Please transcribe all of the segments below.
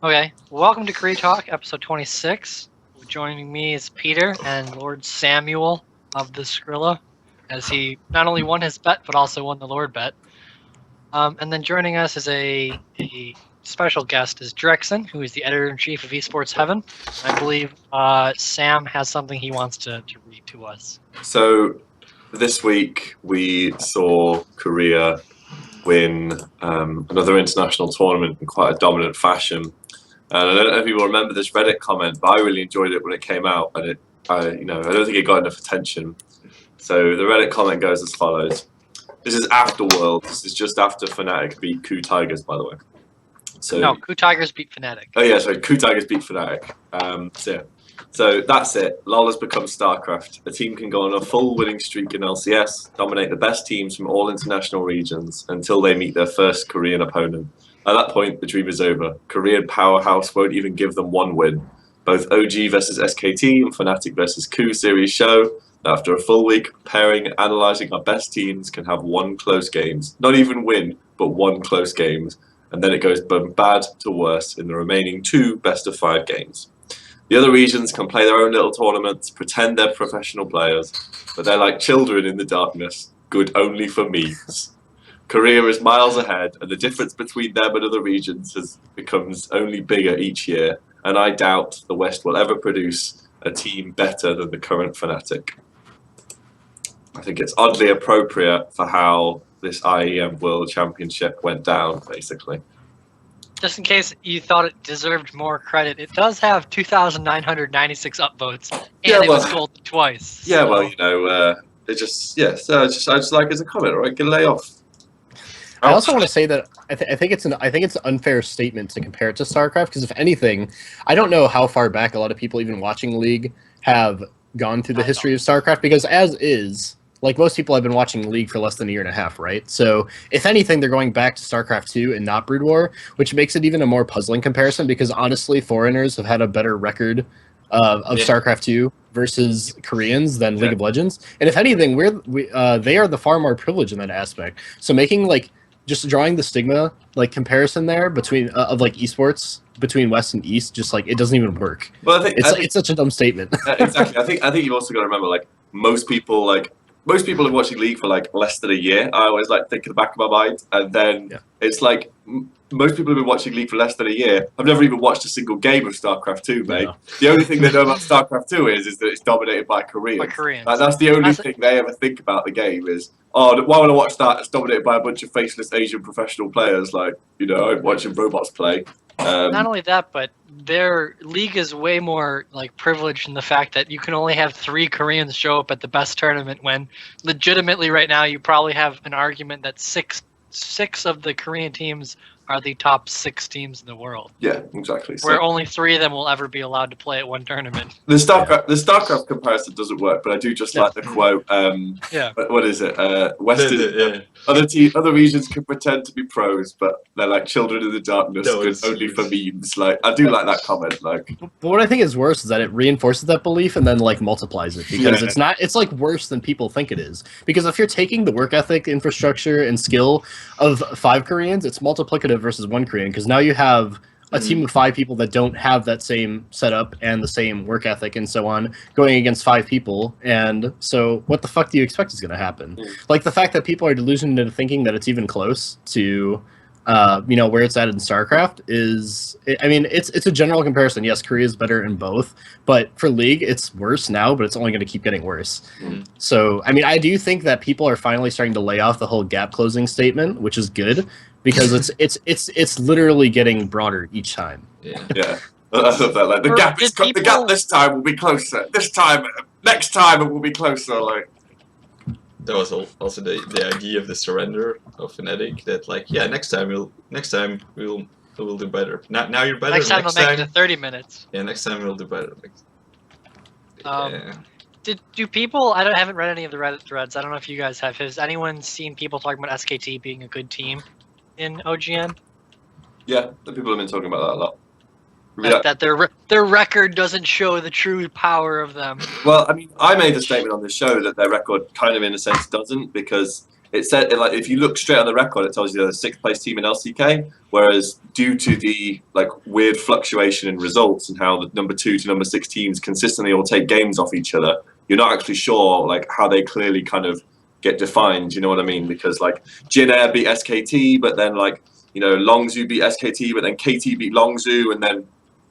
Okay, welcome to Korea Talk, episode 26. Joining me is Peter and Lord Samuel of the Skrilla, as he not only won his bet, but also won the Lord bet. And then joining us is a special guest is Drexxin, who is the editor-in-chief of Esports Heaven. I believe Sam has something he wants to read to us. So this week we saw Korea win another international tournament in quite a dominant fashion. And I don't know if people remember this Reddit comment, but I really enjoyed it when it came out, and I don't think it got enough attention. So the Reddit comment goes as follows: "This is after Worlds. This is just after Fnatic beat Qiao Tigers, by the way." So No, Qiao Tigers beat Fnatic. Oh yeah, sorry, Qiao Tigers beat Fnatic. So that's it. LoL has become StarCraft. A team can go on a full winning streak in LCS, dominate the best teams from all international regions until they meet their first Korean opponent. At that point, the dream is over. Korean powerhouse won't even give them one win. Both OG versus SKT and Fnatic versus Qiao series show that after a full week preparing and analysing our best teams can have one close games. Not even win, but one close games. And then it goes from bad to worse in the remaining 2 best-of-5 games. The other regions can play their own little tournaments, pretend they're professional players, but they're like children in the darkness, good only for memes. Korea is miles ahead, and the difference between them and other regions becomes only bigger each year, and I doubt the West will ever produce a team better than the current Fnatic. I think it's oddly appropriate for how this IEM World Championship went down, basically. Just in case you thought it deserved more credit, it does have 2,996 upvotes, and it was gold twice. Yeah, so. Well, you know, I just like as a comment, right? Get lay off. I also want to say that I think it's an unfair statement to compare it to StarCraft, because if anything, I don't know how far back a lot of people even watching League have gone through the history of StarCraft, because as is, like most people have been watching League for less than a year and a half, right? So if anything, they're going back to StarCraft 2 and not Brood War, which makes it even a more puzzling comparison, because honestly, foreigners have had a better record of StarCraft 2 versus Koreans than League of Legends. And if anything, they are the far more privileged in that aspect. So making just drawing the stigma comparison there between of esports between West and East, just it doesn't even work. Well, I think it's such a dumb statement. Exactly. I think you've also got to remember most people are watching League for less than a year. I always think in the back of my mind, and then it's most people have been watching League for less than a year. I've never even watched a single game of StarCraft 2, mate. No. The only thing they know about StarCraft 2 is that it's dominated by Koreans. That's the only thing they ever think about the game is, oh, why would I watch that? It's dominated by a bunch of faceless Asian professional players. I'm watching robots play. Not only that, but their league is way more privileged in the fact that you can only have 3 Koreans show up at the best tournament, when legitimately right now you probably have an argument that six of the Korean teams are the top 6 teams in the world. Yeah, exactly. Where only 3 of them will ever be allowed to play at one tournament. The StarCraft comparison doesn't work, but I do just like the quote. What is it? Other regions can pretend to be pros, but they're like children in the darkness, good only for memes. I do like that comment. But what I think is worse is that it reinforces that belief and then multiplies it, because it's worse than people think it is. Because if you're taking the work ethic, infrastructure, and skill of 5 Koreans, it's multiplicative versus 1 Korean, because now you have a team of 5 people that don't have that same setup and the same work ethic and so on going against 5 people, and so what the fuck do you expect is going to happen? The fact that people are delusioned into thinking that it's even close to where it's at in StarCraft is, it's a general comparison. Yes, Korea is better in both, but for League, it's worse now, but it's only going to keep getting worse. So, I do think that people are finally starting to lay off the whole gap closing statement, which is good, because it's literally getting broader each time. Yeah. I love that. The gap this time will be closer. Next time it will be closer. That was also the idea of the surrender of Fnatic. That next time we'll do better. Now you're better. Next time we'll make it to 30 minutes. Yeah, next time we'll do better. Do people? I haven't read any of the Reddit threads. I don't know if you guys have. Has anyone seen people talking about SKT being a good team in OGN? Yeah, the people have been talking about that a lot. That their record doesn't show the true power of them. Well, I made the statement on the show that their record kind of in a sense doesn't, because it said like if you look straight on the record, it tells you they're the 6th place team in LCK. Whereas due to the like weird fluctuation in results and how the number 2 to number 6 teams consistently all take games off each other, you're not actually sure like how they clearly kind of get defined. You know what I mean? Because like Jin Air beat SKT, but then like Longzhu beat SKT, but then KT beat Longzhu, and then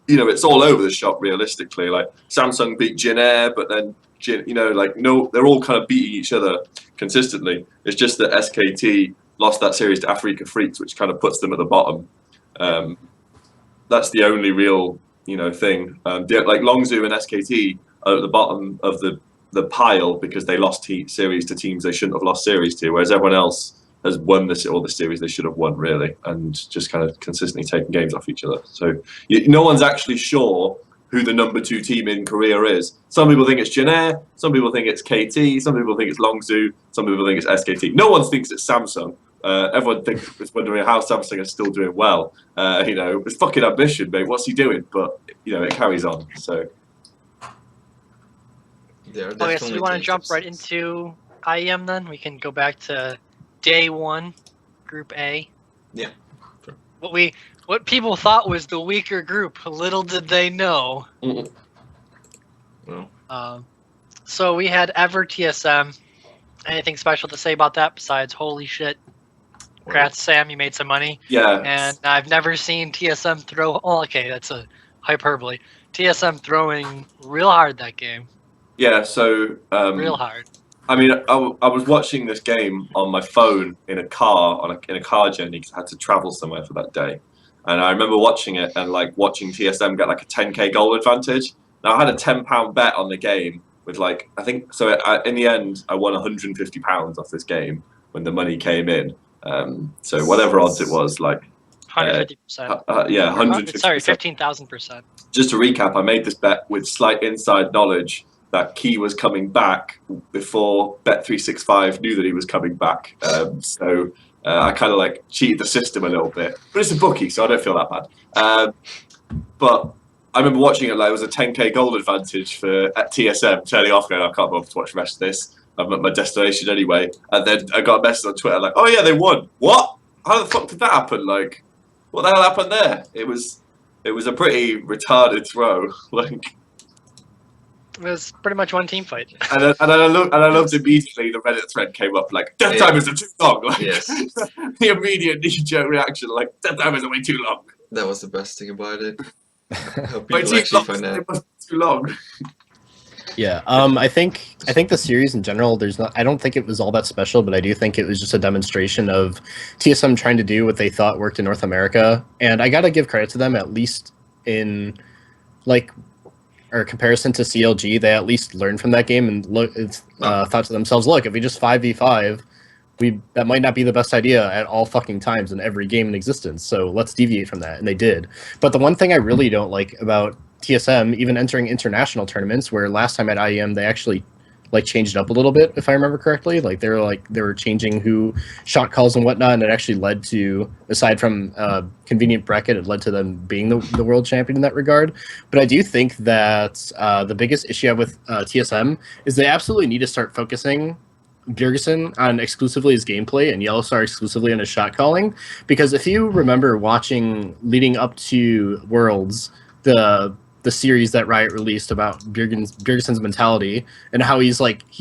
it's all over the shop realistically. Like Samsung beat Jin Air, but then no, they're all kind of beating each other consistently. It's just that SKT lost that series to Africa Freaks, which kind of puts them at the bottom. That's the only real thing. Like Longzhu and SKT are at the bottom of the pile because they lost series to teams they shouldn't have lost series to, whereas everyone else has won all the series they should have won, really, and just kind of consistently taking games off each other. So no one's actually sure who the number 2 team in Korea is. Some people think it's Jin Air, some people think it's KT, some people think it's Longzhu, some people think it's SKT. No one thinks it's Samsung. Everyone is wondering how Samsung is still doing well. It's fucking ambition, mate. What's he doing? But it carries on. So. Okay, so we want to jump right into IEM then. We can go back to day 1, Group A. Yeah. Sure. What people thought was the weaker group, little did they know. Well. So we had Ever TSM. Anything special to say about that besides holy shit? Congrats, Sam, you made some money. Yeah. And I've never seen TSM throw. Oh, okay, that's a hyperbole. TSM throwing real hard that game. Yeah, so real hard. I mean, I was watching this game on my phone in a car in a car journey because I had to travel somewhere for that day, and I remember watching it and like watching TSM get like a 10k goal advantage. Now I had a £10 bet on the game with like I think so. In the end, I won £150 off this game when the money came in. So whatever odds it was, like 150%. Yeah, 150%. Sorry, 15,000%. Just to recap, I made this bet with slight inside knowledge that Key was coming back before Bet365 knew that he was coming back. So I kind of like cheated the system a little bit. But it's a bookie, so I don't feel that bad. But I remember watching it like it was a 10k goal advantage at TSM, turning off going, I can't bother to watch the rest of this. I'm at my destination anyway. And then I got a message on Twitter like, oh yeah, they won. What? How the fuck did that happen? Like, what the hell happened there? It was a pretty retarded throw. Like, it was pretty much one team fight. And I loved immediately the Reddit thread came up like death time is too long. Like, yes. The immediate knee-jerk reaction like death time is way too long. That was the best thing about it. How Way people too actually long, find that. it must be too long. Yeah, I think the series in general, I don't think it was all that special, but I do think it was just a demonstration of TSM trying to do what they thought worked in North America, and I gotta give credit to them, at least in like or comparison to CLG, they at least learned from that game and thought to themselves, look, if we just 5v5, that might not be the best idea at all fucking times in every game in existence, so let's deviate from that, and they did. But the one thing I really don't like about TSM, even entering international tournaments, where last time at IEM they actually like changed it up a little bit, if I remember correctly. Like they were changing who shot calls and whatnot, and it actually led to, aside from convenient bracket, it led to them being the world champion in that regard. But I do think that the biggest issue I have with TSM is they absolutely need to start focusing Drexxin on exclusively his gameplay and Yellowstar exclusively on his shot calling, because if you remember watching leading up to Worlds, the series that Riot released about Bjergsen's mentality and how he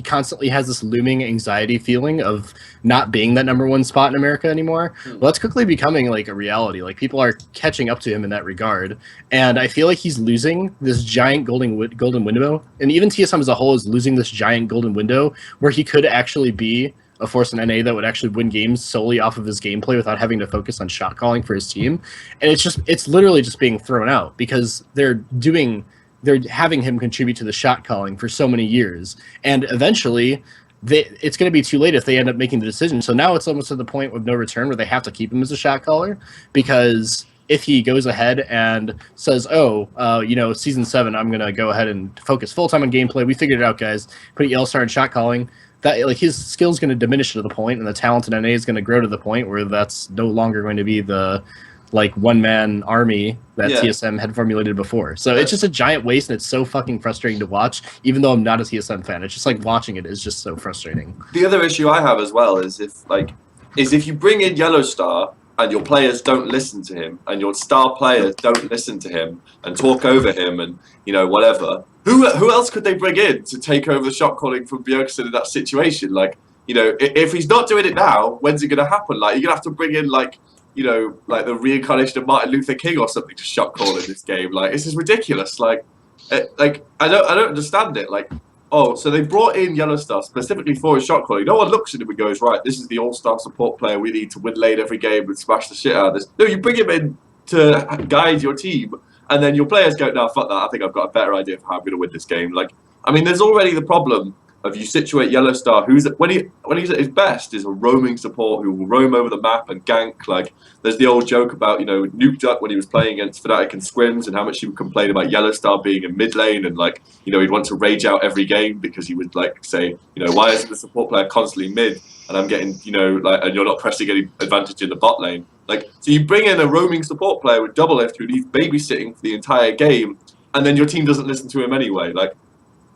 constantly has this looming anxiety feeling of not being that #1 spot in America anymore. Well, that's quickly becoming like a reality. Like people are catching up to him in that regard, and I feel like he's losing this giant golden window, and even TSM as a whole is losing this giant golden window where he could actually be a force in NA that would actually win games solely off of his gameplay without having to focus on shot calling for his team. And it's literally just being thrown out because they're having him contribute to the shot calling for so many years. And eventually it's going to be too late if they end up making the decision. So now it's almost to the point of no return where they have to keep him as a shot caller, because if he goes ahead and says, season 7, I'm going to go ahead and focus full-time on gameplay. We figured it out, guys. Put Yellowstar in shot calling. That his skill's going to diminish to the point, and the talent in NA is going to grow to the point where that's no longer going to be the like one-man army that Yeah. TSM had formulated before. So it's just a giant waste, and it's so fucking frustrating to watch. Even though I'm not a TSM fan, it's just like watching it is just so frustrating. The other issue I have as well is if you bring in Yellow Star and your players don't listen to him, and your star players don't listen to him and talk over him, and whatever. Who else could they bring in to take over the shot calling from Bjergsen in that situation? Like, if he's not doing it now, when's it going to happen? Like, you're going to have to bring in like the reincarnation of Martin Luther King or something to shot call in this game. Like, this is ridiculous. Like I don't understand it. Like, oh, so they brought in Yellow Star specifically for his shot calling. No one looks at him and goes, right, this is the all-star support player we need to win lane every game and smash the shit out of this. No, you bring him in to guide your team, and then your players go, no, fuck that, I think I've got a better idea for how I'm going to win this game. Like, I mean, there's already the problem of you situate Yellow Star, who's when he's at his best is a roaming support who will roam over the map and gank. Like, there's the old joke about Nuke Duck when he was playing against Fnatic and Scrims, and how much he would complain about Yellow Star being in mid lane, and like he'd want to rage out every game because he would like say why isn't the support player constantly mid and I'm getting and you're not pressing any advantage in the bot lane. Like, so you bring in a roaming support player with Doublelift who needs babysitting for the entire game, and then your team doesn't listen to him anyway. Like,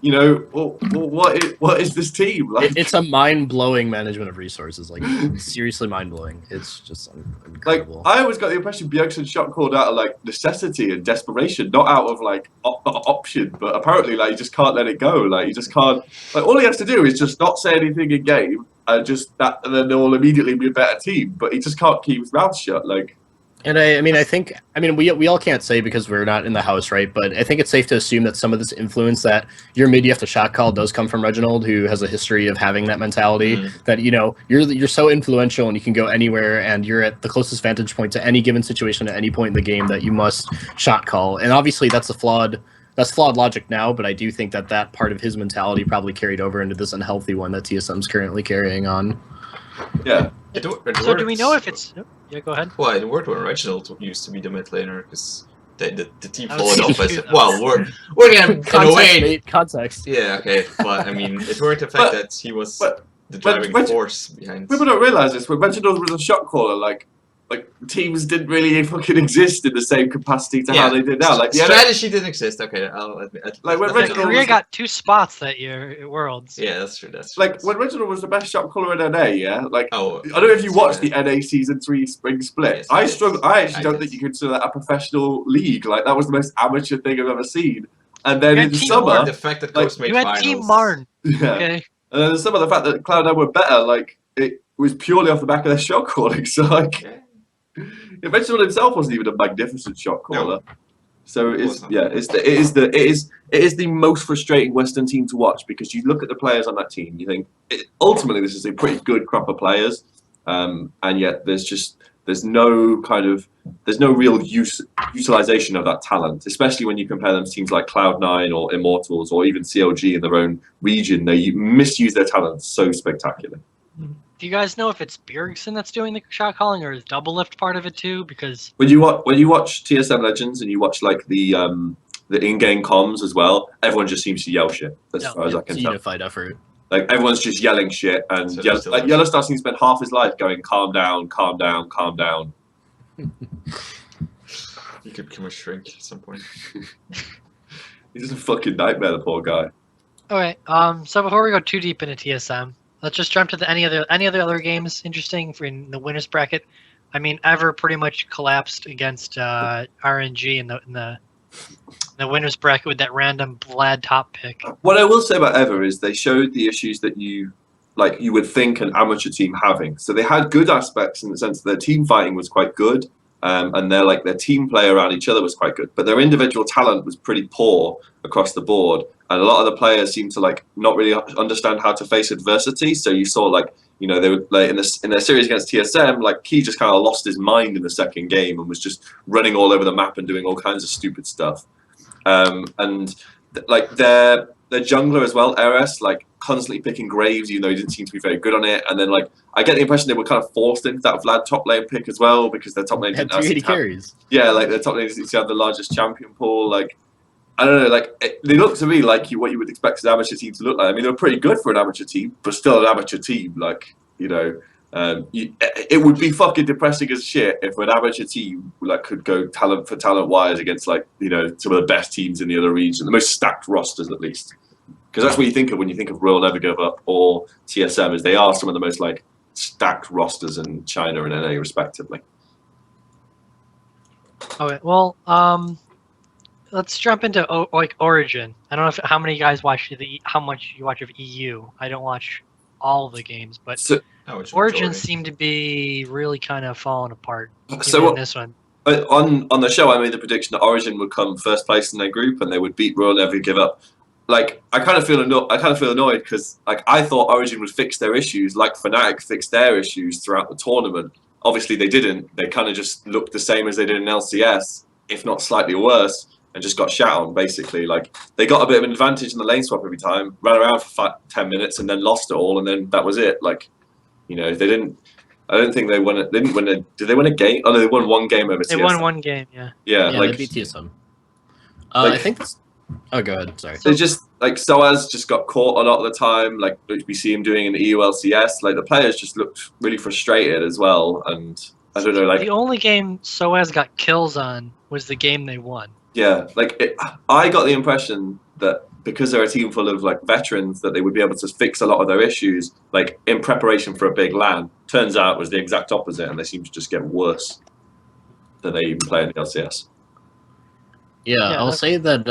what is this team? Like, It's a mind-blowing management of resources. Like, seriously mind-blowing. It's just incredible. Like, I always got the impression Bjergsen shot called out of like necessity and desperation, not out of like option. But apparently, like, he just can't let it go. Like, he just can't. Like, all he has to do is just not say anything in game, and and then they'll immediately be a better team. But he just can't keep his mouth shut. Like. And we all can't say because we're not in the house, right? But I think it's safe to assume that some of this influence that your mid you have to shot call does come from Reginald, who has a history of having that mentality that you're so influential and you can go anywhere and you're at the closest vantage point to any given situation at any point in the game that you must shot call. And obviously that's flawed logic now, but I do think that part of his mentality probably carried over into this unhealthy one that TSM's currently carrying on. Yeah. So do we know if it's? Yeah, go ahead. Well, it worked when Reginald used to be the mid laner because the team followed off as well. We're gonna wait. Context. Yeah, okay, but I mean, it worked the fact that he was the driving force behind. People don't realize this. When Reginald was a shot caller, like teams didn't really fucking exist in the same capacity to how they did now. Like, the strategy didn't exist. Okay, I'll admit. Like, when Reginald Korea got 2 spots that year at Worlds. Yeah, that's true. That's true. Like, when Reginald was the best shot caller in NA, yeah. Like, I don't know if you watched the NA Season 3 Spring Split. Yes, I actually don't think you consider that a professional league. Like, that was the most amateur thing I've ever seen. And then in the summer, the fact that Coast made you had finals. Team Marn. Yeah. Okay. And then the summer, the fact that Cloud9 were better, like, it was purely off the back of their shot calling. So like. Yeah. Reginald himself wasn't even a magnificent shot caller, so it is the most frustrating Western team to watch because you look at the players on that team, you think ultimately this is a pretty good crop of players, and yet there's no real utilization of that talent, especially when you compare them to teams like Cloud9 or Immortals or even CLG in their own region. They misuse their talent so spectacularly. Do you guys know if it's Bjergsen that's doing the shot calling, or is Doublelift part of it too? Because when you watch TSM Legends and you watch like the in-game comms as well, everyone just seems to yell shit as far as I can tell. Unified effort. Like, everyone's just yelling shit, and Yellow Star seems to spend half his life going, "Calm down, calm down, calm down." You could become a shrink at some point. He's just a fucking nightmare, the poor guy. Okay. So before we go too deep into TSM, let's just jump to any other games interesting in the winners bracket. I mean, Ever pretty much collapsed against RNG in the winners bracket with that random Vlad top pick. What I will say about Ever is they showed the issues that you would think an amateur team having. So they had good aspects in the sense that their team fighting was quite good, and their team play around each other was quite good. But their individual talent was pretty poor across the board. And a lot of the players seem to not really understand how to face adversity. So you saw they were in their series against TSM, Key just kind of lost his mind in the second game and was just running all over the map and doing all kinds of stupid stuff. And their jungler as well, RS, constantly picking Graves, even though he didn't seem to be very good on it. And then I get the impression they were kind of forced into that Vlad top lane pick as well because their top lane didn't have 380 carries. Yeah, their top lane didn't have the largest champion pool. I don't know, they look to me like what you would expect an amateur team to look like. I mean, they're pretty good for an amateur team, but still an amateur team. It would be fucking depressing as shit if an amateur team like could go talent for talent wise against like some of the best teams in the other region, the most stacked rosters at least. Because that's what you think of when you think of Royal Never Give Up or TSM, is they are some of the most like stacked rosters in China and NA respectively. Okay, well, let's jump into like Origin. I don't know how many guys watch how much you watch of EU. I don't watch all of the games, but So, Origin seemed to be really kind of falling apart. So in this one. On the show, I made the prediction that Origin would come first place in their group and they would beat Royal Never Give Up. Like I kind of feel annoyed because like I thought Origin would fix their issues, like Fnatic fixed their issues throughout the tournament. Obviously, they didn't. They kind of just looked the same as they did in LCS, if not slightly worse, and just got shat on. Basically, like they got a bit of an advantage in the lane swap every time, ran around for 10 minutes, and then lost it all, and then that was it. Like, they didn't. I don't think they won it. They didn't win it. Did they win a game? Oh no, they won one game over TSM. They won one game, yeah. Yeah, like they beat TSM. Like, I think. Oh, go ahead. Sorry. They just like Soaz just got caught a lot of the time. Like we see him doing in the EU LCS. Like the players just looked really frustrated as well. And I don't know. Like the only game Soaz got kills on was the game they won. Yeah, like I got the impression that because they're a team full of like veterans, that they would be able to fix a lot of their issues, like in preparation for a big LAN. Turns out it was the exact opposite, and they seem to just get worse than they even play in the LCS. Yeah, I'll say that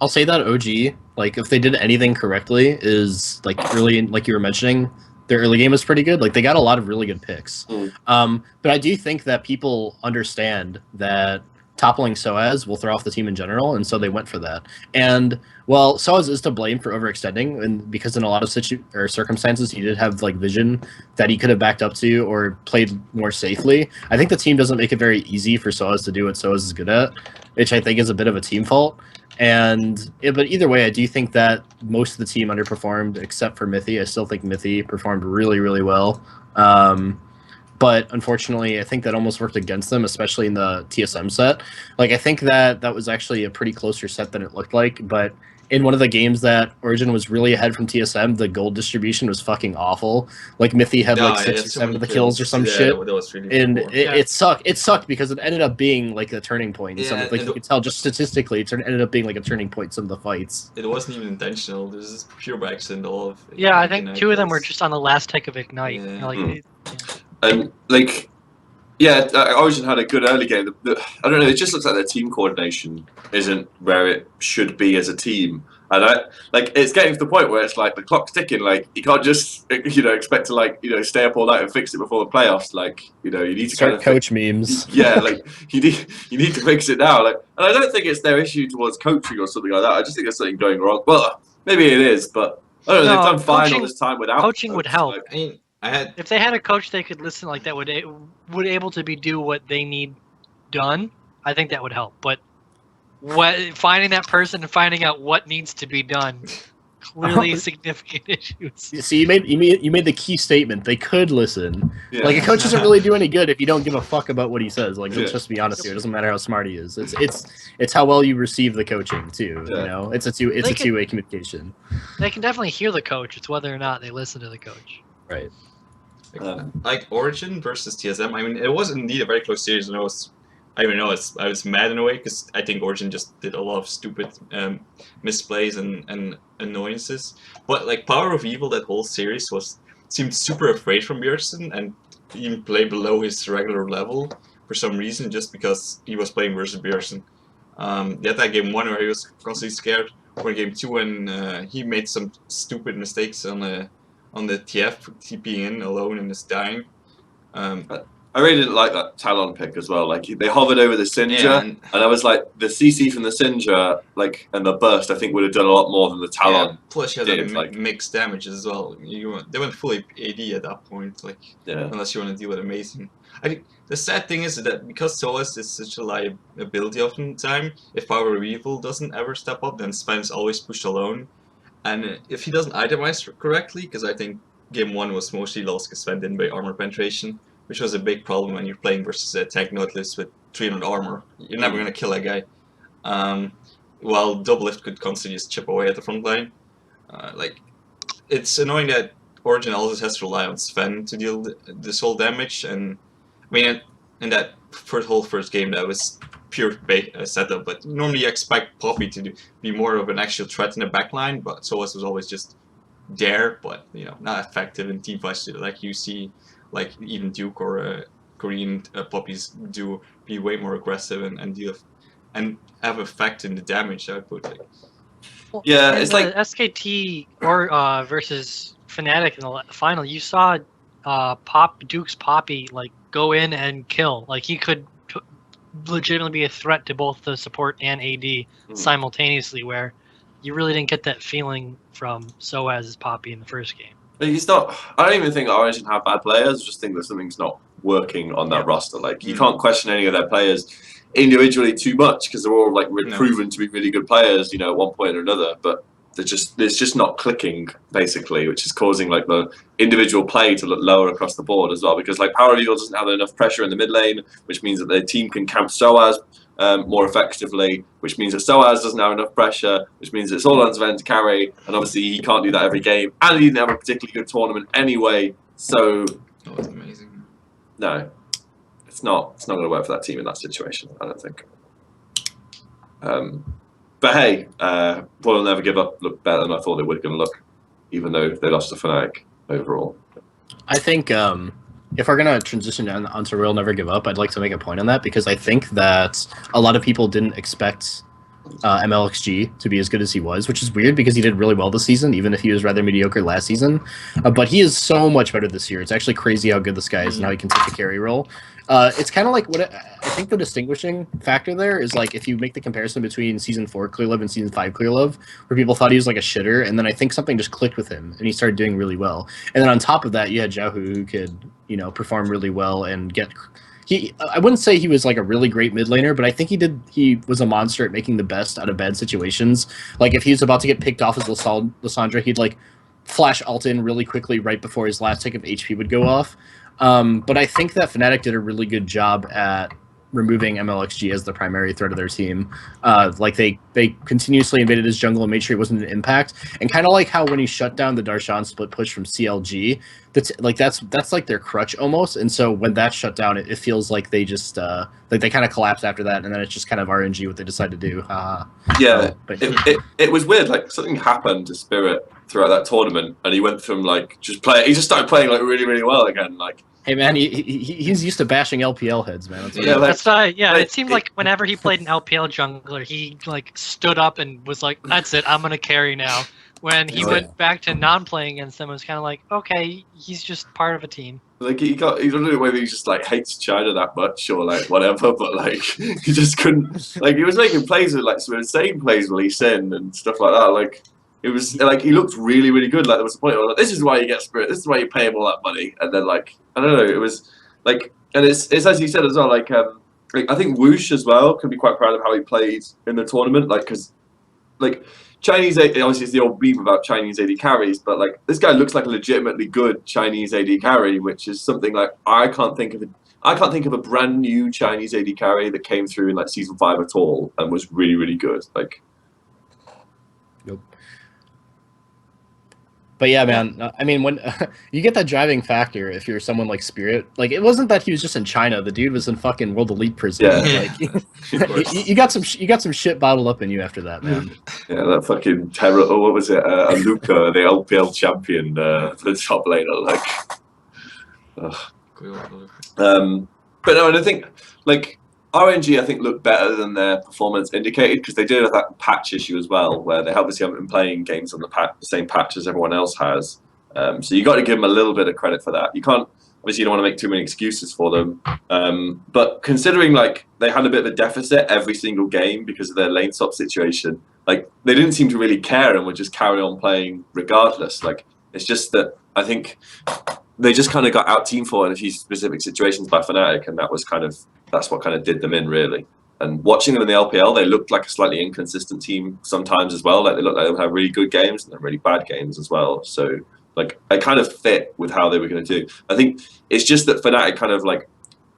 OG, like if they did anything correctly, is like early, like you were mentioning, their early game was pretty good. Like they got a lot of really good picks. But I do think that people understand that toppling Soaz will throw off the team in general, and so they went for that. And well, Soaz is to blame for overextending, and because in a lot of circumstances he did have like vision that he could have backed up to or played more safely. I think the team doesn't make it very easy for Soaz to do what Soaz is good at, which I think is a bit of a team fault. But either way, I do think that most of the team underperformed except for Mythy. I still think Mythy performed really, really well. But unfortunately, I think that almost worked against them, especially in the TSM set. Like, I think that was actually a pretty closer set than it looked like. But in one of the games that Origen was really ahead from TSM, the gold distribution was fucking awful. Like, Mythy had like 6 or 7 of the kills or some shit. That was really and it sucked. It sucked because it ended up being like a turning point. Yeah, like you could tell just statistically, it ended up being like a turning point in some of the fights. It wasn't even intentional. This is pure by accident. All of it. Yeah, I think 2 of them were just on the last tick of Ignite. Yeah. And like, yeah, Origin had a good early game. I don't know. It just looks like their team coordination isn't where it should be as a team. And it's getting to the point where it's like the clock's ticking. Like you can't just expect to stay up all night and fix it before the playoffs. Like you need to start coach memes. Yeah, like you need to fix it now. Like, and I don't think it's their issue towards coaching or something like that. I just think there's something going wrong. Well, maybe it is, but I don't know. They've done fine all this time without coaching. Would help. I mean, if they had a coach they could listen like that would able to do what they need done, I think that would help. But finding that person and finding out what needs to be done, clearly significant issues. See, you made the key statement. They could listen. Yeah. Like a coach doesn't really do any good if you don't give a fuck about what he says. Like let's just be honest here. It doesn't matter how smart he is. It's how well you receive the coaching too. Yeah. It's a two-way communication. They can definitely hear the coach. It's whether or not they listen to the coach. Right. Like Origen versus TSM. I mean, it was indeed a very close series, and I was mad in a way because I think Origen just did a lot of stupid misplays and annoyances. But like Power of Evil, that whole series seemed super afraid from Bjergsen and even play below his regular level for some reason, just because he was playing versus Bjergsen. They had that game 1 where he was constantly scared, or game 2 when he made some stupid mistakes on the TF TPing in alone and just dying. I really didn't like that Talon pick as well. Like they hovered over the Syndra, and I was like, the CC from the Syndra, like and the burst, I think would have done a lot more than the Talon. Yeah, plus you had mixed damage as well. They went fully AD at that point, unless you want to deal with amazing. I think the sad thing is that because Soaz is such a liability often time, if Power of Evil doesn't ever step up, then Sven's always pushed alone. And if he doesn't itemize correctly, because I think game 1 was mostly lost because Sven didn't buy armor penetration, which was a big problem when you're playing versus a tank Nautilus with 300 armor. You're never going to kill that guy. While Doublelift could constantly just chip away at the front line. It's annoying that Origen always has to rely on Sven to deal this whole damage, and I mean, in that first game, that was pure setup. But normally you expect Poppy to be more of an actual threat in the backline, but Soaz was always just there, but not effective in team fights. Like you see, like even Duke or Korean Poppies do be way more aggressive and deal and have effect in the damage output. Well, Yeah, in it's the like SKT or versus Fnatic in the final. You saw Duke's Poppy like go in and kill. Like he could legitimately be a threat to both the support and AD simultaneously. Where you really didn't get that feeling from Soaz's Poppy in the first game. But he's not. I don't even think Origin have bad players. I just think that something's not working on that roster. Like you can't question any of their players individually too much because they're all like proven to be really good players, at one point or another. But it's just not clicking basically, which is causing like the individual play to look lower across the board as well. Because like Power Eagle doesn't have enough pressure in the mid lane, which means that their team can camp Soaz more effectively, which means that Soaz doesn't have enough pressure, which means it's all on Sven to carry, and obviously he can't do that every game, and he didn't have a particularly good tournament anyway, so that's amazing. No, it's not going to work for that team in that situation, I don't think. But hey, Will Never Give Up looked better than I thought they were going to look, even though they lost to Fnatic overall. I think if we're going to transition onto Will Never Give Up, I'd like to make a point on that because I think that a lot of people didn't expect MLXG to be as good as he was, which is weird because he did really well this season, even if he was rather mediocre last season. But he is so much better this year. It's actually crazy how good this guy is and how he can take the carry role. It's kind of like I think the distinguishing factor there is like if you make the comparison between Season 4 Clearlove and Season 5 Clearlove, where people thought he was like a shitter, and then I think something just clicked with him and he started doing really well. And then on top of that, you had Qiao Gu who could, perform really well and get... I wouldn't say he was like a really great mid laner, but I think he was a monster at making the best out of bad situations. Like if he was about to get picked off as Lissandra, he'd like flash ult in really quickly right before his last tick of HP would go off. But I think that Fnatic did a really good job at removing MLXG as the primary threat of their team. Like they continuously invaded his jungle and made sure he wasn't an impact. And kind of like how when he shut down the Darshan split push from CLG, that's like their crutch almost. And so when that shut down, it feels like they just like they kind of collapsed after that, and then it's just kind of RNG what they decide to do. Yeah, but it was weird. Like something happened to Spirit throughout that tournament, and he went from like he just started playing like really really well again. Like. Hey man, he's used to bashing LPL heads, man. It seemed like whenever he played an LPL jungler, he like stood up and was like, "That's it, I'm gonna carry now." When he went back to non-playing against them, it was kind of like, okay, he's just part of a team. Like he don't know whether he just like hates China that much or like whatever, but like he just couldn't. Like he was making plays with like some insane plays with Lee Sin and stuff like that. Like. It was like he looked really, really good. Like there was a point where like, this is why you get Spirit. This is why you pay him all that money. And then like I don't know. It was like, and it's as you said as well. Like I think Whoosh as well can be quite proud of how he played in the tournament. Like because like Chinese AD, obviously it's the old beef about Chinese AD carries, but like this guy looks like a legitimately good Chinese AD carry, which is something like I can't think of a brand new Chinese AD carry that came through in like Season 5 at all and was really, really good. Like. Nope. But yeah, man, I mean, when you get that driving factor, if you're someone like Spirit, like it wasn't that he was just in China. The dude was in fucking World Elite prison. Yeah. Like, you got some shit bottled up in you after that, man. Yeah, that fucking terror. Oh, what was it? Aluka, the LPL champion, the top laner. Like, but no, and I think like. RNG, I think, looked better than their performance indicated because they did have that patch issue as well, where they obviously haven't been playing games on the same patch as everyone else has. So you got to give them a little bit of credit for that. You can't, obviously, you don't want to make too many excuses for them. But considering like they had a bit of a deficit every single game because of their lane swap situation, like they didn't seem to really care and would just carry on playing regardless. Like it's just that I think they just kind of got out team for in a few specific situations by Fnatic, and that's what kind of did them in, really. And watching them in the LPL, they looked like a slightly inconsistent team sometimes as well. Like they looked like they would have really good games and then really bad games as well. So like it kind of fit with how they were going to do. I think it's just that Fnatic kind of like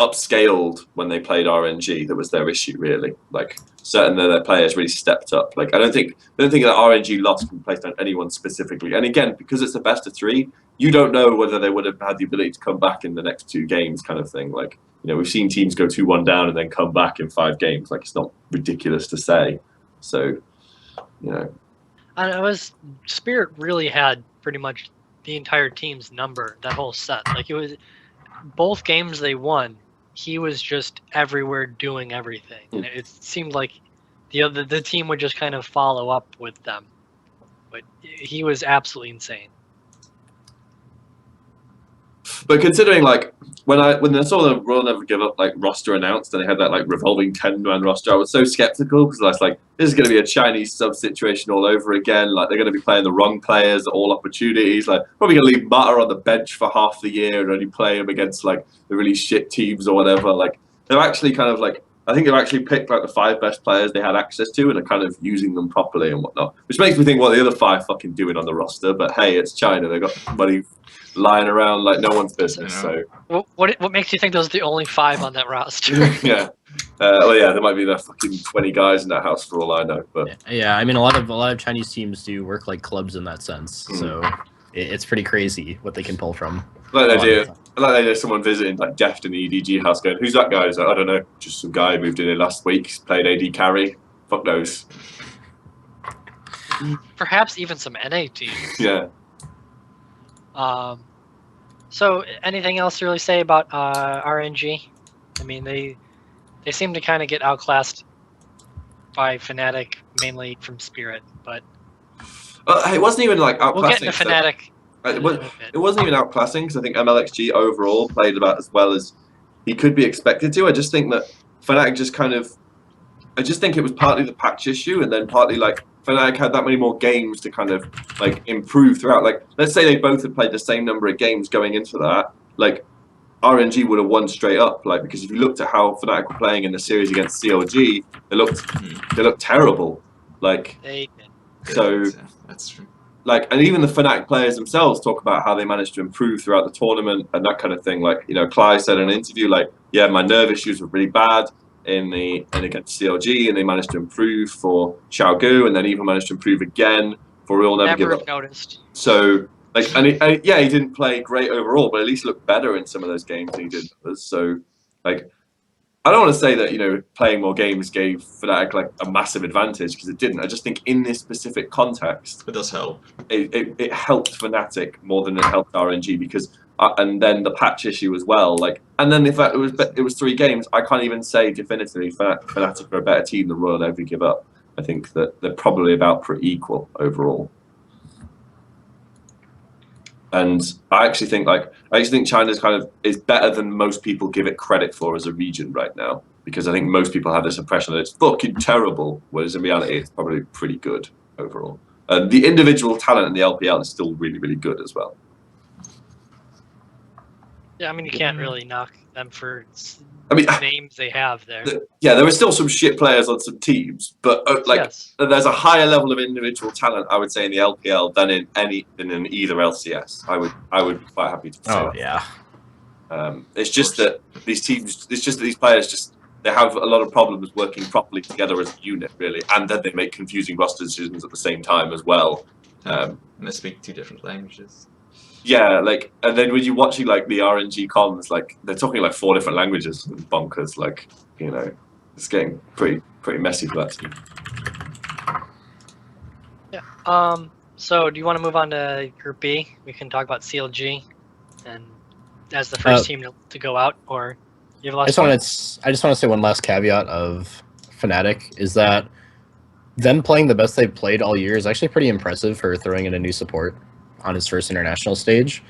upscaled when they played RNG. That was their issue, really. Like certain of their players really stepped up. Like I don't think that RNG loss can be placed on anyone specifically. And again, because it's a best of 3, you don't know whether they would have had the ability to come back in the next 2 games, kind of thing. Like we've seen teams go 2-1 down and then come back in 5 games. Like it's not ridiculous to say. So, And it was Spirit really had pretty much the entire team's number that whole set. Like it was both games they won. He was just everywhere doing everything, and it seemed like the team would just kind of follow up with them. But he was absolutely insane. But considering like when I saw the Royal Never Give Up like roster announced and they had that like revolving 10-man roster, I was so skeptical because I was like, this is going to be a Chinese sub situation all over again. Like they're going to be playing the wrong players at all opportunities. Like probably going to leave Mata on the bench for half the year and only play him against like the really shit teams or whatever. Like they're actually kind of like, I think they've actually picked like the 5 best players they had access to and are kind of using them properly and whatnot. Which makes me think what the other 5 fucking doing on the roster. But hey, it's China. They've got money lying around like no one's business. So what makes you think those are the only 5 on that roster? yeah. Well, yeah, there might be the fucking 20 guys in that house for all I know. But yeah, I mean, a lot of Chinese teams do work like clubs in that sense. So it's pretty crazy what they can pull from. Like they do someone visiting like Deft in the EDG house going, who's that guy? He's like, I don't know, just some guy who moved in here last week. He's played AD carry. Fuck knows. Perhaps even some NA teams. Yeah. So anything else to really say about RNG? I mean, they seem to kind of get outclassed by Fnatic, mainly from Spirit, but it wasn't even like outclassing. we'll get into Fnatic. It wasn't even outclassing because I think MLXG overall played about as well as he could be expected to. I just think that Fnatic just kind of, I just think it was partly the patch issue and then partly like Fnatic had that many more games to kind of like improve throughout. Like let's say they both had played the same number of games going into that, like RNG would have won straight up. Like because if you looked at how Fnatic were playing in the series against CLG, they looked terrible. Like They did. So Yeah, that's true. like, and even the Fnatic players themselves talk about how they managed to improve throughout the tournament and that kind of thing. Like, Cly said in an interview, like, yeah, my nerve issues were really bad in against CLG, and they managed to improve for Qiao Gu, and then even managed to improve again for Real Never Give Up. Noticed. So, like, and he didn't play great overall, but at least looked better in some of those games than he did others. So, like, I don't want to say that, playing more games gave Fnatic like a massive advantage because it didn't. I just think in this specific context, It does help. it helped Fnatic more than it helped RNG because, and then the patch issue as well. Like, and then the fact it was 3 games, I can't even say definitively Fnatic are a better team than Royal Never Give Up. I think that they're probably about pretty equal overall. And I actually think China's kind of is better than most people give it credit for as a region right now, because I think most people have this impression that it's fucking terrible, whereas in reality it's probably pretty good overall. And the individual talent in the LPL is still really, really good as well. Yeah, I mean, you can't really knock them for names they have there. Yeah, there are still some shit players on some teams, but Yes. there's a higher level of individual talent, I would say, in the LPL than in either LCS. I would be quite happy to say that. Yeah. It's just that these teams, these players they have a lot of problems working properly together as a unit, really, and then they make confusing roster decisions at the same time as well. And they speak 2 different languages. Yeah, like, and then when you're watching like the RNG comms, like they're talking like 4 different languages, bonkers. Like, it's getting pretty messy for that team. Yeah. So do you want to move on to Group B? We can talk about CLG, and as the first team to go out, or you have a last. I just want to say one last caveat of Fnatic is that them playing the best they've played all year is actually pretty impressive for throwing in a new support on his first international stage.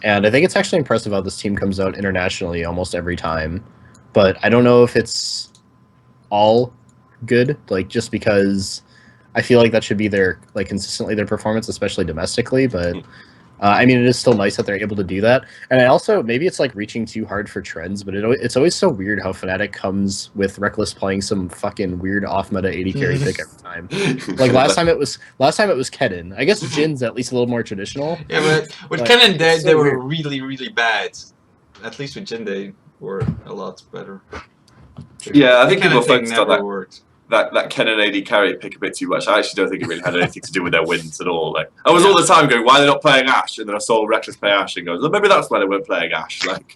And I think it's actually impressive how this team comes out internationally almost every time. But I don't know if it's all good, like just because I feel like that should be consistently their performance, especially domestically. But I mean, it is still nice that they're able to do that. And I also, maybe it's like reaching too hard for trends, but it's always so weird how Fnatic comes with Reckless playing some fucking weird off-meta 80 carry pick every time. Like last time it was Kedin. I guess Jin's at least a little more traditional. Yeah, but with But Kennen, they it's so were weird. really, really bad. At least with Jin, they were a lot better. Yeah, I think The people Kennen thing focused on never that. worked. That Ken and AD carry pick a bit too much. I actually don't think it really had anything to do with their wins at all. Like I was all the time going, why are they not playing Ashe? And then I saw Reckless play Ashe and goes, well, maybe that's why they weren't playing Ashe. Like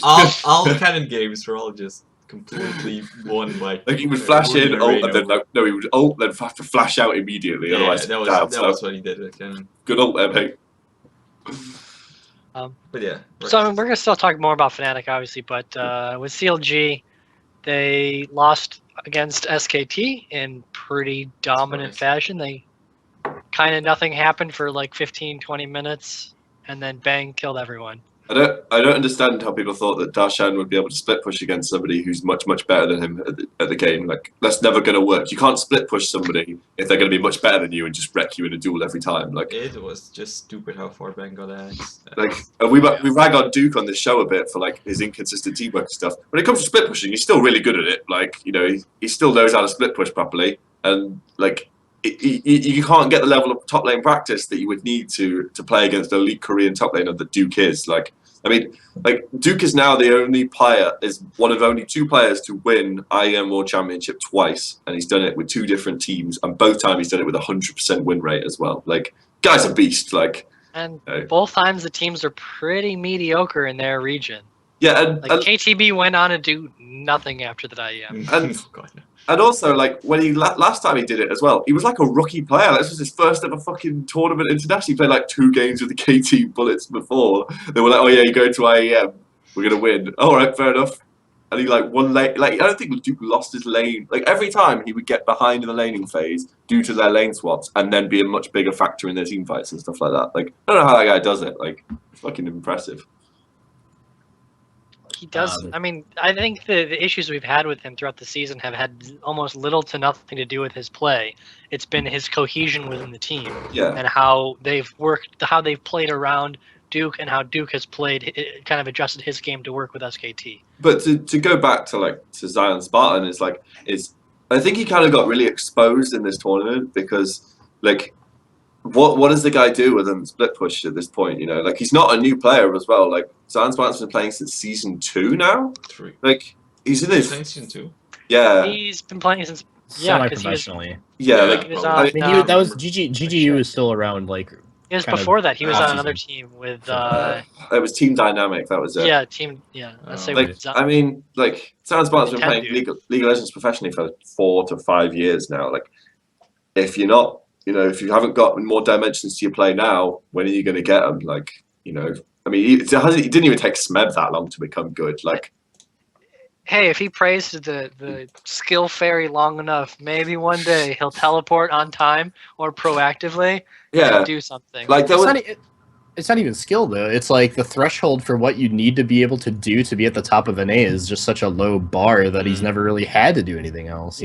all the Kennen games were all just completely won by. like he would flash in, and ult, and then no, he would ult, then have to flash out immediately. Yeah, Otherwise, that down. was what he did with Kennen. Good ult there, mate. But yeah. So I mean, we're gonna still talk more about Fnatic, obviously, but with CLG, they lost against SKT in pretty dominant fashion. They kind of nothing happened for like 15, 20 minutes, and then bang, killed everyone. I don't understand how people thought that Darshan would be able to split push against somebody who's much better than him at the game. Like that's never going to work. You can't split push somebody if they're going to be much better than you and just wreck you in a duel every time. Like it was just stupid how far Bang got axed. Like we rag on Duke on this show a bit for like his inconsistent teamwork and stuff. When it comes to split pushing, he's still really good at it. Like he still knows how to split push properly, and like you can't get the level of top lane practice that you would need to play against an elite Korean top laner that Duke is. Like I mean, like Duke is now the only player, is one of only 2 players to win IEM World Championship twice, and he's done it with 2 different teams, and both times he's done it with 100% win rate as well. Like guy's a beast. Like. And both times the teams are pretty mediocre in their region. Yeah, and KTB went on to do nothing after the IEM. And also, like when he last time he did it as well, he was like a rookie player. This was his first ever fucking tournament international. He played like 2 games with the KT Bullets before. They were like, "Oh yeah, you go to IEM, we're gonna win." All right, fair enough. And he like won lane. Like I don't think Duke lost his lane. Like every time he would get behind in the laning phase due to their lane swaps, and then be a much bigger factor in their team fights and stuff like that. Like I don't know how that guy does it. Like it's fucking impressive. He does. I mean, I think the issues we've had with him throughout the season have had almost little to nothing to do with his play. It's been his cohesion within the team, and how they've worked, how they've played around Duke, and how Duke has played, kind of adjusted his game to work with SKT. But to go back to Zion Spartan is I think he kind of got really exposed in this tournament because like. What does the guy do other than split push at this point? Like he's not a new player as well. Like Zion Spartan's been playing since season 2 now. 3. Like he's in his season 2. Yeah, he's been playing since semi-professionally. That was GGU was still around. Like it was before that. He was on another team with. It was Team Dynamic. That was it. Yeah, team. Yeah, let's say. I mean, like Zion Spartan's been playing League of Legends professionally for 4 to 5 years now. Like if you're not. If you haven't got more dimensions to your play now, when are you going to get them? Like, I mean, it didn't even take Smeb that long to become good. Like, hey, if he prays to the skill fairy long enough, maybe one day he'll teleport on time or proactively and do something. Like it's not even skill though. It's like the threshold for what you need to be able to do to be at the top of an A is just such a low bar that he's never really had to do anything else.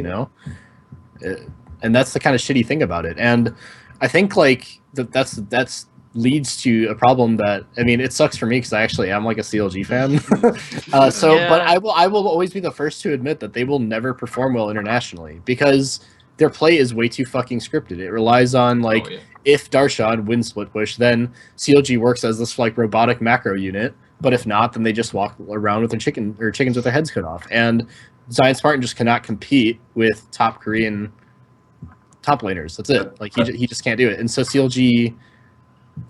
And that's the kind of shitty thing about it. And I think like that's leads to a problem that, I mean, it sucks for me because I actually am like a CLG fan. But I will always be the first to admit that they will never perform well internationally because their play is way too fucking scripted. It relies on if Darshan wins split push, then CLG works as this like robotic macro unit. But if not, then they just walk around with their chickens with their heads cut off. And Zion Spartan just cannot compete with top Korean top laners. That's it. Like he just can't do it. And so CLG,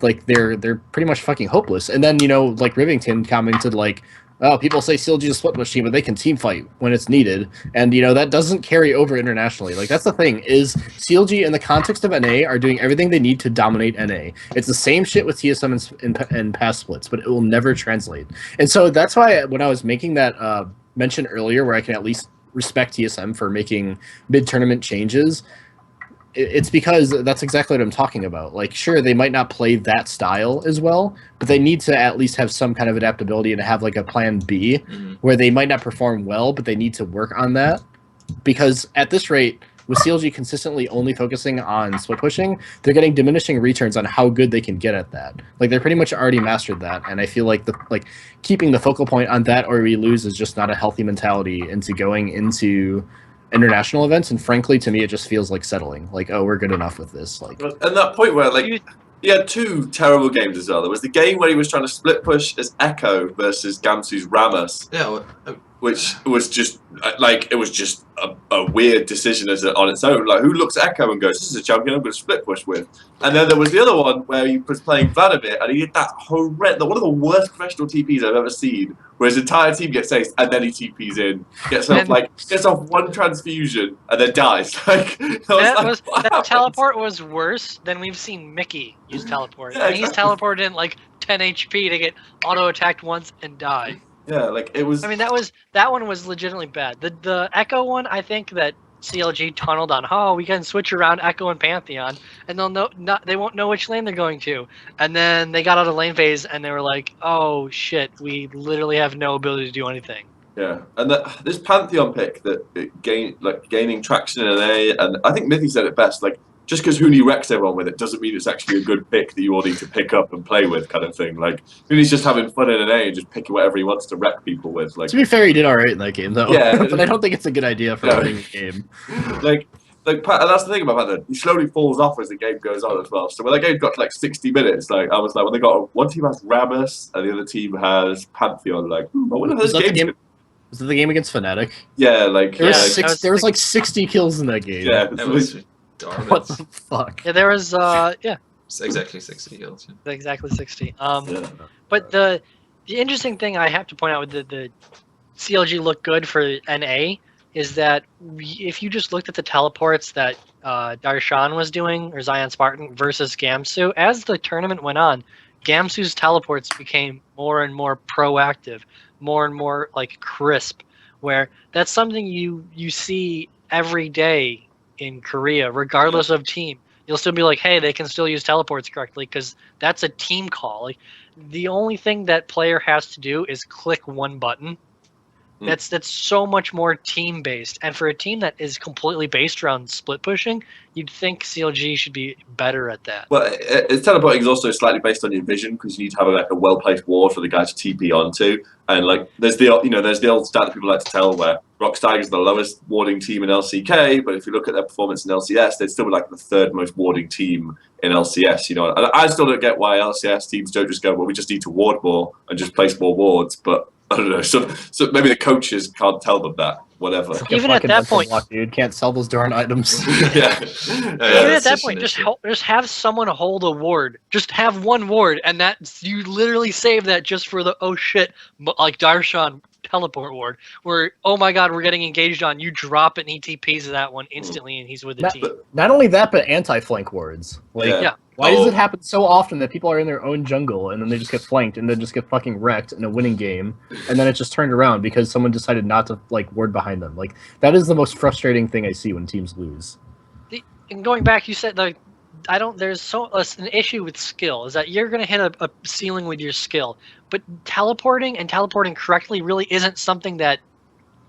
like they're pretty much fucking hopeless. And then like Rivington commented like, oh, people say CLG is a split push team, but they can team fight when it's needed. And that doesn't carry over internationally. Like that's the thing is CLG in the context of NA are doing everything they need to dominate NA. It's the same shit with TSM and past splits, but it will never translate. And so that's why when I was making that mention earlier, where I can at least respect TSM for making mid-tournament changes. It's because that's exactly what I'm talking about. Like, sure, they might not play that style as well, but they need to at least have some kind of adaptability and have like a plan B where they might not perform well, but they need to work on that. Because at this rate, with CLG consistently only focusing on split pushing, they're getting diminishing returns on how good they can get at that. Like, they're pretty much already mastered that, and I feel like keeping the focal point on that or we lose is just not a healthy mentality into going into international events, and frankly to me it just feels like settling, like, oh, we're good enough with this. Like, and that point where like He had 2 terrible games as well. There was the game where he was trying to split push as Echo versus Gamsu's Rammus, Yeah, which was just like, it was just a weird decision on its own. Like, who looks at Echo and goes, "This is a champion I'm going to split push with"? And then there was the other one where he was playing Vladimir, and he did that horrendous, one of the worst professional TPs I've ever seen, where his entire team gets aced, and then he TPs in, gets off 1 transfusion, and then dies. Like, that teleport was worse than we've seen Mickey use teleport. Yeah, and he's teleported in like 10 HP to get auto attacked once and die. Yeah, like it was. I mean, that one was legitimately bad. The Echo one, I think that CLG tunneled on. Oh, we can switch around Echo and Pantheon, and they won't know which lane they're going to. And then they got out of lane phase, and they were like, "Oh shit, we literally have no ability to do anything." Yeah, and this Pantheon pick gaining traction in NA, and I think Mithy said it best. Like, just because Huni wrecks everyone with it doesn't mean it's actually a good pick that you all need to pick up and play with, kind of thing. Like, Huni's just having fun in NA and just picking whatever he wants to wreck people with. Like, to be fair, he did alright in that game though. Yeah, but I don't think it's a good idea for winning a game. and that's the thing about that. He slowly falls off as the game goes on as well. So when that game got to like 60 minutes, like I was like, when they got one team has Rammus and the other team has Pantheon, like, I wonder how this game. Was it the game against Fnatic? Yeah, like there was like 60 kills in that game. Yeah, that was retarded. What the fuck? Yeah, there was It's exactly 60 kills. Yeah. exactly 60. But the interesting thing I have to point out with the CLG look good for NA is that if you just looked at the teleports that Darshan was doing, or Zion Spartan versus Gamsu, as the tournament went on, Gamsu's teleports became more and more proactive, more and more like crisp, where that's something you see every day in Korea, regardless of team. You'll still be like, hey, they can still use teleports correctly because that's a team call. Like, the only thing that player has to do is click one button. That's so much more team based, and for a team that is completely based around split pushing, you'd think CLG should be better at that. Well, teleporting is also slightly based on your vision, because you need to have like a well placed ward for the guy to TP onto, and like there's the old stat that people like to tell where Rox Tigers are the lowest warding team in LCK, but if you look at their performance in LCS, they'd still be like the 3rd most warding team in LCS. You know, and I still don't get why LCS teams don't just go, well, we just need to ward more and just place more wards, but I don't know. So maybe the coaches can't tell them that. Whatever. Even at that point, dude can't sell those darn items. Yeah. Even at that point, just have someone hold a ward. Just have one ward, and that you literally save that just for the oh shit, like Darshan teleport ward, where oh my god, we're getting engaged on. You drop it and he TPs to that one instantly, and he's with the team. Not only that, but anti-flank wards. Like, Yeah. why does it happen so often that people are in their own jungle and then they just get flanked and then just get fucking wrecked in a winning game, and then it's just turned around because someone decided not to like ward behind them? Like, that is the most frustrating thing I see when teams lose. And going back, you said like there's an issue with skill is that you're gonna hit a ceiling with your skill, but teleporting correctly really isn't something that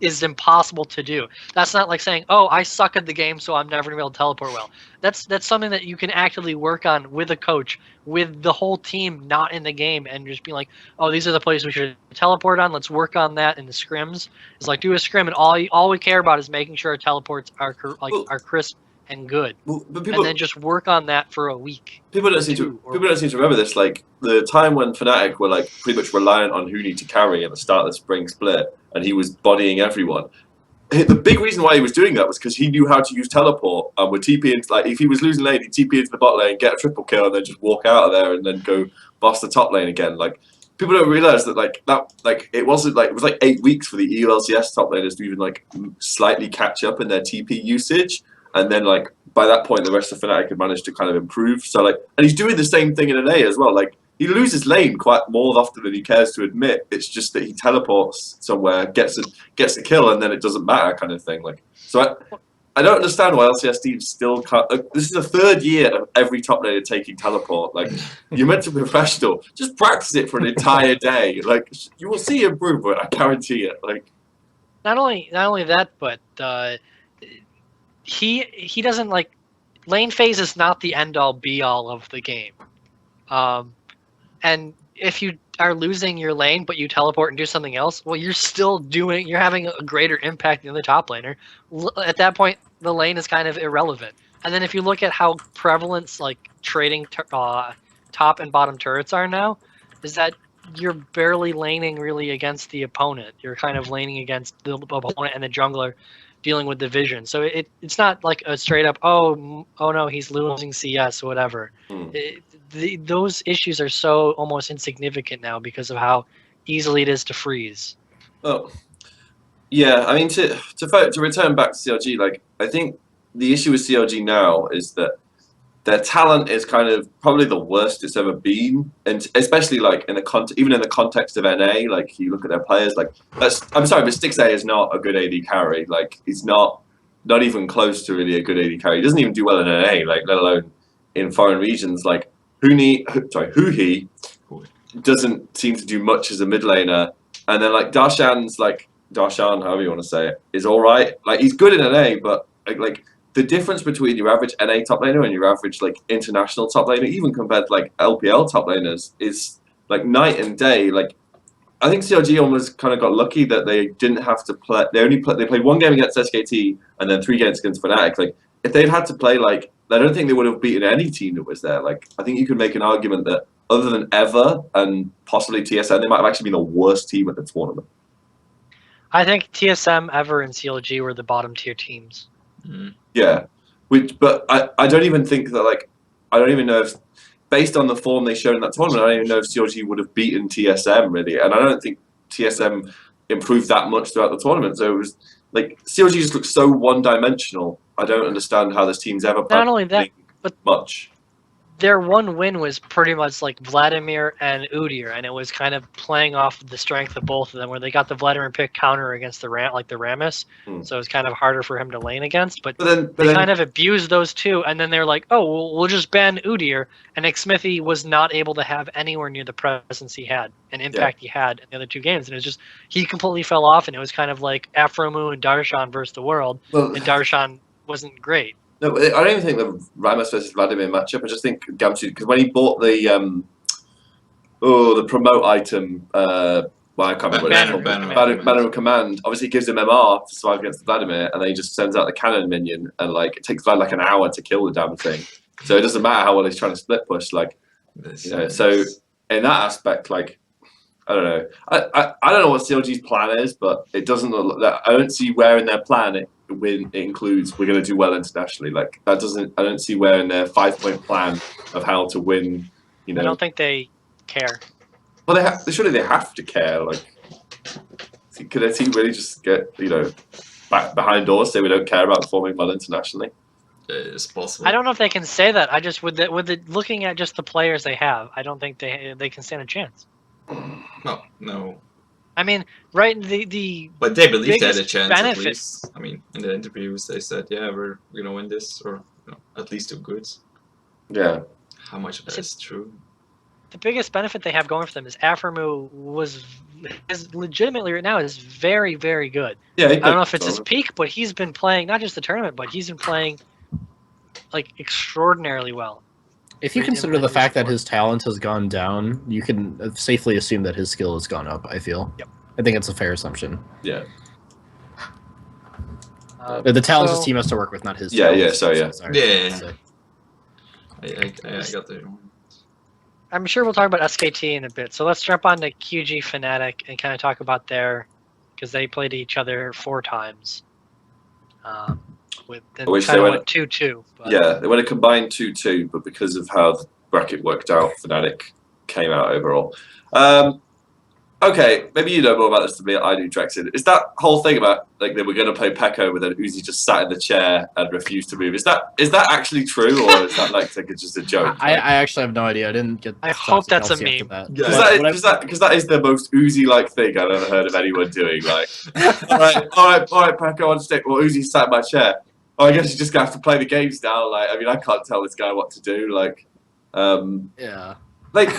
is impossible to do. That's not like saying, oh, I suck at the game, so I'm never gonna be able to teleport well. That's something that you can actively work on with a coach, with the whole team not in the game, and just be like, oh, these are the places we should teleport on. Let's work on that in the scrims. It's like, do a scrim, and all we care about is making sure our teleports are crisp and good, and then just work on that for a week. People don't seem to remember this. Like, the time when Fnatic were like pretty much reliant on Huni to carry at the start of the spring split, and he was bodying everyone. The big reason why he was doing that was because he knew how to use teleport and would TP into, like, if he was losing lane, he'd TP into the bot lane, get a triple kill, and then just walk out of there and then go boss the top lane again. Like, people don't realize that it was like 8 weeks for the EULCS top laners to even like slightly catch up in their TP usage. And then, like, by that point, the rest of Fnatic had managed to kind of improve. So, like, and he's doing the same thing in NA as well. Like, he loses lane quite more often than he cares to admit. It's just that he teleports somewhere, gets a kill, and then it doesn't matter, kind of thing. Like, so I don't understand why LCS teams still can't. Like, this is the 3rd year of every top laner taking teleport. Like, you're meant to be professional. Just practice it for an entire day. Like, you will see improvement. I guarantee it. Like, not only that, but he doesn't like lane phase is not the end all be all of the game. And if you are losing your lane but you teleport and do something else, well, you're having a greater impact than the top laner. At that point, the lane is kind of irrelevant. And then if you look at how prevalent like trading top and bottom turrets are now, is that you're barely laning really against the opponent. You're kind of laning against the opponent and the jungler dealing with the vision. So it's not like a straight up, oh no, he's losing CS or whatever. Those issues are so almost insignificant now because of how easily it is to freeze. Well, yeah, I mean, to return back to CLG, like, I think the issue with CLG now is that their talent is kind of probably the worst it's ever been, and especially like even in the context of NA, like you look at their players, like I'm sorry, but Stixay is not a good AD carry. Like he's not even close to really a good AD carry. He doesn't even do well in NA, like let alone in foreign regions. Like Huhi doesn't seem to do much as a mid laner, and then like Darshan, however you want to say it, is all right. Like he's good in NA, but like the difference between your average NA top laner and your average like international top laner, even compared to like LPL top laners, is like night and day. Like I think CLG almost kind of got lucky that they didn't have to play. They played one game against SKT and then 3 games against Fnatic. Like if they'd had to play, like I don't think they would have beaten any team that was there. Like I think you could make an argument that other than Ever and possibly TSM, they might have actually been the worst team at the tournament. I think TSM, Ever, and CLG were the bottom tier teams. Yeah, but I don't even think that, like, I don't even know if, based on the form they showed in that tournament, I don't even know if CLG would have beaten TSM really, and I don't think TSM improved that much throughout the tournament. So it was like CLG just looks so one-dimensional. I don't understand how this team's ever not only that, but much. Their one win was pretty much like Vladimir and Udyr, and it was kind of playing off the strength of both of them, where they got the Vladimir pick counter against the Rammus, so it was kind of harder for him to lane against. But they kind of abused those two, and then they're like, oh, we'll just ban Udyr, and Nick Smithy was not able to have anywhere near the presence he had and impact he had in the other 2 games, and it was just he completely fell off, and it was kind of like Afromu and Darshan versus the world, and Darshan wasn't great. No, I don't even think the Rammus versus Vladimir matchup. I just think Gamsu, because when he bought the promote item, well, I can't remember what it's called. Banner of Command. Obviously, it gives him MR to survive against the Vladimir, and then he just sends out the cannon minion, and like it takes Vlad like an hour to kill the damn thing. So it doesn't matter how well he's trying to split push. Like, you know, so in that aspect, like, I don't know. I don't know what CLG's plan is, but it doesn't look that. I don't see where in their plan it includes we're going to do well internationally. Like that doesn't. I don't see where in their 5-point plan of how to win. You know, I don't think they care. Well, surely they have to care. Like, could their team really just get back behind doors, say we don't care about performing well internationally? It's possible. I don't know if they can say that. I just with the looking at just the players they have, I don't think they can stand a chance. No. I mean, right? The but they believe they had a chance. Benefit. At least. I mean, in the interviews they said, "Yeah, we're gonna win this, or at least do good." Yeah. How much of that is true? The biggest benefit they have going for them is Afromu is legitimately right now is very, very good. Yeah. I don't know if it's his peak, but he's been playing not just the tournament, but he's been playing like extraordinarily well. If you consider the fact that his talent has gone down, you can safely assume that his skill has gone up, I feel. Yep. I think it's a fair assumption. Yeah. The talent his team has to work with, not his Yeah, talent. yeah, sorry, yeah. Yeah. I got the... I'm sure we'll talk about SKT in a bit. So let's jump on to QG Fnatic and kind of talk about because they played each other 4 times. Which they went 2-2. Yeah, they went a combined 2-2, but because of how the bracket worked out, Fnatic came out overall. Okay, maybe you know more about this than me. I do, Drexxin. Is that whole thing about like they were going to play Pekko, but then Uzi just sat in the chair and refused to move? Is that actually true, or is that like just a joke? I actually have no idea. I didn't get. I hope that's a meme. Because that is the most Uzi-like thing I've ever heard of anyone doing. Like, all right, Pekko on stick. Well, Uzi sat in my chair. Oh, I guess you just have to play the games now. Like, I mean, I can't tell this guy what to do. Like, yeah, like.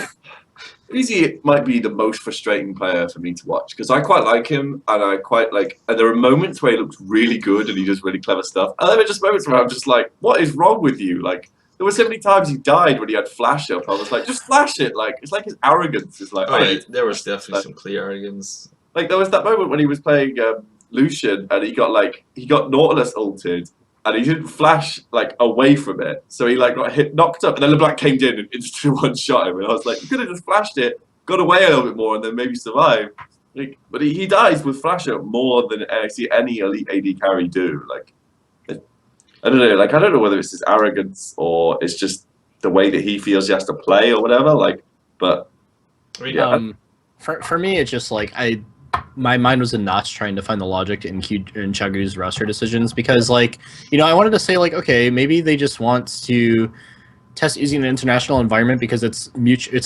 Uzi might be the most frustrating player for me to watch because I quite like him and I quite like. And there are moments where he looks really good and he does really clever stuff. And then there are just moments where I'm just like, "What is wrong with you?" Like there were so many times he died when he had flash up. I was like, "Just flash it!" Like it's like his arrogance is like. Oh yeah, there was definitely some clear arrogance. Like there was that moment when he was playing Lucian and he got Nautilus ulted and he didn't flash like away from it, so he like got knocked up, and then LeBlanc came in and instantly one-shot him, and I was like, you could have just flashed it, got away a little bit more, and then maybe survived. Like, but he dies with flash up more than I see any elite AD carry do. Like, I don't know. Like, I don't know whether it's his arrogance or it's just the way that he feels he has to play or whatever. Like, but yeah. For me, it's just like my mind was in knots trying to find the logic in Qiao Gu's roster decisions, because like, you know, I wanted to say like, okay, maybe they just want to test using an international environment because it's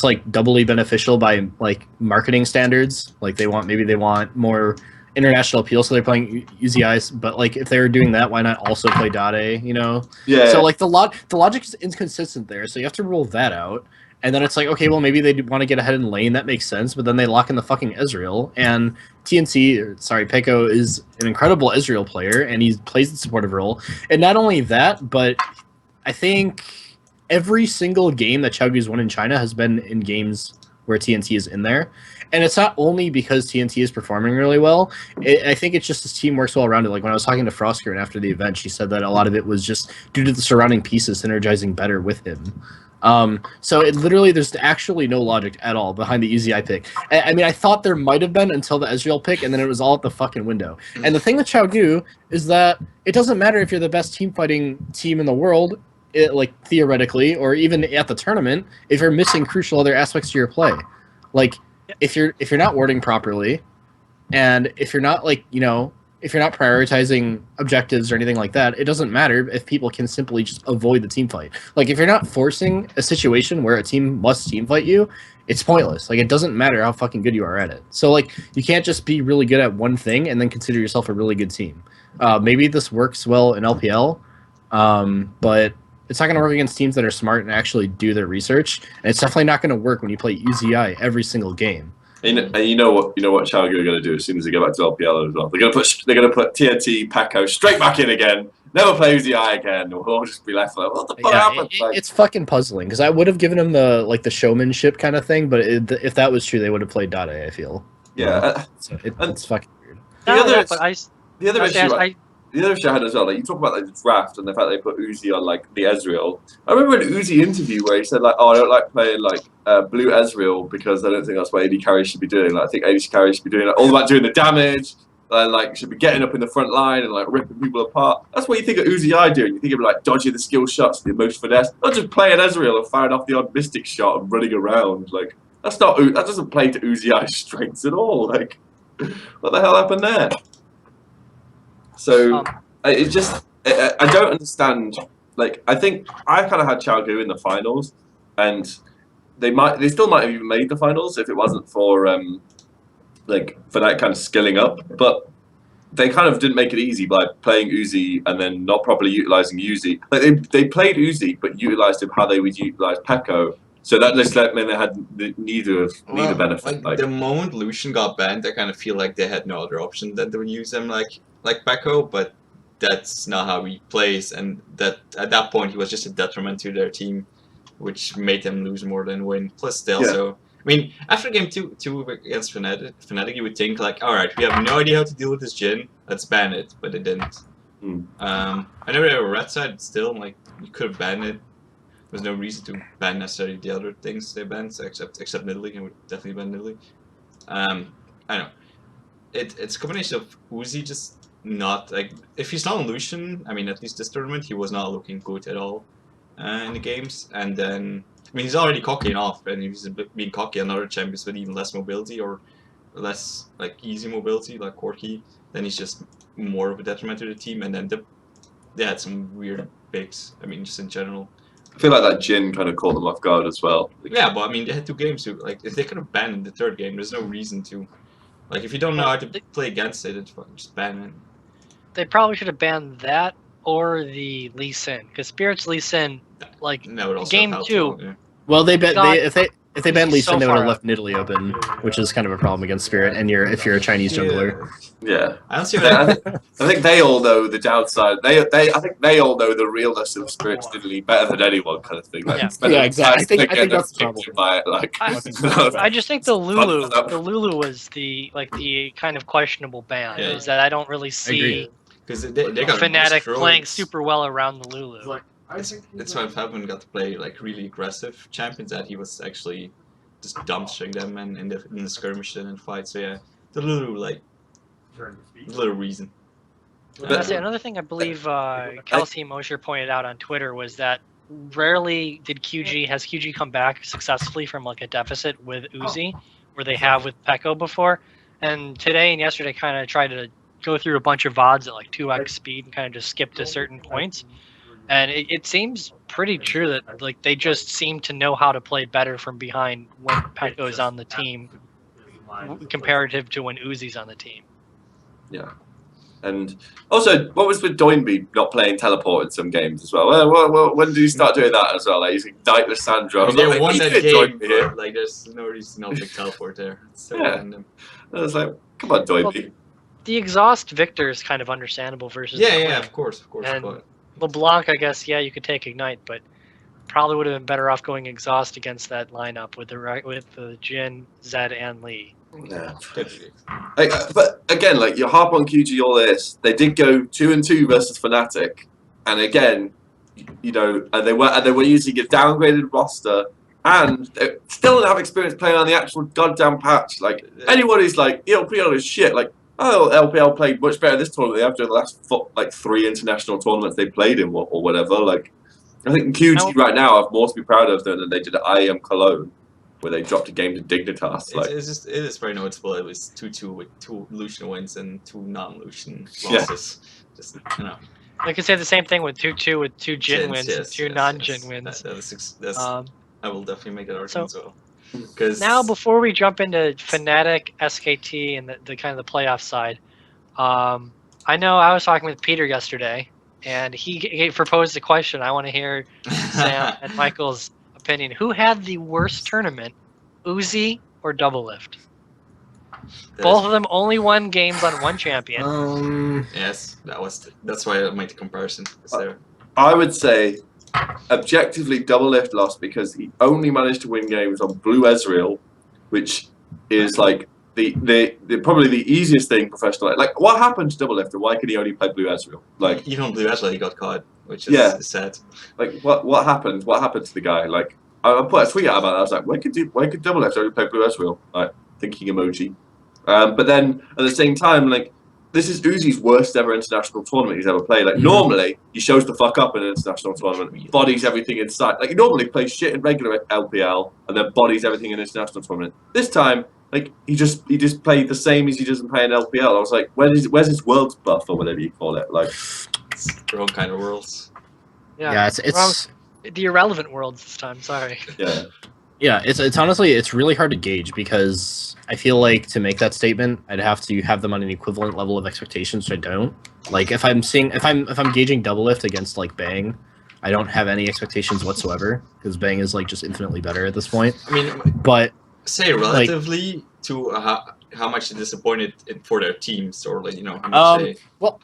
like doubly beneficial by like marketing standards. Like they want more international appeal, so they're playing UZIs. But like if they were doing that, why not also play Dade? You know? Yeah. So like the logic is inconsistent there. So you have to rule that out. And then it's like, okay, well, maybe they want to get ahead in lane. That makes sense. But then they lock in the fucking Ezreal. And Peko is an incredible Ezreal player, and he plays the supportive role. And not only that, but I think every single game that Qiao Gu's won in China has been in games where TNT is in there. And it's not only because TNT is performing really well. I think it's just his team works well around it. Like when I was talking to Frosker after the event, she said that a lot of it was just due to the surrounding pieces synergizing better with him. So it literally, there's actually no logic at all behind the UZI pick. I mean, I thought there might have been until the Ezreal pick, and then it was all at the fucking window. And the thing with Qiao Gu is that it doesn't matter if you're the best team fighting team in the world, like theoretically, or even at the tournament, if you're missing crucial other aspects to your play. Like if you're not warding properly, and if you're not like, you know, if you're not prioritizing objectives or anything like that, it doesn't matter if people can simply just avoid the team fight. Like if you're not forcing a situation where a team must team fight you, it's pointless. Like it doesn't matter how fucking good you are at it. So like you can't just be really good at one thing and then consider yourself a really good team. Maybe this works well in LPL, but it's not going to work against teams that are smart and actually do their research. And it's definitely not going to work when you play UZI every single game. And you know what Qiao Gu are going to do as soon as they get back to LPL as well. They're going to put TNT Peko straight back in again. Never play UZI again. We'll just be left like, what the fuck happened? It's fucking puzzling because I would have given him the showmanship kind of thing, but if that was true, they would have played Dade. I feel. Yeah. So it's fucking weird. The other issue I had as well, like you talk about like the draft and the fact they put Uzi on like the Ezreal. I remember an Uzi interview where he said like, "Oh, I don't like playing like blue Ezreal because I don't think that's what AD carry should be doing. Like I think AD carry should be doing like, all about doing the damage and like should be getting up in the front line and like ripping people apart. That's what you think of Uzi doing. You think of like dodging the skill shots, the most finesse, not just playing Ezreal and firing off the odd mystic shot and running around. Like that doesn't play to Uzi's strengths at all. Like what the hell happened there?" So it just I don't understand. Like I think I kind of had Qiao Gu in the finals, and they still might have even made the finals if it wasn't for like for that kind of skilling up. But they kind of didn't make it easy by playing Uzi and then not properly utilizing Uzi. Like they played Uzi but utilized him how they would utilize Peko. So that just meant they had neither benefit. Like the moment Lucian got banned, I kind of feel like they had no other option than to use him like Peko, but that's not how he plays, and that at that point he was just a detriment to their team, which made them lose more than win. Plus they also, I mean, after game two against Fnatic, you would think like, all right, we have no idea how to deal with this Jin, let's ban it, but they didn't. I know they were red side still, like you could have banned it. There's no reason to ban necessarily the other things they banned, except Nidalee. I would definitely ban Nidalee. I know. It's a combination of Uzi just not like, if he's not on Lucian, I mean at least this tournament he was not looking good at all in the games. And then I mean he's already cocky enough, and he's being cocky on other champions with even less mobility or less like easy mobility like Corki, then he's just more of a detriment to the team. And then they had some weird picks, I mean just in general. I feel like that Jin kind of caught them off guard as well. Yeah, but I mean they had 2 games to, like if they could have banned in the 3rd game, there's no reason to, like if you don't know how to play against it, just ban it. They probably should have banned that or the Lee Sin, because Spirit's Lee Sin, like game 2. Yeah. Well, if they banned Lee Sin, they would have far left Nidalee open, which is kind of a problem against Spirit. And if you're a Chinese jungler, Yeah. I don't see what I think they all know the downside. I think they all know the realness of Spirit's Nidalee better than anyone, kind of thing. Like, Yeah. Exactly. I think that's the problem. By it, like, I just think the Lulu was the kind of questionable ban. Yeah. Is that I don't really see. Because they got Fnatic destroyed. playing super well around the Lulu. That's why Falcon got to play like really aggressive champions. That he was actually just dumpstering them and in the skirmish and in fight. So yeah, the Lulu like little reason. Another thing I believe Kelsey Mosher pointed out on Twitter was that rarely has QG come back successfully from like a deficit with Uzi, where they have with Pekko before. And today and yesterday kind of tried to go through a bunch of VODs at like 2x speed and kind of just skip to certain points. And it seems pretty true that like they just seem to know how to play better from behind when Pekko is on the team, comparative to when Uzi's on the team. Yeah. And also, what was with Doinby not playing teleport in some games as well? Well, when did you start doing that as well? Like using Dyke Lissandra. They won that game, but like there's no reason not to teleport there. It's so random. I was like, come on, Doinby. Well, the exhaust Victor is kind of understandable versus of course. And but LeBlanc, I guess, you could take Ignite, but probably would have been better off going exhaust against that lineup with the Jin, Zed, and Lee. Yeah. But again, like you harp on QG all this, they did go 2-2 versus Fnatic, and again, you know, and they were using a downgraded roster, and they still didn't have experience playing on the actual goddamn patch. Like anyone who's like LPL is shit. Like LPL played much better this tournament than they have during the last 3 international tournaments they played in or whatever. Like I think QG right now have more to be proud of than they did at IEM Cologne, where they dropped a game to Dignitas. Like, it is very noticeable. It was 2-2 with 2 Lucian wins and 2 non-Lucian losses. Yeah. Just you know. I could say the same thing with 2-2 with 2 Jin wins and 2 non-Jin wins. That's I will definitely make that argument as well. Now, before we jump into Fnatic, SKT, and the kind of the playoff side, I know I was talking with Peter yesterday, and he proposed a question. I want to hear Sam and Michael's opinion. Who had the worst tournament, Uzi or Doublelift? Both of them only won games on one champion. Yes, that's why I made the comparison. I would say, objectively, Doublelift lost because he only managed to win games on Blue Ezreal, which is like the probably the easiest thing professional. Like, what happened to Doublelift, and why could he only play Blue Ezreal? Like, even on Blue Ezreal, he got caught, which is sad. Like, what happened? What happened to the guy? Like, I put a tweet out about that. I was like, why could Doublelift only play Blue Ezreal? Like, thinking emoji. But then at the same time, like, this is Uzi's worst ever international tournament he's ever played. Like, normally he shows the fuck up in an international tournament, bodies everything in sight. Like, he normally plays shit in regular LPL and then bodies everything in an international tournament. This time, like, he just played the same as he doesn't play in LPL. I was like, where's his world's buff or whatever you call it? Like, it's their own kind of worlds. Yeah, it's the irrelevant worlds this time. Sorry. Yeah, it's honestly it's really hard to gauge because I feel like to make that statement, I'd have to have them on an equivalent level of expectations, which I don't. Like if I'm gauging Doublelift against like Bang, I don't have any expectations whatsoever because Bang is like just infinitely better at this point. I mean, but say relatively like, to how much they disappointed for their teams, or like how much well,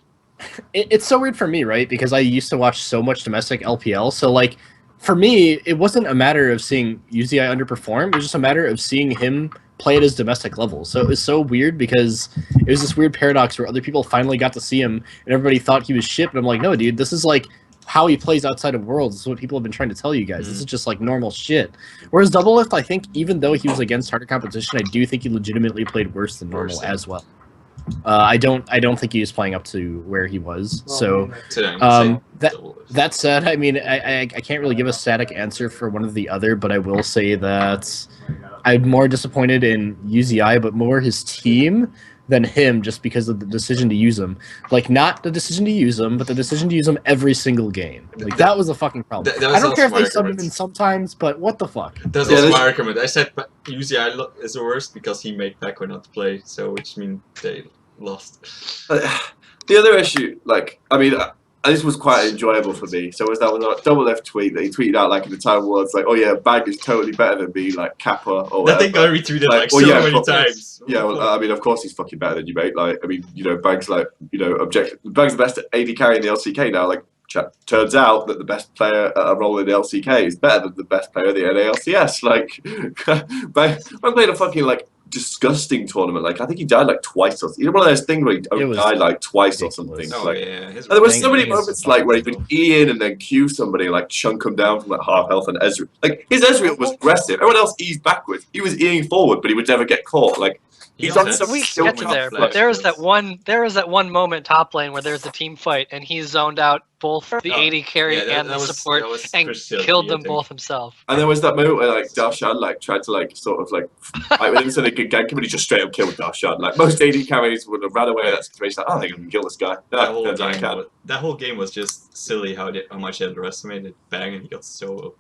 it's so weird for me, right? Because I used to watch so much domestic LPL, so like. For me, it wasn't a matter of seeing UZI underperform. It was just a matter of seeing him play at his domestic level. So it was so weird because it was this weird paradox where other people finally got to see him and everybody thought he was shit. But I'm like, no, dude, this is like how he plays outside of Worlds. This is what people have been trying to tell you guys. This is just like normal shit. Whereas Doublelift, I think, even though he was against harder competition, I do think he legitimately played worse than normal as well. I don't think he was playing up to where he was. So that said, I mean, I can't really give a static answer for one or the other, but I will say that I'm more disappointed in UZI, but more his team than him, just because of the decision to use him. Like, not the decision to use him, but the decision to use him every single game. Like, that was a fucking problem. I don't care if they sub him in sometimes, but what the fuck? That's also my argument. I said UZI is the worst because he made Pekko not play, so which means they lost. The other issue, like, I mean, this was quite enjoyable for me. So was that one Doublelift tweet that he tweeted out like in the Time Awards, like, oh yeah, Bag is totally better than me, like Kappa or whatever. That thing got retweeted like so many times. Yeah, well, I mean, of course he's fucking better than you, mate. Like, I mean, Bag's like, Bag's the best AD carry in the LCK now. Like, turns out that the best player at a role in the LCK is better than the best player in the NALCS. Like, I'm playing a fucking like disgusting tournament. Like I think he died like twice or one of those things where he only died like twice or something. Oh like, yeah, and there were so many Bang is moments like where he would E in and then Q somebody like chunk him down from like half health, and Ezreal like his Ezreal was aggressive. Everyone else eased backwards. He was Eing forward, but he would never get caught. Like he's on some We can get to there, but there was that one moment top lane where there's a team fight and he zoned out both the AD carry and the support and killed them both himself. And there was that moment where like Darshan like tried to like sort of like fight with him so they could gank him, and he just straight up killed Darshan. Like most AD carries would have ran away in that situation. Like, I think I can kill this guy. That whole game was just silly how much he underestimated Bang, and he got so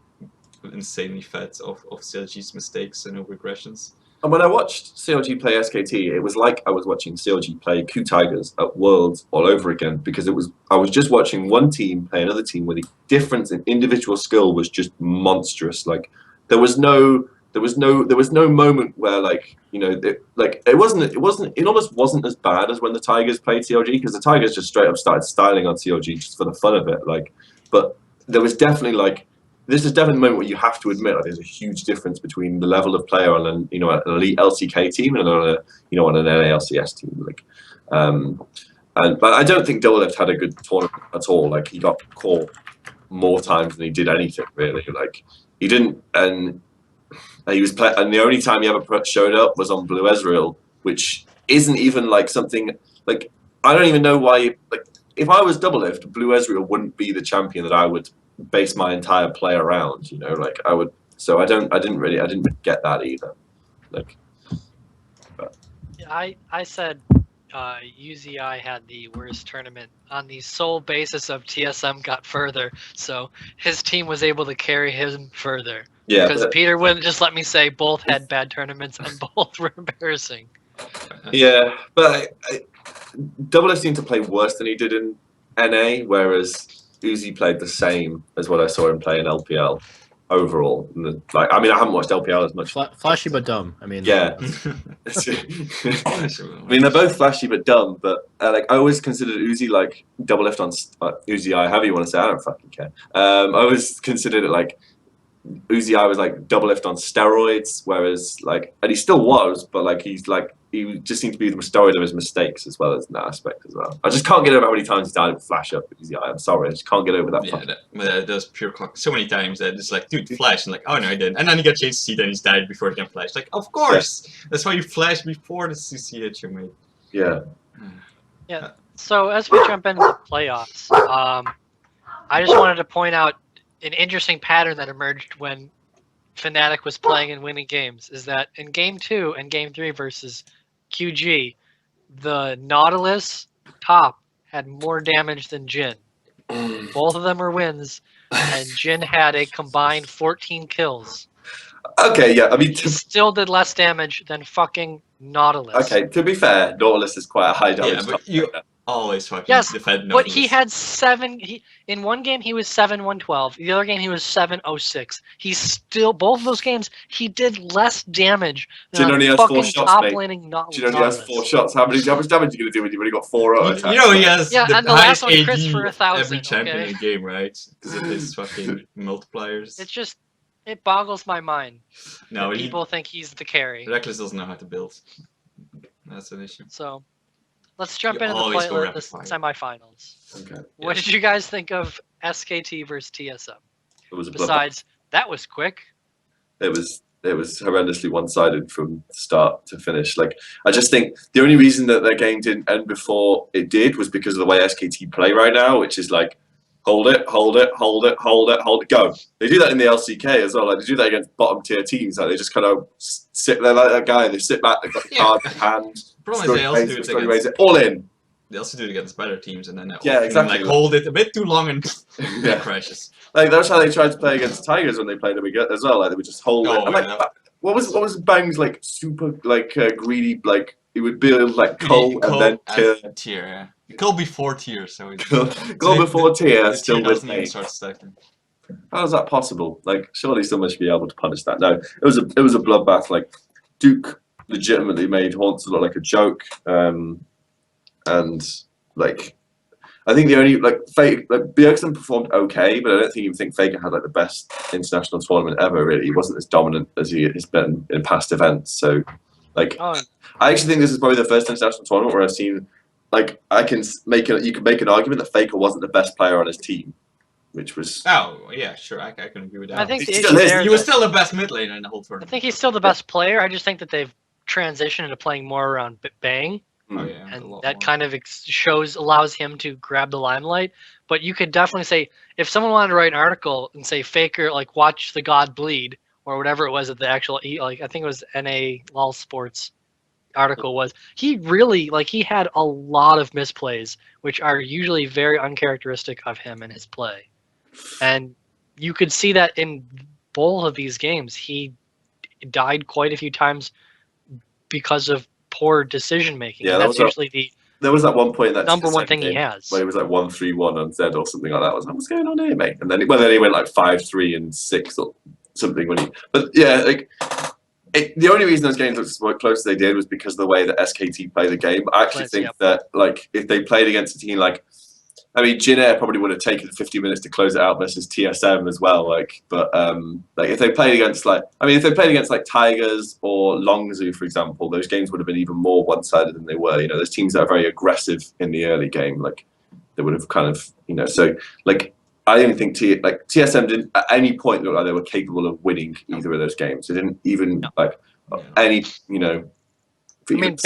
insanely fed of CLG's mistakes and regressions. And when I watched CLG play SKT, it was like I was watching CLG play Qiao Tigers at Worlds all over again, because I was just watching one team play another team where the difference in individual skill was just monstrous. Like there was no moment where like, you know, it almost wasn't as bad as when the Tigers played CLG, because the Tigers just straight up started styling on CLG just for the fun of it. Like, but there was definitely like, this is definitely the moment where you have to admit like, there's a huge difference between the level of player on an elite LCK team and on an NALCS team. Like, but I don't think Doublelift had a good tournament at all. Like he got caught more times than he did anything really. Like he didn't, and he was and the only time he ever showed up was on Blue Ezreal, which isn't even like something like I don't even know why. Like if I was Doublelift, Blue Ezreal wouldn't be the champion that I would base my entire play around, you know, like I would. So I didn't get that either. Like, but. Yeah, I said UZI had the worst tournament on the sole basis of TSM got further, so his team was able to carry him further. Yeah, because Peter wouldn't just let me say both had bad tournaments and both were embarrassing. Yeah, but Doublelift seemed to play worse than he did in NA, whereas Uzi played the same as what I saw him play in LPL overall. Like, I mean, I haven't watched LPL as much. Flashy but dumb. I mean, yeah. I mean, they're both flashy but dumb. But like, I always considered Uzi like Doublelift on Uzi. However you want to say, I don't fucking care. I always considered it like Uzi was like Doublelift on steroids, whereas like, and he still was, but like he just seemed to be the steroid of his mistakes as well as in that aspect as well. I just can't get over how many times he died with flash up. I'm sorry, I just can't get over that. Yeah, that's pure cock. So many times that it's like, dude, flash, and like, oh no, I didn't. And then he got chased CC, then he's died before he can flash. Like, of course, that's why you flash before the CC hit you, mate. Yeah. Yeah. So as we jump into the playoffs, I just wanted to point out an interesting pattern that emerged when Fnatic was playing and winning games is that in Game 2 and Game 3 versus QG, the Nautilus top had more damage than Jin. Both of them were wins, and Jin had a combined 14 kills. Okay, yeah, I mean... He still did less damage than fucking Nautilus. Okay, to be fair, Nautilus is quite a high damage. Yeah, but you always fucking defend Nautilus. But he had 7... in one game, he was 7-112. The other game, he was 7-06. He's still... Both of those games, he did less damage than Jin only has 4 shots, top-laning Nautilus. Jin only has 4 shots. How much damage are you going to do when you've only got 4 auto attacks? You know he has the highest last one, Chris, AD for 1,000, every champion in the game, right? Because of his fucking multipliers. It's just... It boggles my mind. No, people think he's the carry. Reckless doesn't know how to build. That's an issue. So, let's jump into the semifinals. Okay. What did you guys think of SKT versus TSM? It was a Besides, that was quick. It was horrendously one-sided from start to finish. Like, I just think the only reason that their game didn't end before it did was because of the way SKT play right now, which is like, hold it, hold it, hold it, hold it, hold it, go. They do that in the LCK as well. Like they do that against bottom tier teams. Like they just kind of sit there like that guy. They sit back. They've got the card in hand. Problem is they also do it against all in. They also do it against better teams, and then exactly. Like hold it a bit too long and it crashes. Like that's how they tried to play against Tigers when they played them as well. Like they would just hold it. And, like, what was Bang's like super like greedy like he would build like Cole and then tier. Yeah. Cole before tier, so Cole before tier still doesn't with even me. start stacking. How is that possible? Like surely someone should be able to punish that. No, it was a bloodbath. Like Duke legitimately made Haunts look like a joke, and like I think the only Bjergsen performed okay, but I don't even think Faker had like the best international tournament ever. Really, he wasn't as dominant as he has been in past events. So Like, Oh, I actually think this is probably the first international tournament where I've seen, like, you can make an argument that Faker wasn't the best player on his team, which was. Oh yeah, sure, I can agree with that. I think the He issue still is. there He is was that still the best mid laner in the whole I tournament. think he's still the best player. I just think that they've transitioned into playing more around Bang, Oh yeah, a and lot that more. kind of allows him to grab the limelight. But you could definitely say, if someone wanted to write an article and say Faker, like, watch the god bleed, or whatever it was that the actual, like, I think it was NA Lol Sports article was, he really, like, he had a lot of misplays, which are usually very uncharacteristic of him and his play. And you could see that in both of these games. He died quite a few times because of poor decision making. Yeah, And that that's was usually There was that one point in that number one TSM thing he game has. where he was like 1-3-1 on Zed or something like that. I was like, what's going on here, mate? And then he went like 5-3 and 6 or something when he. But yeah, like the only reason those games looked as close as they did was because of the way that SKT play the game. I actually think that, like, if they played against a team like, I mean, Jin Air probably would have taken 50 minutes to close it out versus TSM as well. Like, but like if they played against like Tigers or Longzhu, for example, those games would have been even more one-sided than they were. You know, there's teams that are very aggressive in the early game. Like, they would have kind of, you know, so like I didn't think TSM didn't at any point look like they were capable of winning either of those games. They didn't even any, you know. I mean,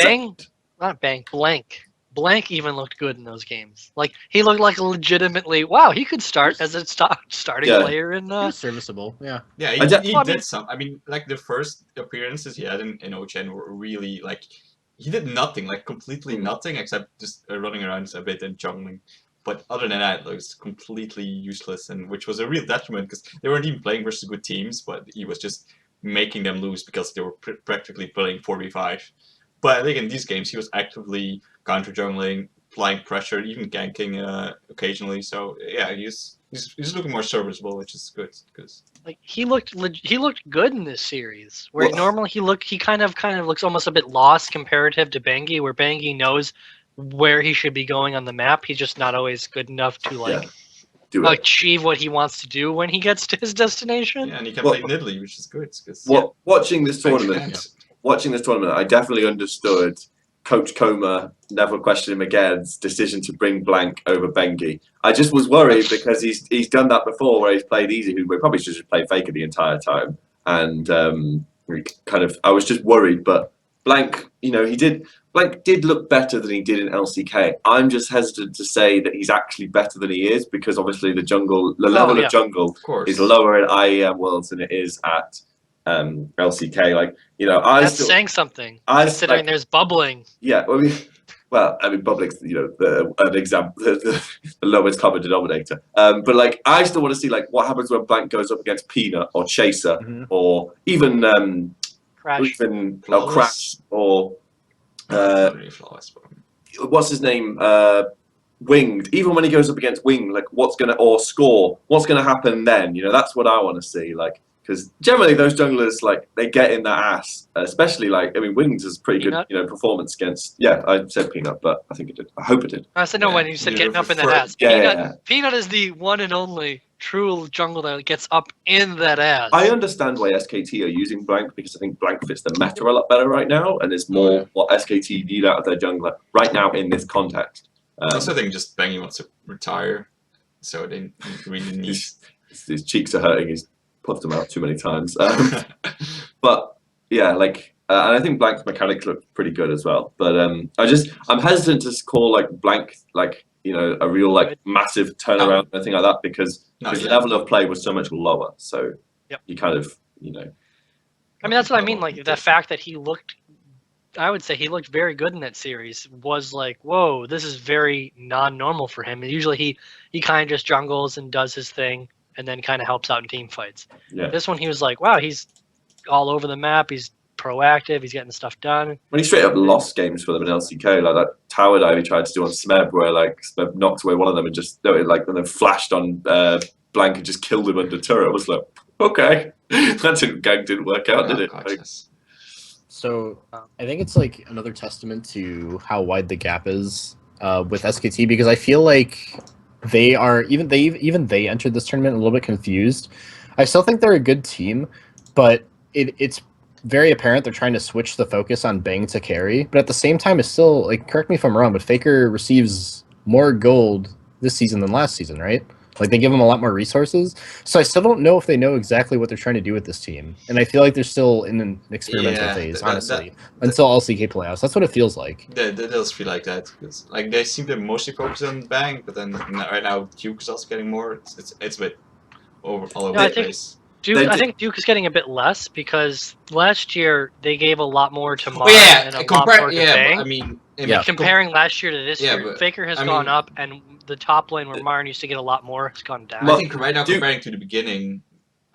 Blank even looked good in those games. Like, he looked like legitimately, wow, he could start as a starting player in. He was serviceable, yeah. Yeah, he did some. I mean, like the first appearances he had in Origen were really like he did nothing, like completely nothing except just running around a bit and jungling. But other than that, it was completely useless, and which was a real detriment because they weren't even playing versus good teams, but he was just making them lose because they were practically playing 4v5. But I think in these games he was actively counter jungling, applying pressure, even ganking occasionally. So yeah, he's looking more serviceable, which is good because like he looked good in this series. Where normally he kind of looks almost a bit lost comparative to Bengi, where Bengi knows where he should be going on the map. He's just not always good enough to achieve what he wants to do when he gets to his destination. Yeah, and he can play Nidalee, which is good. Watching this tournament, I definitely understood Coach Koma, never question him again's decision to bring Blank over Bengi. I just was worried because he's done that before where he's played easy, who we probably should have played Faker the entire time. And I was just worried, but Blank, you know, Blank did look better than he did in LCK. I'm just hesitant to say that he's actually better than he is because obviously the level of jungle is lower in IEM Worlds than it is at LCK. Like, you know, that's saying something. Considering there's bubbling. Yeah, I mean, bubbling's, you know, an example, the lowest common denominator. But like, I still want to see like what happens when Blank goes up against Peanut or Chaser or even Crash or what's his name? Winged. Even when he goes up against Wing, like what's gonna happen then? You know, that's what I want to see. Like, because generally those junglers, like, they get in that ass, especially like, I mean, Wings is pretty good, you know, performance against. Yeah, I said Peanut, but I think it did. I hope it did. I said no when you said getting up in that ass. Peanut is the one and only true jungle that gets up in that ass. I understand why SKT are using Blank because I think Blank fits the meta a lot better right now, and is more what SKT need out of their jungler right now in this context. I also think just Bengi wants to retire, so they really need. His cheeks are hurting. He's puffed them out too many times. But yeah, like, and I think Blank's mechanics look pretty good as well. But I'm hesitant to call like Blank like, you know, a real like massive turnaround or anything like that because his level of play was so much lower. So you kind of, you know. I mean, that's what I mean. Like the fact that I would say he looked very good in that series was like, whoa, this is very non-normal for him. Usually he kind of just jungles and does his thing and then kind of helps out in team fights. Yeah. This one he was like, wow, he's all over the map. He's proactive. He's getting stuff done. When he straight up lost games for them in LCK, like that tower dive he tried to do on Smeb, where like Smeb knocked away one of them and just like and then flashed on Blank and just killed him under turret. I was like, okay, that didn't work out, did it? Like, so I think it's like another testament to how wide the gap is with SKT, because I feel like they are even they entered this tournament a little bit confused. I still think they're a good team, but it's very apparent they're trying to switch the focus on Bang to carry, but at the same time, it's still like, correct me if I'm wrong, but Faker receives more gold this season than last season, right? Like they give him a lot more resources. So I still don't know if they know exactly what they're trying to do with this team, and I feel like they're still in an experimental phase, honestly, until LCK playoffs. That's what it feels like. That does feel like that, because like they seem to mostly focus on Bang, but then right now Duke is also getting more. It's a bit all over the place. I think Duke is getting a bit less because last year they gave a lot more to Mara and a lot more to Bang. I mean, comparing last year to this year, Faker has gone up, and the top lane where Mara used to get a lot more has gone down. I think right now, comparing to the beginning,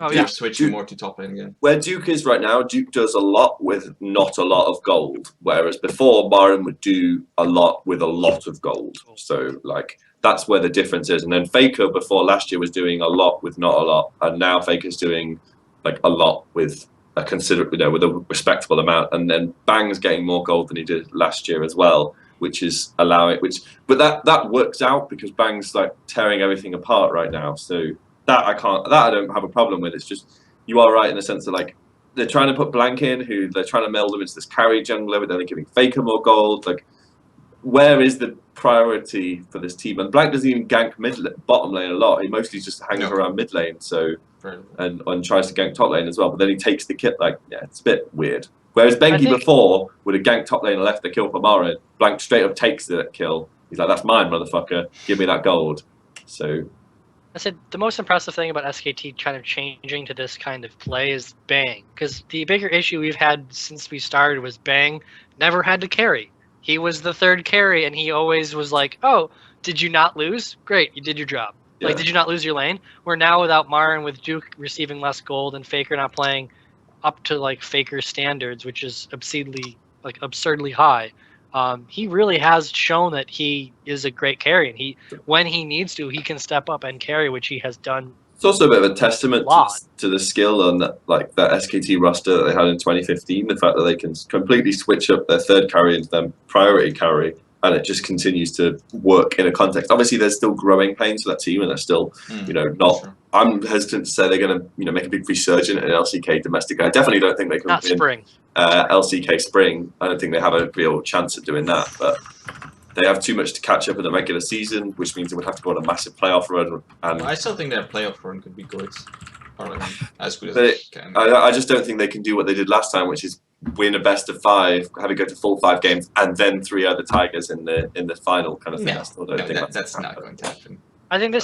Duke switching more to top lane again. Where Duke is right now, Duke does a lot with not a lot of gold, whereas before Marin would do a lot with a lot of gold. So like that's where the difference is. And then Faker before last year was doing a lot with not a lot, and now Faker's doing like a lot with a considerable, with a respectable amount. And then Bang's getting more gold than he did last year as well, which is but that works out because Bang's like tearing everything apart right now. So that I don't have a problem with. It's just you are right in the sense that like they're trying to put Blank in, who they're trying to meld him into this carry jungler, but then they're giving Faker more gold. Like, where is the priority for this team? And Blank doesn't even gank bottom lane a lot. He mostly just hangs around mid lane. So and tries to gank top lane as well. But then he takes the kit. Like, yeah, it's a bit weird. Whereas Bengi before would have ganked top lane and left the kill for Mara. Blank straight up takes the kill. He's like, "That's mine, motherfucker. Give me that gold." So I said the most impressive thing about SKT kind of changing to this kind of play is Bang, because the bigger issue we've had since we started was Bang never had to carry. He was the third carry, and he always was like, "Oh, did you not lose? Great, you did your job. Yeah. Like, did you not lose your lane?" We're now without Marin, with Duke receiving less gold, and Faker not playing up to like Faker standards, which is absurdly high. He really has shown that he is a great carry, and when he needs to, he can step up and carry, which he has done. It's also a bit of a testament to the skill on that SKT roster that they had in 2015. The fact that they can completely switch up their third carry into their priority carry, and it just continues to work in a context. Obviously, there's still growing pains for that team, and they're still, not. Sure. I'm hesitant to say they're going to, make a big resurgence in LCK domestic. I definitely don't think they can Not win spring. LCK spring. I don't think they have a real chance at doing that, but they have too much to catch up in the regular season, which means they would have to go on a massive playoff run. And I still think their playoff run could be good. As good as it can. I just don't think they can do what they did last time, which is win a best of 5, have it go to full 5 games, and then 3 other Tigers in the final kind of thing. I still don't think that's not going to happen. I think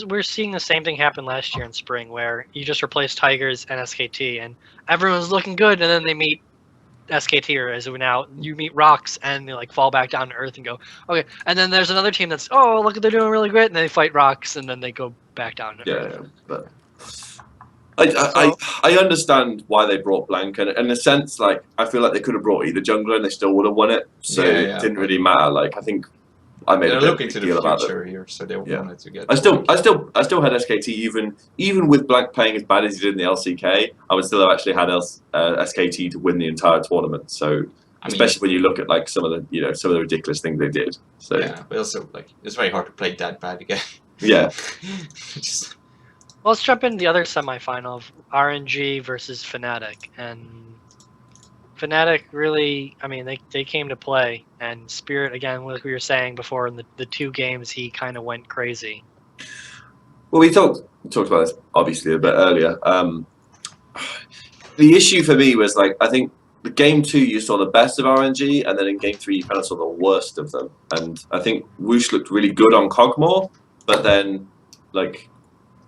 we're seeing the same thing happen last year in spring, where you just replace Tigers and SKT, and everyone's looking good, and then they meet SKT, or as now you meet Rox, and they like fall back down to earth and go, okay. And then there's another team that's, oh, look, they're doing really great, and they fight Rox, and then they go back down to earth. But I understand why they brought Blank, and in a sense, like I feel like they could have brought either jungler and they still would have won it. So it didn't really matter. Like I think I made a big deal about it here, so they wanted to get. I still had SKT even with Blank playing as bad as he did in the LCK. I would still have actually had SKT to win the entire tournament. So especially when you look at like some of the ridiculous things they did. So yeah, but also like it's very hard to play that bad again. Yeah. Well, let's jump into the other semifinal of RNG versus Fnatic. And Fnatic really, they came to play. And Spirit, again, like we were saying before, in the 2 games, he kind of went crazy. Well, we talked about this, obviously, a bit earlier. The issue for me was, like, I think the game 2, you saw the best of RNG, and then in game 3, you kind of saw the worst of them. And I think Whoosh looked really good on Cogmore, but then, like...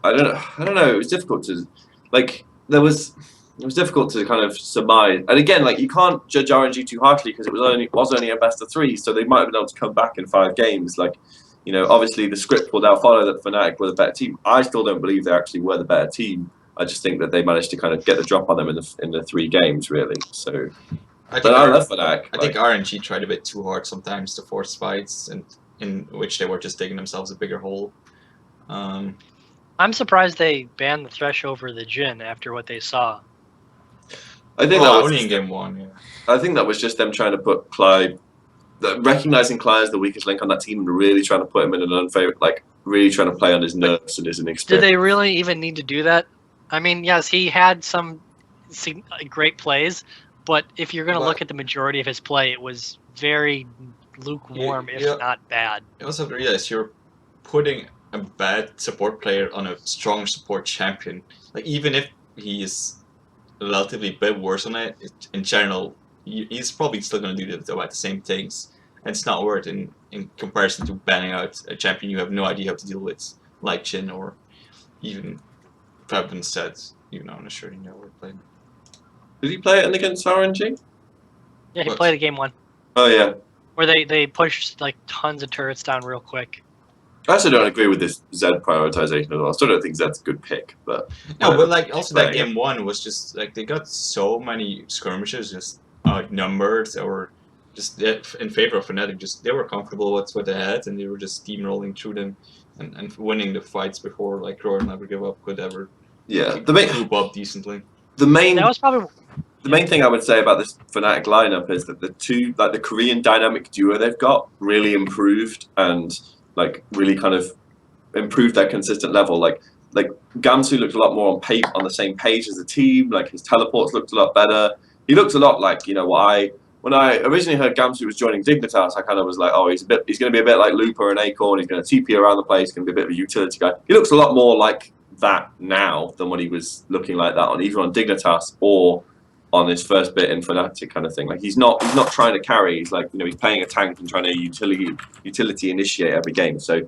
I don't know. It was difficult to, like, it was difficult to kind of surmise. And again, like, you can't judge RNG too harshly because it was only a best of 3, so they might have been able to come back in 5 games. Like, obviously the script will now follow that Fnatic were the better team. I still don't believe they actually were the better team. I just think that they managed to kind of get the drop on them in the 3 games, really. So, I love Fnatic. I think RNG tried a bit too hard sometimes to force fights, and in which they were just digging themselves a bigger hole. I'm surprised they banned the Thresh over the Jin after what they saw. I think that was only in game 1. Yeah. I think that was just them trying to put Clyde, recognizing Clyde as the weakest link on that team, and really trying to put him in an unfavorable, like really trying to play on his nerves and his inexperience. Did they really even need to do that? I mean, yes, he had some great plays, but if you're going to But- look at the majority of his play, it was very lukewarm, if yeah. not bad. You also have to realize you're putting a bad support player on a strong support champion. Like, even if he is relatively a bit worse on it, in general, he's probably still going to do about the same things. And it's not worth it in comparison to banning out a champion you have no idea how to deal with, like Jin or even Fabden said. Even though I'm not sure you know we're playing. Did he play it against RNG? Yeah, he What? played a game 1 Oh yeah. where they pushed like tons of turrets down real quick. I also don't agree with this Zed prioritization at all. I still don't think Zed's a good pick, but No, but like also that Playing game 1 was just like they got so many skirmishes just outnumbered or just in favor of Fnatic. Just they were comfortable with what they had and they were just steamrolling through them and winning the fights before like Roar Never Give Up could ever yeah. group up decently. The main That was probably The main thing I would say about this Fnatic lineup is that the Korean dynamic duo they've got really improved and like really kind of improved their consistent level. Like Gamsu looked a lot more on the same page as a team. Like his teleports looked a lot better. He looked a lot like, you know, when I originally heard Gamsu was joining Dignitas, I kind of was like, oh, he's going to be a bit like Looper and Acorn. He's going to TP around the place. He's going to be a bit of a utility guy. He looks a lot more like that now than when he was looking like that either on Dignitas or on his first bit in Fnatic kind of thing. Like he's not trying to carry. He's like, you know, he's playing a tank and trying to utility initiate every game. So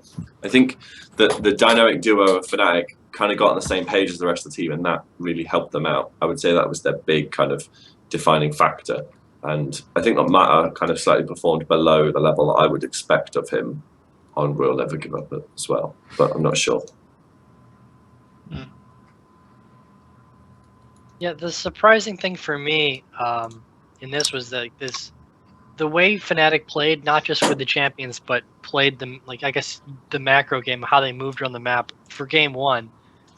I think that the dynamic duo of Fnatic kind of got on the same page as the rest of the team, and that really helped them out. I would say that was their big kind of defining factor. And I think that Mata kind of slightly performed below the level that I would expect of him on Will Never Give Up as well, but I'm not sure. Yeah, the surprising thing for me in this was that the way Fnatic played, not just with the champions, but played them, like I guess the macro game, how they moved around the map for game 1,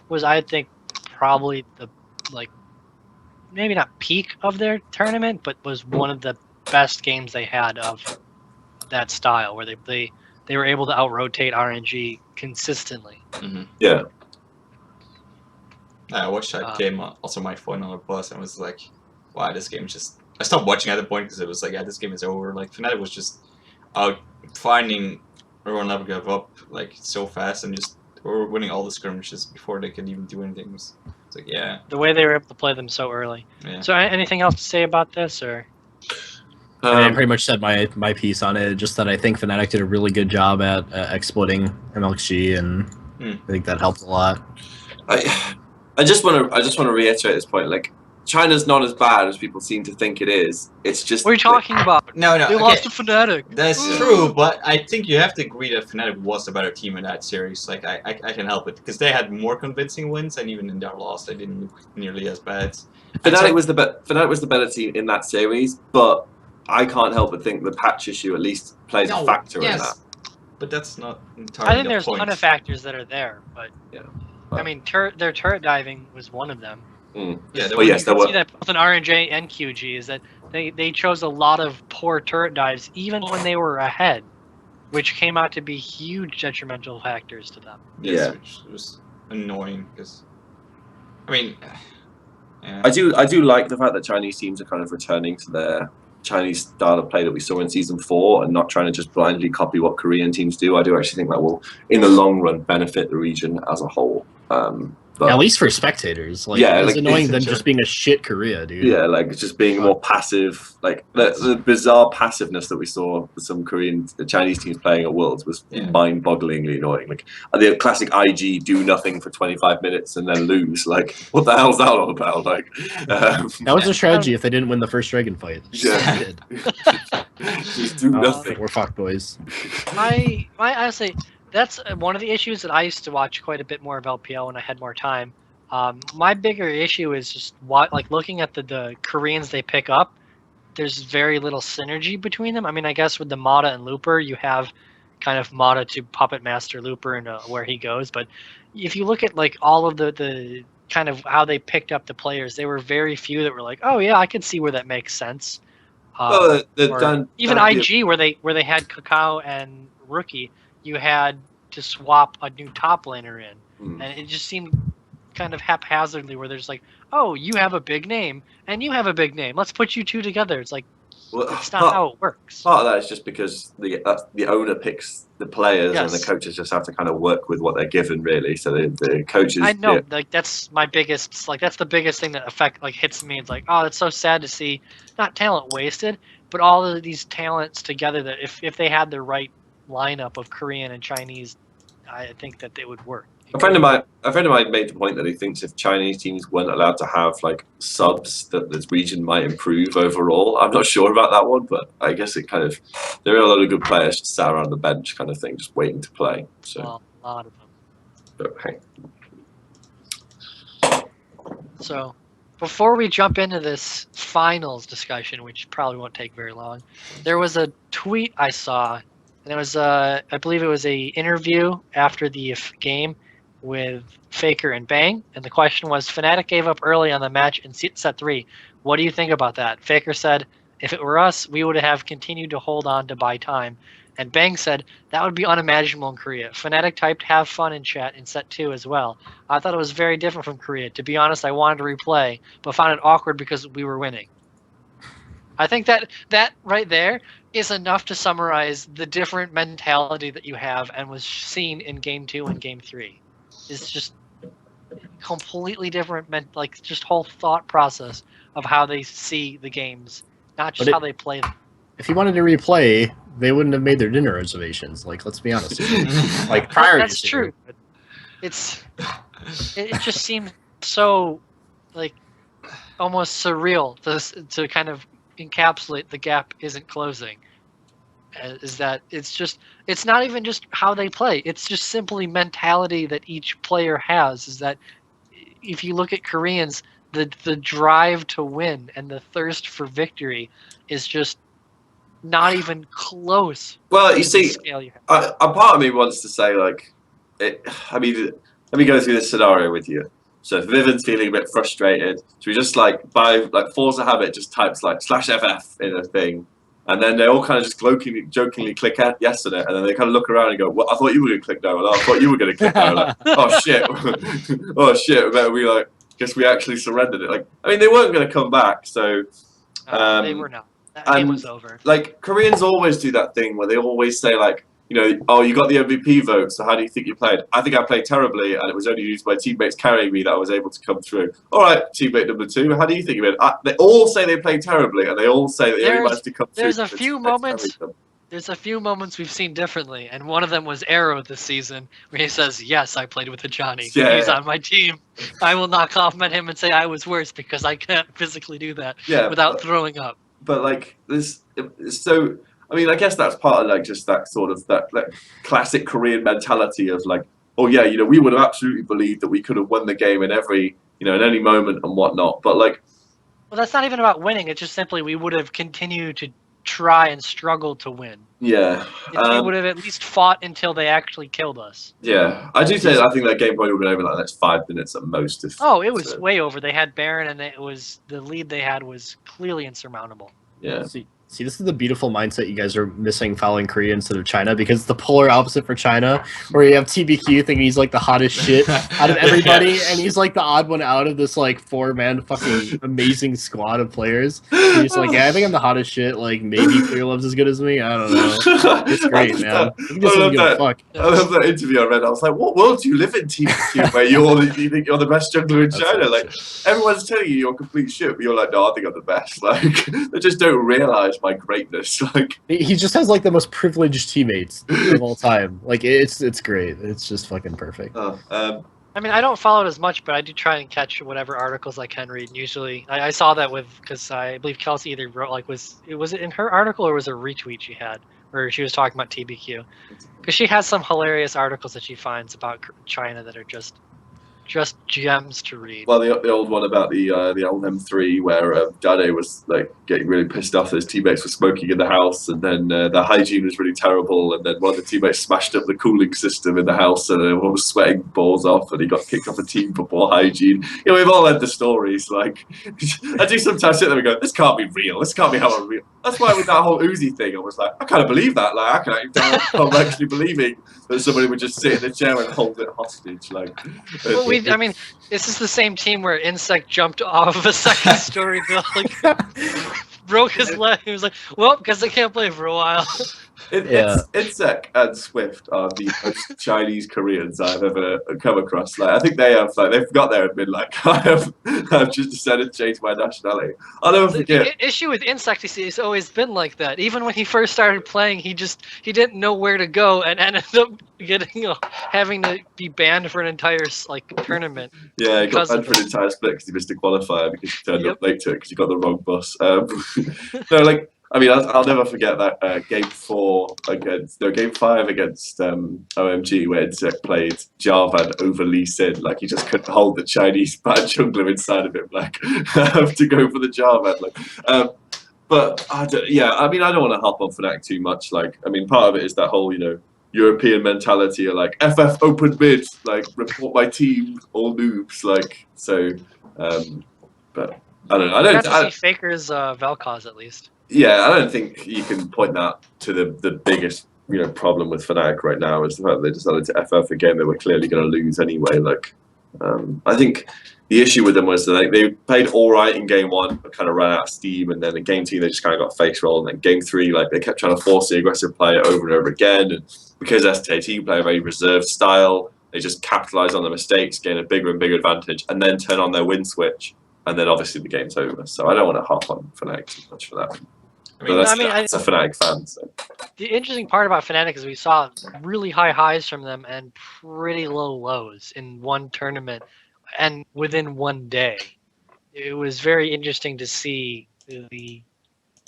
was I think probably the maybe not peak of their tournament, but was one of the best games they had of that style, where they were able to out-rotate RNG consistently. Mm-hmm. Yeah. I watched that game also my phone on a bus and was like, wow, this game just... I stopped watching at the point because it was like, yeah, this game is over. Like, Fnatic was just out finding everyone Never Give Up like so fast and just were winning all the skirmishes before they could even do anything. It's like, yeah. The way they were able to play them so early. Yeah. So anything else to say about this, or? I pretty much said my piece on it. Just that I think Fnatic did a really good job at exploiting MLXG, and I think that helped a lot. I just want to reiterate this point. Like, China's not as bad as people seem to think it is. It's just. What are you talking about? No, They lost to Fnatic. That's true, but I think you have to agree that Fnatic was the better team in that series. Like, I can help it because they had more convincing wins, and even in their loss, they didn't look nearly as bad. Fnatic was the better team in that series, but I can't help but think the patch issue at least plays a factor in that. But that's not entirely I think the there's point. a ton of factors that are there, but Yeah. I mean, their turret diving was one of them. Yeah, Oh yes, there You were. see that both in RNJ and QG is that they chose a lot of poor turret dives even when they were ahead, which came out to be huge detrimental factors to them. Yes, Yeah. which was annoying because, I mean, yeah. I do like the fact that Chinese teams are kind of returning to their Chinese style of play that we saw in Season 4 and not trying to just blindly copy what Korean teams do. I do actually think that will, in the long run, benefit the region as a whole. But At least for spectators. Like, Yeah, it's like, annoying than sure. just being a shit Korea, dude. yeah, like just being more passive, like the bizarre passiveness that we saw with some Chinese teams playing at Worlds was mind-bogglingly annoying. Like the classic IG do nothing for 25 minutes and then lose. Like, what the hell's that all about? Like, That was their strategy if they didn't win the first Dragon fight. Yeah. just do nothing. We're fucked, boys. I honestly, that's one of the issues that I used to watch quite a bit more of LPL when I had more time. My bigger issue is just like looking at the Koreans they pick up. There's very little synergy between them. I mean, I guess with the Mata and Looper, you have kind of Mata to puppet master Looper and where he goes. But if you look at like all of the kind of how they picked up the players, there were very few that were like, oh yeah, I could see where that makes sense. Well, Even IG where they had Kakao and Rookie, you had to swap a new top laner in, and it just seemed kind of haphazardly, where there's like, oh, you have a big name and you have a big name. Let's put you two together. It's like, Well, it's not how it works. Part of that is just because the owner picks the players, and the Yes. coaches just have to kind of work with what they're given, really. So the coaches. I know, yeah. like that's my biggest, like that's the biggest thing that hits me. It's like, oh, it's so sad to see not talent wasted, but all of these talents together. That if they had the right lineup of Korean and Chinese, I think that they would work. A friend of mine made the point that he thinks if Chinese teams weren't allowed to have like subs, that this region might improve overall. I'm not sure about that one, but I guess it kind of, there are a lot of good players just sat around the bench, kind of thing, just waiting to play. So, Well, a lot of them. but hey. So, before we jump into this finals discussion, which probably won't take very long, there was a tweet I saw, and it was I believe it was a interview after the game with Faker and Bang, and the question was, Fnatic gave up early on the match in set 3. What do you think about that? Faker said, if it were us, we would have continued to hold on to buy time. And Bang said, that would be unimaginable in Korea. Fnatic typed have fun in chat in set 2 as well. I thought it was very different from Korea. To be honest, I wanted to replay, but found it awkward because we were winning. I think that right there is enough to summarize the different mentality that you have and was seen in Game 2 and Game 3. It's just completely different, like just whole thought process of how they see the games, not just how they play them. If you wanted to replay, they wouldn't have made their dinner reservations. Like, let's be honest. Like prior. That's true. But it just seems so like almost surreal to kind of encapsulate the gap isn't closing. Is that it's not even just how they play, it's just simply mentality that each player has. Is that if you look at Koreans, the drive to win and the thirst for victory is just not even close. Well, you to the see, scale you have. a part of me wants to say, like, I mean, let me go through this scenario with you. So if Vivian's feeling a bit frustrated, should we just like by like force of habit just types like /FF in a thing, and then they all kind of just jokingly click yes on it, and then they kind of look around and go, "Well, I thought you were going to click no, and I thought you were going to click no." Like, oh shit, oh shit, better we like, guess we actually surrendered it. Like, I mean, they weren't going to come back, so They were not. That game was over. like Koreans always do that thing where they always say like, you know, oh, you got the MVP vote, so how do you think you played? I think I played terribly, and it was only used by teammates carrying me that I was able to come through. All right, teammate number 2, how do you think you did? They all say they played terribly, and they all say that they only managed to come through. There's a few moments. There's a few moments we've seen differently, and one of them was Arrow this season, where he says, "Yes, I played with a Johnny. Yeah. He's on my team. I will not compliment him and say I was worse because I can't physically do that without throwing up." But like this, so I mean, I guess that's part of like just that sort of that like classic Korean mentality of like, oh yeah, you know, we would have absolutely believed that we could have won the game in every, you know, in any moment and whatnot. But like, well, that's not even about winning. It's just simply we would have continued to try and struggle to win. Yeah, We would have at least fought until they actually killed us. Yeah, I do say I think that game probably would have been over like the next 5 minutes at most. If, oh, it was way over. They had Baron, and it was the lead they had was clearly insurmountable. Yeah. See, this is the beautiful mindset you guys are missing following Korea instead of China, because it's the polar opposite for China, where you have TBQ thinking he's like the hottest shit out of everybody, and he's like the odd one out of this like 4-man fucking amazing squad of players. And he's like, yeah, I think I'm the hottest shit. Like maybe Clear Love's as good as me. I don't know. It's great, man. I love that interview I read. I was like, what world do you live in, TBQ, where you think you're the best jungler in China? Like everyone's telling you you're complete shit, but you're like, no, I think I'm the best. Like they just don't realize my greatness. Like he just has like the most privileged teammates of all time. Like it's great. It's just fucking perfect. I mean, I don't follow it as much, but I do try and catch whatever articles I can read. And usually, I saw that because I believe Kelsey either wrote like was it in her article or was it a retweet she had where she was talking about TBQ, because she has some hilarious articles that she finds about China that are just gems to read. Well, the old one about the old M3 where Dade was like getting really pissed off that his teammates were smoking in the house, and then the hygiene was really terrible, and then one of the teammates smashed up the cooling system in the house, and everyone was sweating balls off, and he got kicked off a team for poor hygiene. You know, we've all had the stories. Like, I do sometimes sit there and go, "This can't be real. This can't be how I'm real." That's why with that whole Uzi thing, I was like, I can't believe that. Like, I'm actually believing that somebody would just sit in a chair and hold it hostage. Like, well, I mean, this is the same team where Insect jumped off of a second story building, broke his leg. He was like, "Well, because I can't play for a while." Insect and Swift are the most Chinese Koreans I've ever come across. Like, I think they have, like, they've got there and been like, I've just decided to change my nationality. I'll never forget. The issue with Insect, you see, has always been like that. Even when he first started playing, he didn't know where to go and ended up getting having to be banned for an entire tournament. Yeah, he got banned for an entire split because he missed a qualifier because he turned up late to it because he got the wrong bus. No, like. I mean, I'll never forget that game 5 against OMG, where Insect played Jarvan over Lee Sin. Like, he just couldn't hold the Chinese bad jungler inside of him. Like, have to go for the Jarvan. Like, but I don't want to hop on Fnatic too much. Like, I mean, part of it is that whole, European mentality of like FF open mid, like report my team, all noobs. Like, so, but I don't know. I don't see Faker's Vel'Koz at least. Yeah, I don't think you can point that to the biggest problem with Fnatic right now is the fact that they decided to FF a game they were clearly going to lose anyway. Like, I think the issue with them was that they played all right in game 1, but kind of ran out of steam, and then in game 2 they just kind of got face rolled, and then game 3 like they kept trying to force the aggressive play over and over again, and because SKT play a very reserved style, they just capitalize on the mistakes, gain a bigger and bigger advantage, and then turn on their win switch. And then obviously the game's over. So I don't want to hop on Fnatic too much for that. That's a Fnatic fan. So. The interesting part about Fnatic is we saw really high highs from them and pretty low lows in one tournament and within one day. It was very interesting to see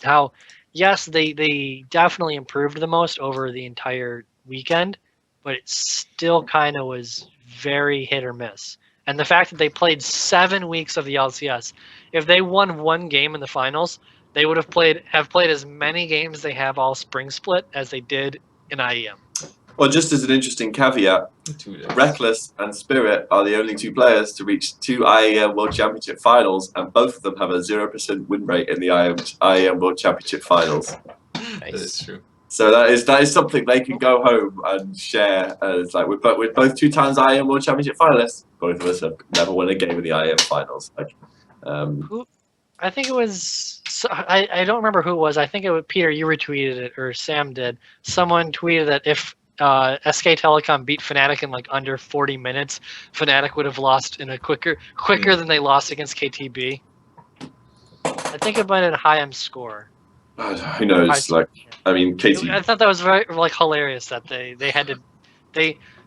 how, yes, they definitely improved the most over the entire weekend, but it still kind of was very hit or miss. And the fact that they played 7 weeks of the LCS, if they won one game in the finals, they would have played as many games they have all spring split as they did in IEM. Well, just as an interesting caveat, Reckless and Spirit are the only 2 players to reach 2 IEM World Championship finals, and both of them have a 0% win rate in the IEM World Championship finals. Nice. That is true. So that is something they can go home and share. As like we're both 2 times IEM World Championship finalists. Both of us have never won a game in the IEM finals. Like, I think it was. I don't remember who it was. I think it was Peter. You retweeted it, or Sam did. Someone tweeted that if SK Telecom beat Fnatic in like under 40 minutes, Fnatic would have lost in a quicker than they lost against KTB. I think it might have been a high M score. Who knows? Like, I mean, KT. I thought that was very hilarious that they had to.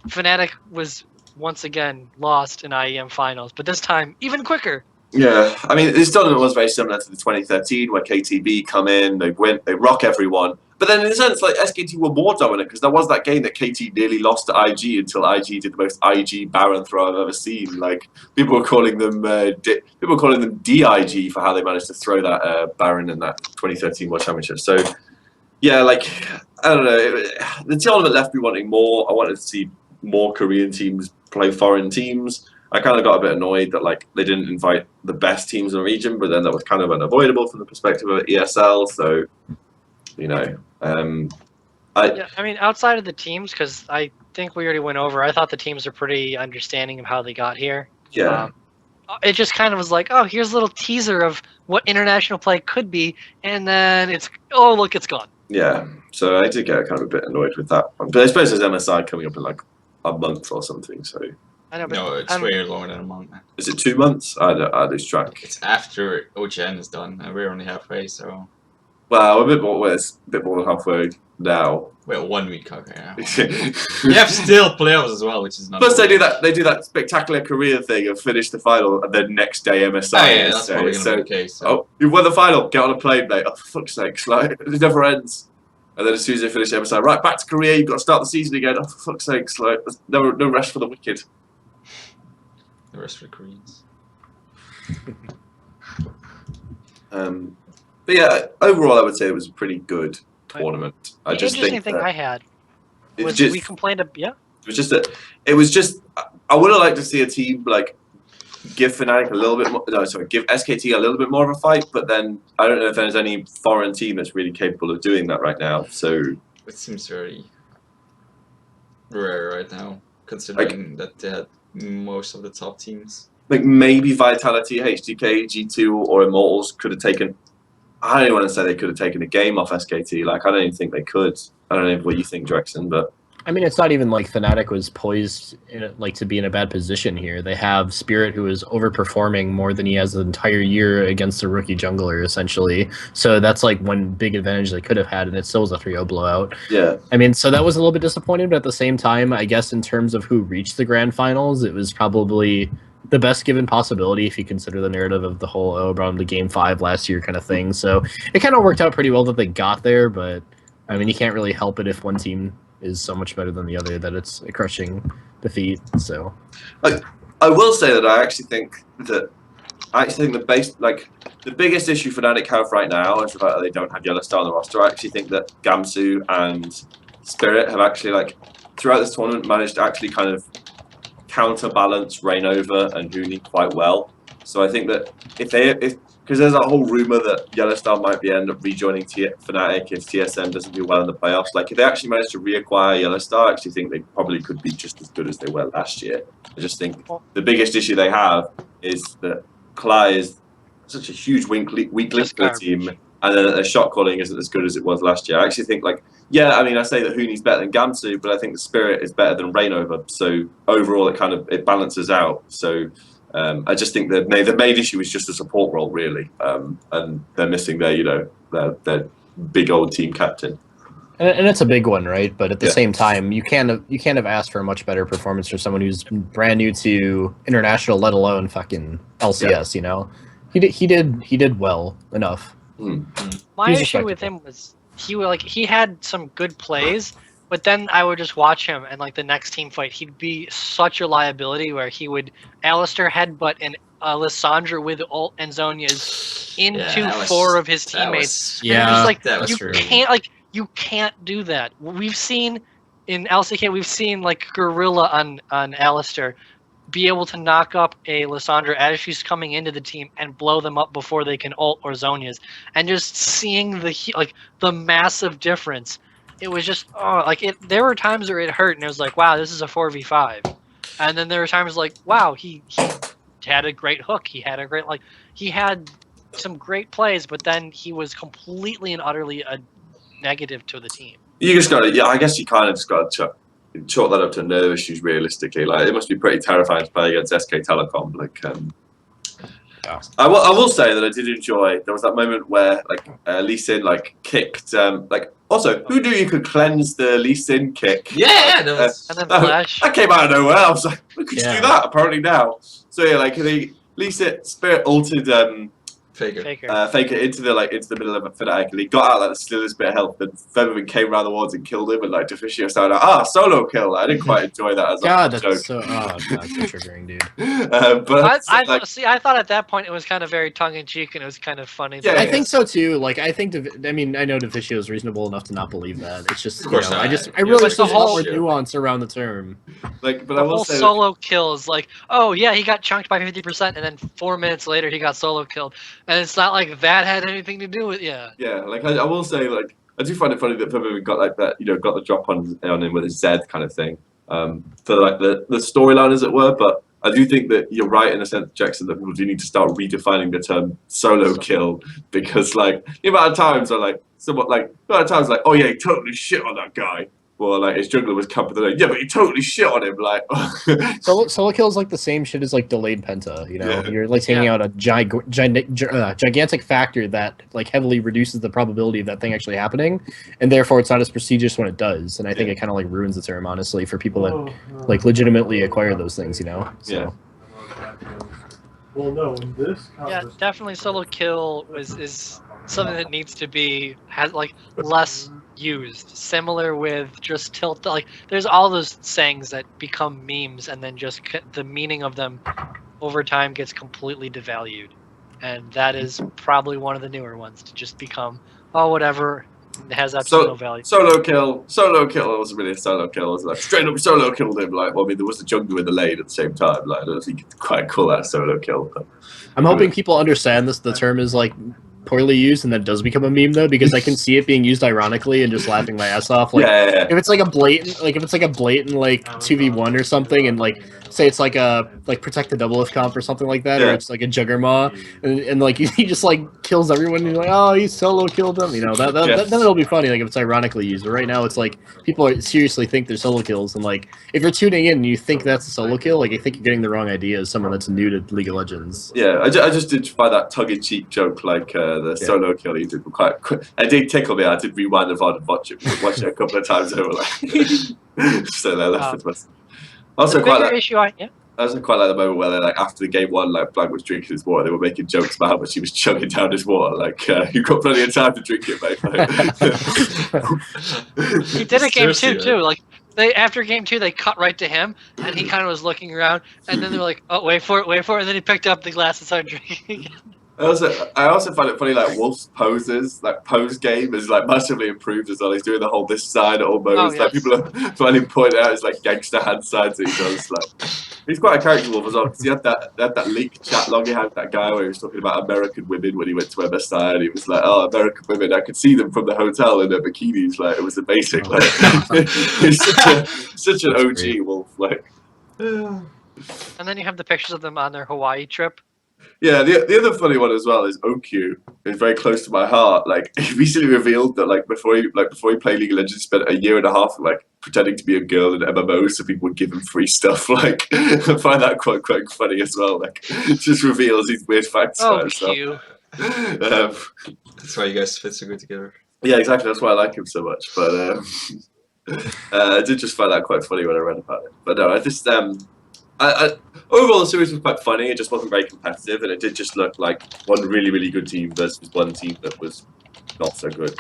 Fnatic was once again lost in IEM finals, but this time even quicker. Yeah, I mean, this tournament was very similar to the 2013 where KTB come in, they win, they rock everyone. But then in a sense, like SKT were more dominant because there was that game that KT nearly lost to IG until IG did the most IG Baron throw I've ever seen. Like, people were calling them DIG for how they managed to throw that Baron in that 2013 World Championship. So yeah, like, I don't know, the tournament left me wanting more. I wanted to see more Korean teams play foreign teams. I kind of got a bit annoyed that like they didn't invite the best teams in the region, but then that was kind of unavoidable from the perspective of ESL. So, I mean, outside of the teams, because I think we already went over. I thought the teams are pretty understanding of how they got here. Yeah. It just kind of was like, oh, here's a little teaser of what international play could be, and then it's gone. Yeah. So I did get kind of a bit annoyed with that one, but I suppose there's MSI coming up in like a month or something. So. I know, but no, it's way longer than a month. Is it 2 months? I lose track. It's after Origen is done, and we're only halfway. So, well, we're a bit more than halfway now. Well, 1 week, okay. Yeah, you have still playoffs as well, which is not. Plus, they do that spectacular career thing of finish the final and then next day MSI. Oh, yeah, that's probably gonna be the case. So. Oh, you won the final. Get on a plane, mate. Oh, for fuck's sake! Like, it never ends. And then as soon as they finish MSI, right back to Korea. You've got to start the season again. Oh, for fuck's sake! Like, no rest for the wicked. The rest for the Koreans. But yeah, overall, I would say it was a pretty good tournament. The interesting thing I had was we complained. Yeah. It was just. I would have liked to see a team like give Fnatic a little bit more. No, sorry, give SKT a little bit more of a fight. But then I don't know if there's any foreign team that's really capable of doing that right now. So it seems very rare right now, considering that they had most of the top teams. Like maybe Vitality, HDK, G2, or Immortals could have taken. I don't even want to say they could have taken a game off SKT. Like I don't even think they could. I don't know what you think, Drexxin, but I mean, it's not even like Fnatic was poised like to be in a bad position here. They have Spirit, who is overperforming more than he has the entire year against a rookie jungler, essentially. So that's like one big advantage they could have had, and it still was a 3-0 blowout. yeah. I mean, so that was a little bit disappointing, but at the same time, I guess in terms of who reached the grand finals, it was probably the best given possibility if you consider the narrative of the whole around the Game 5 last year kind of thing. So it kind of worked out pretty well that they got there, but I mean, you can't really help it if one team is so much better than the other that it's a crushing defeat. So I will say that I actually think the biggest issue Fnatic have right now is the fact that they don't have Yellowstar on the roster. I actually think that Gamsu and Spirit have actually throughout this tournament managed to actually kind of counterbalance Reignover and Huni quite well. So I think that because there's that whole rumor that Yellowstar might end up rejoining Fnatic if TSM doesn't do well in the playoffs. Like if they actually manage to reacquire Yellowstar, I actually think they probably could be just as good as they were last year. I just think the biggest issue they have is that Kalai is such a huge weak link to the team, and then their shot calling isn't as good as it was last year. I actually think I mean I say that Huni's better than Gamsu, but I think the Spirit is better than Reignover. So overall it balances out. So I just think that the main issue is just a support role, really, and they're missing their big old team captain. And it's a big one, right? But at the same time, you can't have asked for a much better performance for someone who's brand new to international, let alone fucking LCS. You know, he did well enough. My issue with him was he had some good plays. But then I would just watch him, and the next team fight, he'd be such a liability where he would Alistair headbutt and Lissandra with ult and Zhonya's into 4 of his teammates. You can't do that. We've seen in LCK, Gorilla on Alistair be able to knock up a Lissandra as she's coming into the team and blow them up before they can ult or Zhonya's, and just seeing the massive difference. It was just there were times where it hurt, and it was like, wow, this is a 4v5, and then there were times wow, he had a great hook, he had some great plays, but then he was completely and utterly a negative to the team. You just got to, I guess you kind of just got to chalk that up to nerve issues. Realistically, it must be pretty terrifying to play against SK Telecom. I will say that I did enjoy. There was that moment where Lee Sin kicked. Also, who knew you could cleanse the Lee Sin kick? Yeah, and then Flash. That came out of nowhere. I was like, we could do that apparently now. So Lee Sin Spirit ulted Faker into the middle of a Fnatic, and he got out the littlest bit of health, and Featherman came around the wards and killed him, and Deficio started solo kill. I didn't quite enjoy that as a joke. So triggering, dude. I thought at that point it was kind of very tongue in cheek, and it was kind of funny. Yeah, I think so too. I know Deficio is reasonable enough to not believe that. It's just, I really wish there was more nuance around the term. But I will say solo kills, oh yeah, he got chunked by 50%, and then 4 minutes later he got solo killed. And it's not like that had anything to do with Yeah, I will say I do find it funny that Featherman got that, got the drop on him with his Z kind of thing. For the storyline, as it were, but I do think that you're right in a sense, Jackson, that people do need to start redefining the term solo kill, because the amount of times oh yeah, he totally shit on that guy. Well, his jungler was camping the lane. Yeah, but he totally shit on him. Solo kill is the same shit as delayed penta. You're taking out a gigantic factor that heavily reduces the probability of that thing actually happening, and therefore it's not as prestigious when it does. And I think it kind of ruins the term, honestly, for people that legitimately acquire those things. So. Yeah. Well, no, in this definitely solo kill is something that needs to be less used. Similar with just tilt. There's all those sayings that become memes, and then just the meaning of them over time gets completely devalued, and that is probably one of the newer ones to just become whatever. It has absolutely no value. Solo kill. It wasn't really a solo kill. It was straight up solo killed him. There was a jungler in the lane at the same time. I don't think you could quite call that a solo kill. But I'm hoping people understand this. The term is poorly used, and that does become a meme though, because I can see it being used ironically and just laughing my ass off. If it's a blatant 2v1 or something, and say it's like a protect the Doublelift comp or something like that, Yeah. or it's like a Juggernaut, and like he just like kills everyone. And you're like, oh, he solo killed them. You know, then it'll be funny. Like if it's ironically used. But right now, it's like people seriously think they're solo kills, and like if you're tuning in and you think that's a solo kill, like I think you're getting the wrong idea as someone that's new to League of Legends. Yeah, I just did find that tongue-in-cheek joke, like the solo kill he did quite. It did tickle me. I did rewind the VOD and watch it a couple of times over. Like, so they're left with myself. Also, quite like, issue. I also quite like the moment where, like, after the game one, like Blank was drinking his water. They were making jokes about how much he was chugging down his water. Like, you've got plenty of time to drink it, mate. He did it game two too. Like after game two, they cut right to him, and he kind of was looking around, and then they're like, "Oh, wait for it," and then he picked up the glass and started drinking. I also find it funny, like Wolf's poses, like pose game is like massively improved as well. He's doing the whole this side almost. Oh, yes. Like people are finding point out his like gangster hand signs that he does. Like he's quite a character Wolf as well because he had that leaked chat log he had with that guy where he was talking about American women when he went to MSI and he was like, "Oh, American women, I could see them from the hotel in their bikinis." Like it was amazing. Like he's such an OG Wolf. Like, and then you have the pictures of them on their Hawaii trip. yeah, the other funny one as well is OQ. It's very close to my heart. Like he recently revealed that before he played League of Legends, he spent a year and a half like pretending to be a girl in MMOs so people would give him free stuff. Like I find that quite funny as well. Like it just reveals these weird facts about himself. That's why you guys fit so good together. Yeah, exactly. That's why I like him so much. But I did just find that quite funny when I read about it. But no, I just overall, the series was quite funny. It just wasn't very competitive, and it did just look like one really, really good team versus one team that was not so good.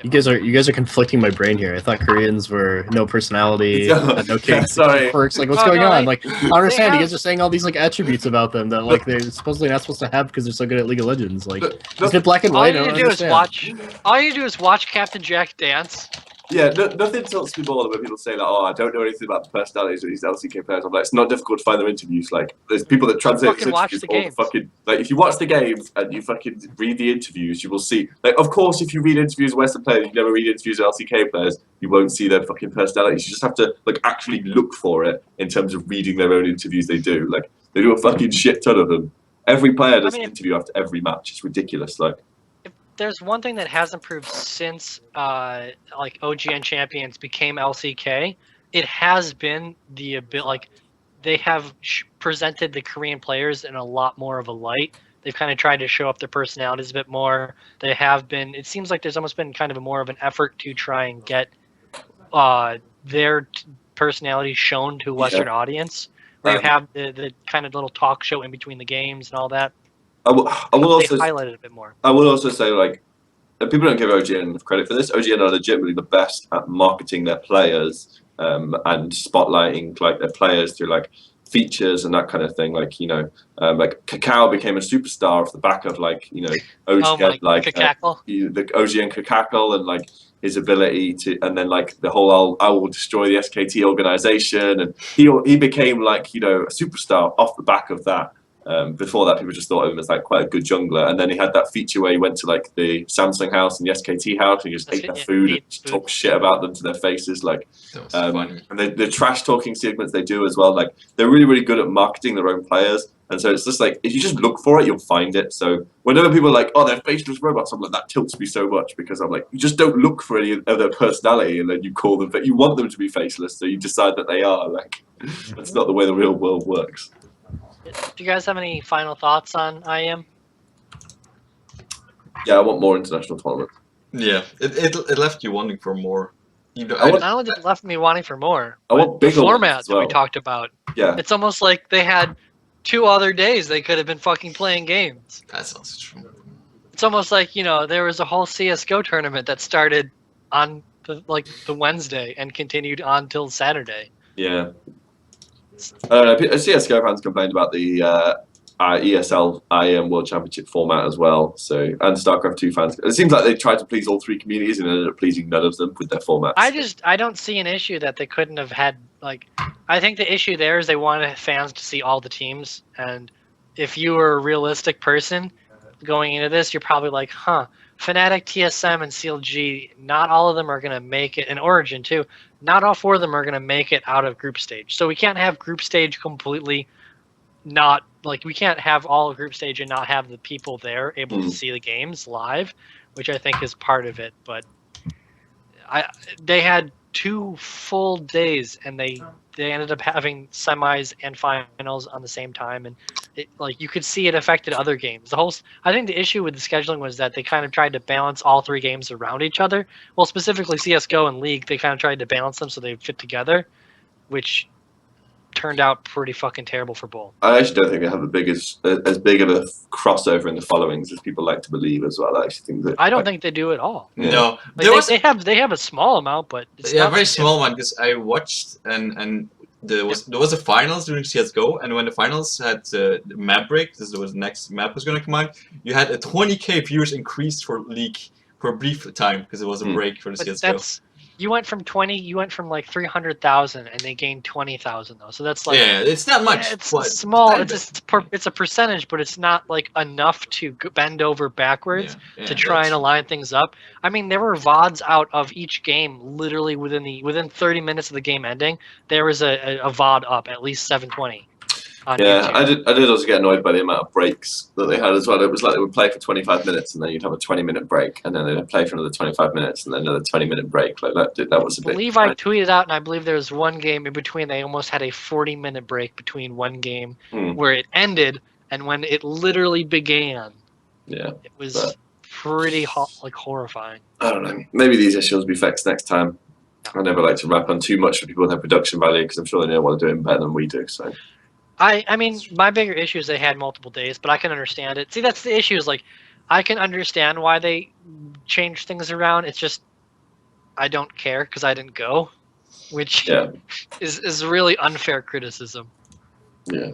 You guys are conflicting my brain here. I thought Koreans were no personality, had no kinks, quirks. Like what's going on? Like I understand you guys are saying all these like attributes about them that like they're supposedly not supposed to have because they're so good at League of Legends. Like is it black and white? All you need to do is watch Captain Jack dance. Yeah, nothing tilts me more than when people say like, "Oh, I don't know anything about the personalities of these LCK players." I'm like, it's not difficult to find their interviews. Like, there's people that translate these interviews all the fucking. Like, if you watch the games and you fucking read the interviews, you will see. Like, of course, if you read interviews of Western players, you never read interviews of LCK players, you won't see their fucking personalities. You just have to like actually look for it in terms of reading their own interviews. They do like they do a fucking shit ton of them. Every player does an interview after every match. It's ridiculous. Like. There's one thing that has improved since like OGN champions became LCK. It has been the ability, like they have presented the Korean players in a lot more of a light. They've kind of tried to show up their personalities a bit more. They have been. It seems like there's almost been kind of more of an effort to try and get their personality shown to a Western audience. Where you have the kind of little talk show in between the games and all that. I will also highlight it a bit more. I will also say, like, people don't give OGN enough credit for this. OGN are legitimately the best at marketing their players and spotlighting like their players through like features and that kind of thing. Like like Qiao became a superstar off the back of like OGN the OGN Kakakel and like his ability to, and then like the whole I will destroy the SKT organization, and he became like a superstar off the back of that. Before that, people just thought of him as like quite a good jungler, and then he had that feature where he went to like the Samsung house and the SKT house, and he just ate their food and just talk shit about them to their faces, like. And the trash talking segments they do as well, like they're really, really good at marketing their own players, and so it's just like if you just look for it, you'll find it. So whenever people are like, "Oh, they're faceless robots," I'm like, that tilts me so much because I'm like, you just don't look for any of their personality, and then you call them, but you want them to be faceless, so you decide that they are. Like that's not the way the real world works. Do you guys have any final thoughts on IEM? Yeah, I want more international tournaments. Yeah, it left you wanting for more. Not only did it left me wanting for more, I want bigger formats that we talked about. Yeah, it's almost like they had 2 other days they could have been fucking playing games. That's also true. It's almost like there was a whole CS:GO tournament that started on the Wednesday and continued on till Saturday. Yeah. I don't know. CS:GO fans complained about the ESL IEM World Championship format as well. So, and StarCraft 2 fans. It seems like they tried to please all 3 communities and ended up pleasing none of them with their formats. I don't see an issue that they couldn't have had. Like, I think the issue there is they wanted fans to see all the teams, and if you were a realistic person going into this, you're probably like, huh, Fnatic, TSM, and CLG, not all of them are going to make it, and Origen too, not all 4 of them are going to make it out of group stage. So we can't have group stage completely not, like, we can't have all of group stage and not have the people there able to see the games live, which I think is part of it. But they had 2 full days, and they ended up having semis and finals on the same time, and you could see it affected other games. I think the issue with the scheduling was that they kind of tried to balance all 3 games around each other. Well, specifically CS:GO and League, they kind of tried to balance them so they fit together, which turned out pretty fucking terrible for both. I actually don't think they have as big of a crossover in the followings as people like to believe as well. I actually think that I don't think they do at all. Yeah. No, they have a small amount, but it's a very small one, because I watched and there was a finals during CS:GO, and when the finals had the map break, this was the next map was going to come out, you had a 20k viewers increased for League for a brief time because it was a break for the CS:GO. You went from like 300,000, and they gained 20,000 though. So that's like, yeah, it's not much. It's small. It's a percentage, but it's not like enough to bend over backwards to try and align things up. I mean, there were VODs out of each game literally within 30 minutes of the game ending. There was a VOD up at least 720. Yeah, I did also get annoyed by the amount of breaks that they had as well. It was like they would play for 25 minutes and then you'd have a 20-minute break, and then they'd play for another 25 minutes and then another 20-minute break. Like that was a bit. I believe I tweeted out, and I believe there was one game in between. They almost had a 40-minute break between one game where it ended and when it literally began. Yeah, it was pretty horrifying. I don't know. Maybe these issues will be fixed next time. I never like to rap on too much for people with their production value because I'm sure they know what they're doing better than we do. So. I mean, my bigger issue is they had multiple days, but I can understand it. See, that's the issue, is like, I can understand why they changed things around. It's just, I don't care because I didn't go, which is really unfair criticism. Yeah.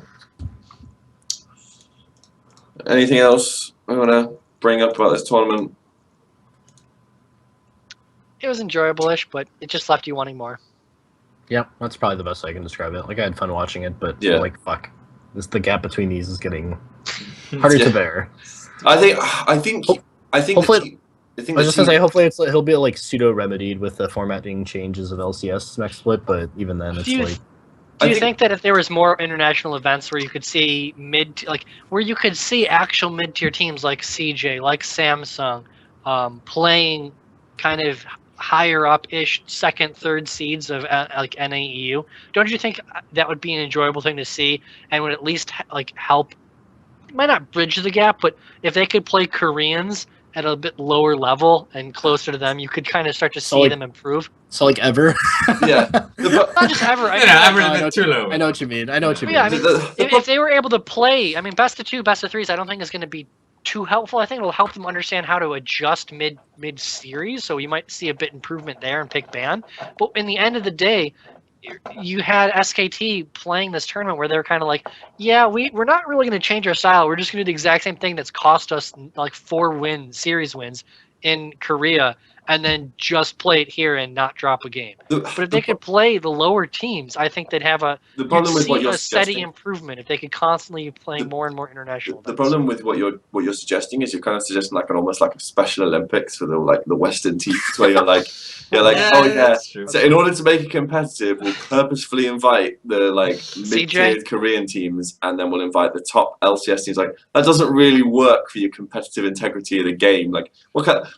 Anything else I want to bring up about this tournament? It was enjoyable-ish, but it just left you wanting more. Yeah, that's probably the best I can describe it. Like, I had fun watching it, but like, fuck, the gap between these is getting harder to bear. I think. Hopefully, I was just gonna say, hopefully he'll be like pseudo remedied with the formatting changes of LCS next split. But even then, it's like. Do you think that if there was more international events where you could see where you could see actual mid-tier teams like CJ, like Samsung, playing kind of higher up-ish second, third seeds of like NAEU, don't you think that would be an enjoyable thing to see, and would at least help? Might not bridge the gap, but if they could play Koreans at a bit lower level and closer to them, you could kind of start to see them improve. So like ever? Yeah, not just ever. Ever too low. I know what you mean. I mean, if they were able to play, I mean, best of 2, best of 3s, I don't think is going to be too helpful. I think it'll help them understand how to adjust mid series, so you might see a bit improvement there and pick ban. But in the end of the day, you had SKT playing this tournament where they're kind of like, yeah, we're not really going to change our style. We're just going to do the exact same thing that's cost us like 4 series wins in Korea, and then just play it here and not drop a game. But if they could play the lower teams, I think they'd have a steady improvement if they could constantly be playing more and more international events. The problem with what you're suggesting is you're kind of suggesting almost like a Special Olympics for the Western teams, where so in order to make it competitive, we'll purposefully invite the mid-tier Korean teams, and then we'll invite the top LCS teams. Like, that doesn't really work for your competitive integrity of the game.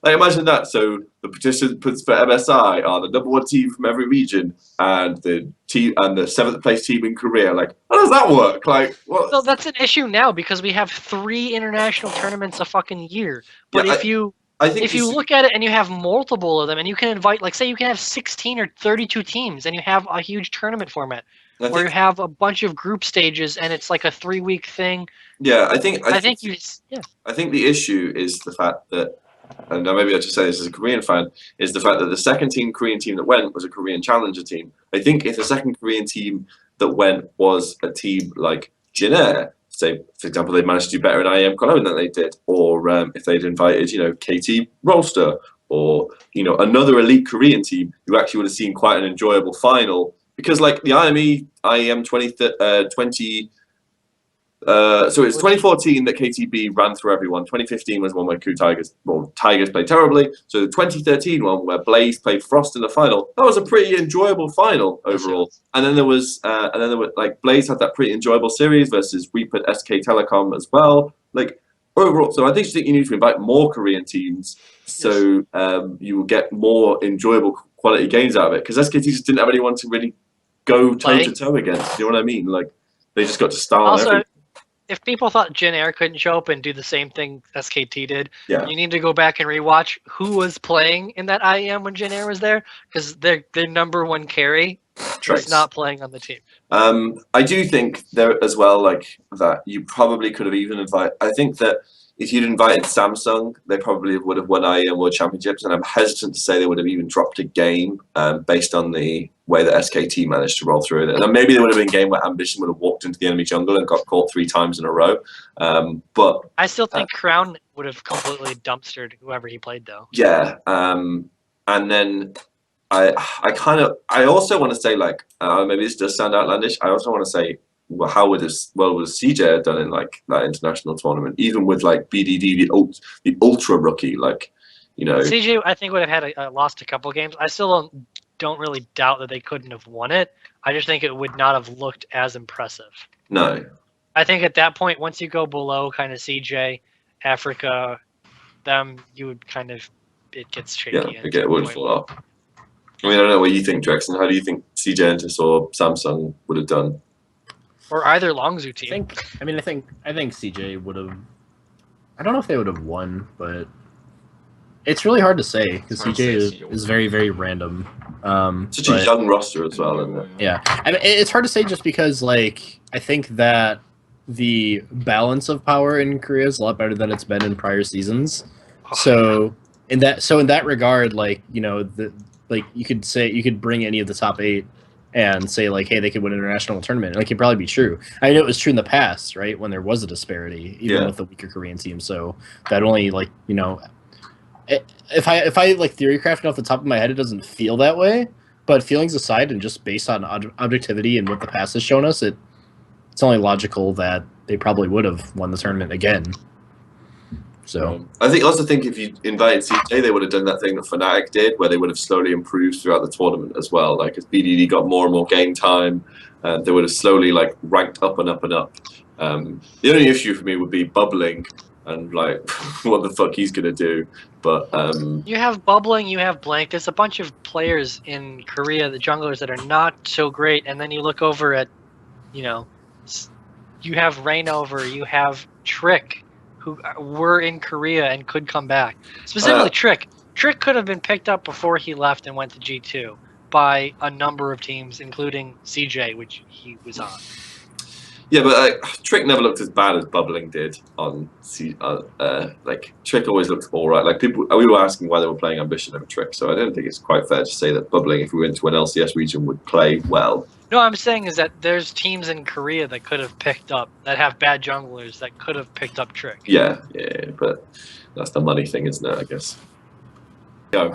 Imagine that. So the participants for MSI are the #1 team from every region, and the 7th place team in Korea. Like, how does that work? Like, what? Well, that's an issue now because we have 3 international tournaments a fucking year. But if you look at it and you have multiple of them, and you can invite, say you can have 16 or 32 teams, and you have a huge tournament format where you have a bunch of group stages, and it's like a 3-week thing. Yeah, I think the issue is the fact that, and maybe I'll just say this as a Korean fan, is the fact that the second Korean team that went was a Korean challenger team. I think if the second Korean team that went was a team like Jin Air, say, for example, they managed to do better in IEM Cologne than they did, or if they'd invited, KT Rolster, or, another elite Korean team, you actually would have seen quite an enjoyable final. Because, the IEM 20 So it's 2014 that KTB ran through everyone. 2015 was one where Tigers played terribly. So the 2013 one where Blaze played Frost in the final. That was a pretty enjoyable final overall. And then there was like Blaze had that pretty enjoyable series versus Reap at SK Telecom as well. Like overall, so I think you need to invite more Korean teams so you will get more enjoyable quality games out of it. Because SKT just didn't have anyone to really go toe to toe against. You know what I mean? Like they just got to start on everything. If people thought Jin Air couldn't show up and do the same thing SKT did, Yeah. you need to go back and rewatch who was playing in that IEM when Jin Air was there, because their number one carry is not playing on the team. I do think there as well, like that you probably could have even invited. I think that if you'd invited Samsung, they probably would have won IEM World Championships, and I'm hesitant to say they would have even dropped a game based on the way that SKT managed to roll through it. And then maybe there would have been a game where Ambition would have walked into the enemy jungle and got caught 3 times in a row. But I still think Crown would have completely dumpstered whoever he played, though. Yeah, and then I also want to say, like, maybe this does sound outlandish. I also want to say, well, how would CJ have done in like that international tournament, even with like BDD, the ultra rookie, like, you know. CJ, I think would have had lost a couple games. I still don't really doubt that they couldn't have won it. I just think it would not have looked as impressive. No. I think at that point, once you go below kind of CJ, Africa, them, you would kind of, it gets shaky. Yeah, it would fall off. I mean, I don't know what you think, Drexxin. How do you think CJ Entus or Samsung would have done? Or either Longzhu team. I think CJ would have. I don't know if they would have won, but it's really hard to say because CJ is very, very random. Such a young roster as well, isn't it? Yeah, and it's hard to say just because, like, I think that the balance of power in Korea is a lot better than it's been in prior seasons. So in that regard, like, you know, you could bring any of the top 8 and say, like, hey, they could win an international tournament. Like, it'd probably be true. I know it was true in the past, right, when there was a disparity, even with the weaker Korean team. So that only, like, you know, if I like theory crafting off the top of my head, it doesn't feel that way. But feelings aside, and just based on objectivity and what the past has shown us, it's only logical that they probably would have won the tournament again. So I also think if you invited CJ, they would have done that thing that Fnatic did, where they would have slowly improved throughout the tournament as well. Like as BDD got more and more game time, they would have slowly like ranked up and up and up. The only issue for me would be bubbling and like what the fuck he's gonna do. But you have bubbling, you have blank. There's a bunch of players in Korea, the junglers, that are not so great, and then you look over at, you know, you have Rainover, you have Trick, who were in Korea and could come back. Specifically, Trick. Trick could have been picked up before he left and went to G2 by a number of teams, including CJ, which he was on. Yeah, but Trick never looked as bad as Bubbling did on like Trick always looked all right. Like we were asking why they were playing Ambition over Trick, so I don't think it's quite fair to say that Bubbling, if we went to an LCS region, would play well. No, I'm saying is that there's teams in Korea that could have picked up, that have bad junglers, that could have picked up Trick. Yeah, but that's the money thing, isn't it? I guess. Go.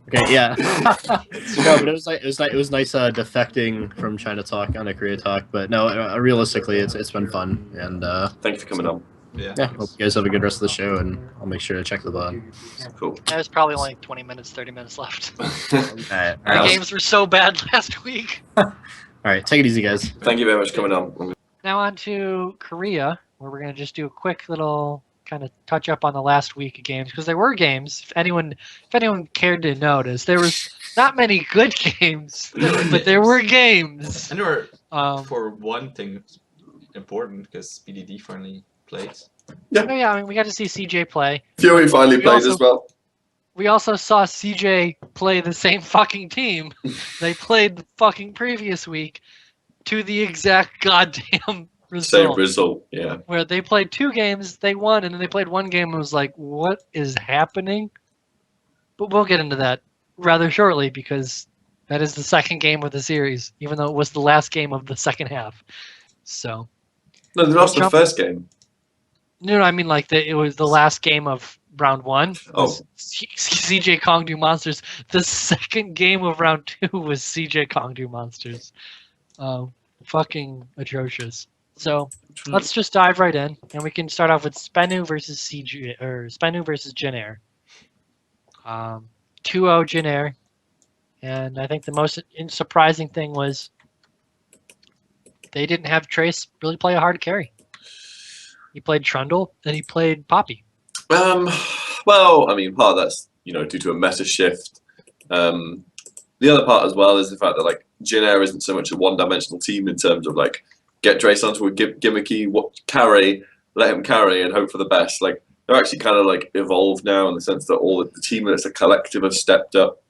Okay, yeah. No, but it was nice defecting from China Talk on a Korea Talk. But no, realistically, it's been fun, and thank you for coming on. Yeah, hope you guys have a good rest of the show, and I'll make sure to check the VOD. Cool. There's probably only 20 minutes, 30 minutes left. Alright. The games were so bad last week. All right, take it easy, guys. Thank you very much for coming on. Now on to Korea, where we're gonna just do a quick little kind of touch up on the last week of games, because there were games. If anyone cared to notice, there was not many good games, but there were games. And there were, for one thing, important because BDD finally played. Yeah. Oh yeah, I mean, we got to see CJ play. Fury finally played as well. We also saw CJ play the same fucking team they played the fucking previous week to the exact goddamn result. Same result, yeah. Where they played 2 games, they won, and then they played 1 game and was like, what is happening? But we'll get into that rather shortly, because that is the second game of the series, even though it was the last game of the second half. So. No, they lost the first game. No, I mean, like, it was the last game of round 1. Oh. CJ Kongdu Monsters. The second game of round 2 was CJ Kongdu Monsters. Fucking atrocious. So let's just dive right in, and we can start off with SBENU versus SBENU versus Jin Air. 2-0 Jin Air, and I think the most surprising thing was they didn't have Trace really play a hard carry. He played Trundle and he played Poppy. Well, I mean, part of that's due to a meta shift. The other part as well is the fact that like Jin Air isn't so much a one-dimensional team in terms of like get Trace onto a gimmicky carry, let him carry, and hope for the best. Like they're actually kind of like evolved now in the sense that all the team as a collective have stepped up.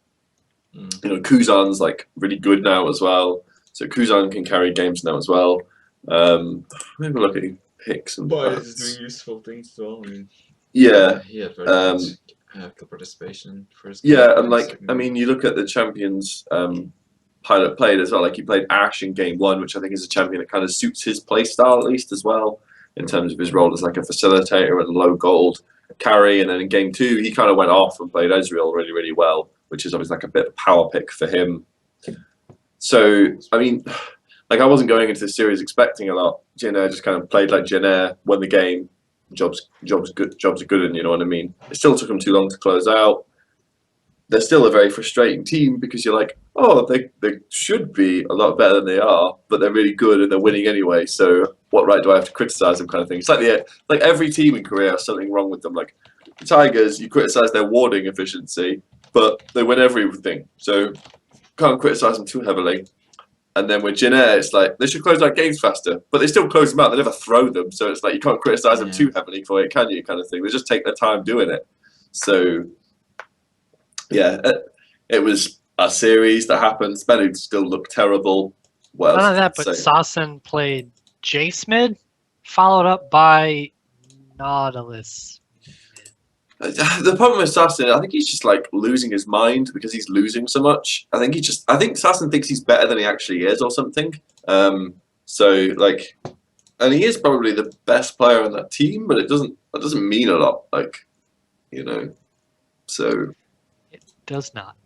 Kuzan's like really good now as well, so Kuzan can carry games now as well. Maybe look at picks and. But he's doing useful things as well. I mean, yeah, he had very good participation for his. Yeah, and like I mean, you look at the champions Pilot played as well. Like he played Ashe in game 1, which I think is a champion that kind of suits his play style at least as well, in terms of his role as like a facilitator and low gold carry. And then in game 2, he kind of went off and played Ezreal really, really well, which is obviously like a bit of a power pick for him. So I mean, like I wasn't going into the series expecting a lot. Jin Air just kind of played like Jin Air, won the game. Jobs are good, and you know what I mean. It still took them too long to close out. They're still a very frustrating team because you're like, oh, they should be a lot better than they are, but they're really good and they're winning anyway. So what right do I have to criticize them, kind of thing? It's like every team in Korea has something wrong with them. Like the Tigers, you criticize their warding efficiency, but they win everything, so can't criticize them too heavily. And then with Jin Air, it's like they should close out games faster, but they still close them out. They never throw them, so it's like you can't criticize them too heavily for it, can you? Kind of thing. They just take their time doing it. So yeah, it was a series that happened. SBENU still looked terrible. Well, none of that, but Sassen played Jace mid, followed up by Nautilus. The problem with Sassen, I think he's just like losing his mind because he's losing so much. I think Sassen thinks he's better than he actually is or something. So like, and he is probably the best player on that team, but that doesn't mean a lot. Like, so it does not.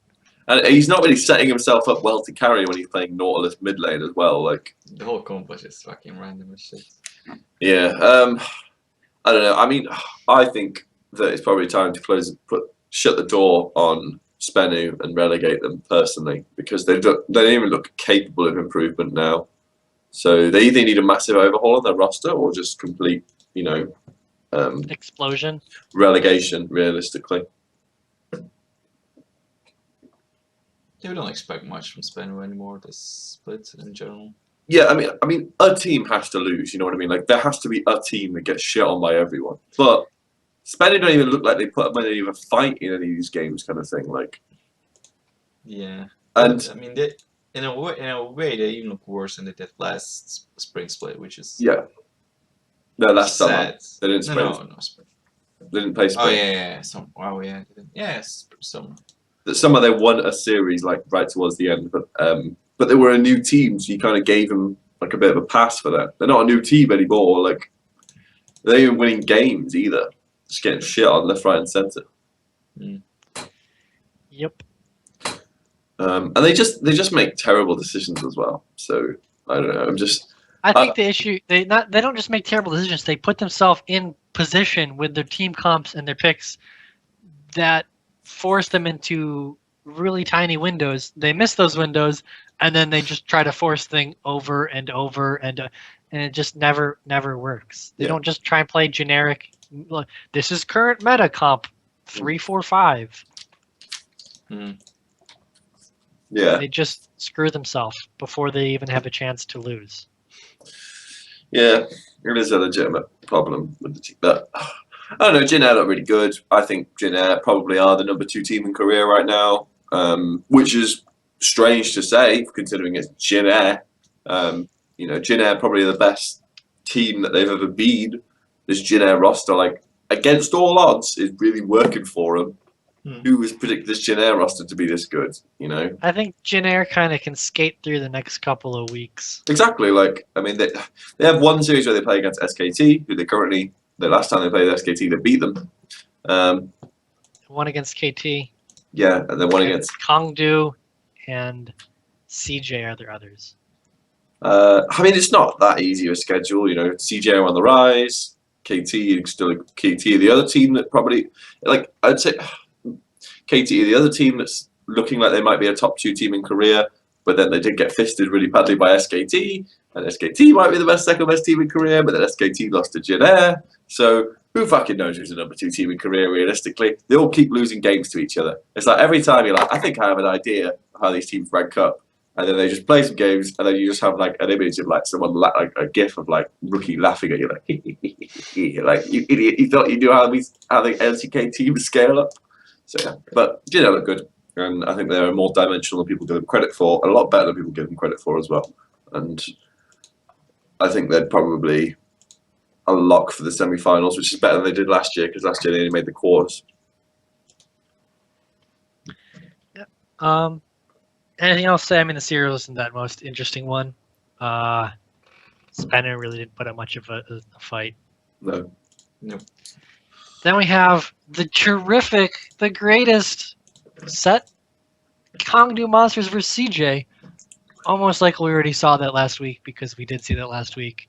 And he's not really setting himself up well to carry when he's playing Nautilus mid lane as well. Like the whole combo is just fucking random as shit. Yeah. I don't know. I mean, I think that it's probably time to shut the door on SBENU and relegate them personally, because they don't even look capable of improvement now. So they either need a massive overhaul on their roster or just complete, explosion, relegation. Realistically, yeah, we don't expect much from SBENU anymore. This split in general. Yeah, I mean, a team has to lose. You know what I mean? Like there has to be a team that gets shit on by everyone, but. SBENU don't even look like they put up any of a fight in any of these games, kind of thing. Like, yeah, and I mean, they, in a way, they even look worse than they did last spring split, which is no, last sad. summer they didn't play. No, spring. They didn't play spring. Oh yeah. Summer they won a series like right towards the end, but they were a new team, so you kind of gave them like a bit of a pass for that. They're not a new team anymore. Like they ain't even winning games either. Just getting shit on left, right, and centre. Yep. And they just make terrible decisions as well. So I don't know. I think the issue they don't just make terrible decisions. They put themselves in position with their team comps and their picks that force them into really tiny windows. They miss those windows, and then they just try to force things over and over, and it just never works. They don't just try and play generic. This is current meta comp 3-4-5. Yeah. They just screw themselves before they even have a chance to lose. Yeah, it is a legitimate problem with the team. But I don't know, Jin Air look really good. I think Jin Air probably are the number 2 team in Korea right now, which is strange to say considering it's Jin Air. Jin Air probably the best team that they've ever been. This Jin Air roster, like against all odds, is really working for them. Who was predicted this Jin Air roster to be this good? I think Jin Air kind of can skate through the next couple of weeks. Exactly. Like I mean, they have one series where they play against SKT, who the last time they played SKT, they beat them. One against KT. Yeah, and then one against Kongdu and CJ are their others. I mean, it's not that easy of a schedule. You know, CJ are on the rise. KT still KT, the other team that probably, like, I'd say KT, the other team that's looking like they might be a top 2 team in Korea, but then they did get fisted really badly by SKT, and SKT might be the second best team in Korea, but then SKT lost to Jin Air. So who fucking knows who's the number 2 team in Korea realistically? They all keep losing games to each other. It's like every time you're like, I think I have an idea of how these teams rank up. And then they just play some games, and then you just have like an image of like someone like a gif of like rookie laughing at you, like like you idiot, you thought you knew how the LCK teams scale up. So yeah, but you know, look good, and I think they're more dimensional than people give them credit for, and a lot better than people give them credit for as well. And I think they're probably a lock for the semi-finals, which is better than they did last year because last year they only made the quarters. Yeah. Anything else to say? I mean, the series wasn't that most interesting one. SBENU really didn't put up much of a fight. No. Then we have the terrific, the greatest set, Kangdu Monsters versus CJ. Almost like we already saw that last week because we did see that last week.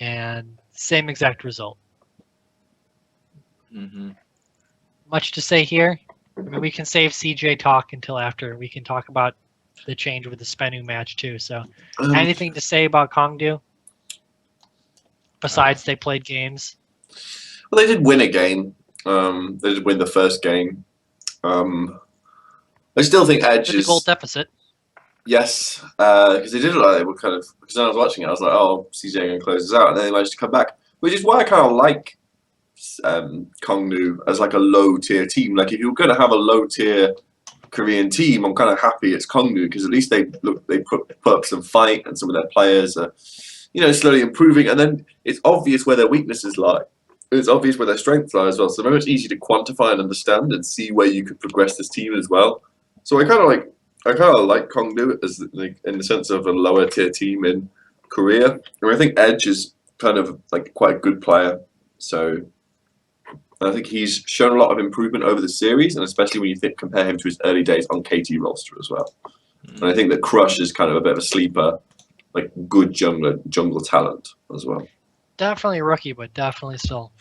And same exact result. Much to say here. I mean, we can save CJ talk until after. We can talk about the change with the SBENU match too. So, anything to say about Kangdu? Besides, they played games. Well, they did win a game. They did win the first game. I still think Edge With a is goal deficit. Yes, because they did look like they were kind of. Because when I was watching it, I was like, "Oh, CJ going to close this out," and then they managed to come back, which is why I kind of like Kangdu as like a low tier team. Like if you're going to have a low tier Korean team, I'm kind of happy it's Kangdu because at least they put up some fight and some of their players are, you know, slowly improving. And then it's obvious where their weaknesses lie. It's obvious where their strengths lie as well. So very much easy to quantify and understand and see where you could progress this team as well. So I kind of like Kangdu as like, in the sense of a lower tier team in Korea. And I think Edge is kind of like quite a good player. So I think he's shown a lot of improvement over the series, and especially when you compare him to his early days on KT roster as well. And I think that Crush is kind of a bit of a sleeper, like good jungle talent as well. Definitely a rookie, but definitely still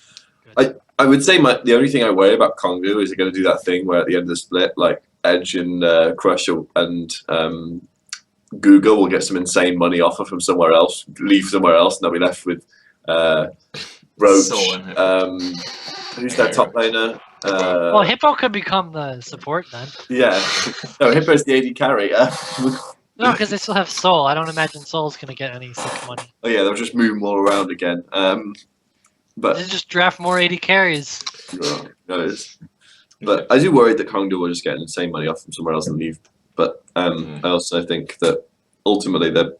good. I would say the only thing I worry about Kangdu is they're going to do that thing where at the end of the split, like Edge and Crush and Google will get some insane money offer from somewhere else, leave somewhere else, and they'll be left with Roach. Who's their top laner? Well, Hippo could become the support then. Yeah. No, Hippo's the AD carry. No, because they still have Soul. I don't imagine Soul's going to get any sick money. Oh yeah, they'll just move them all around again. But they just draft more AD carries. But I do worry that Kangdu will just get insane money off from somewhere else and leave. But I also think that ultimately they're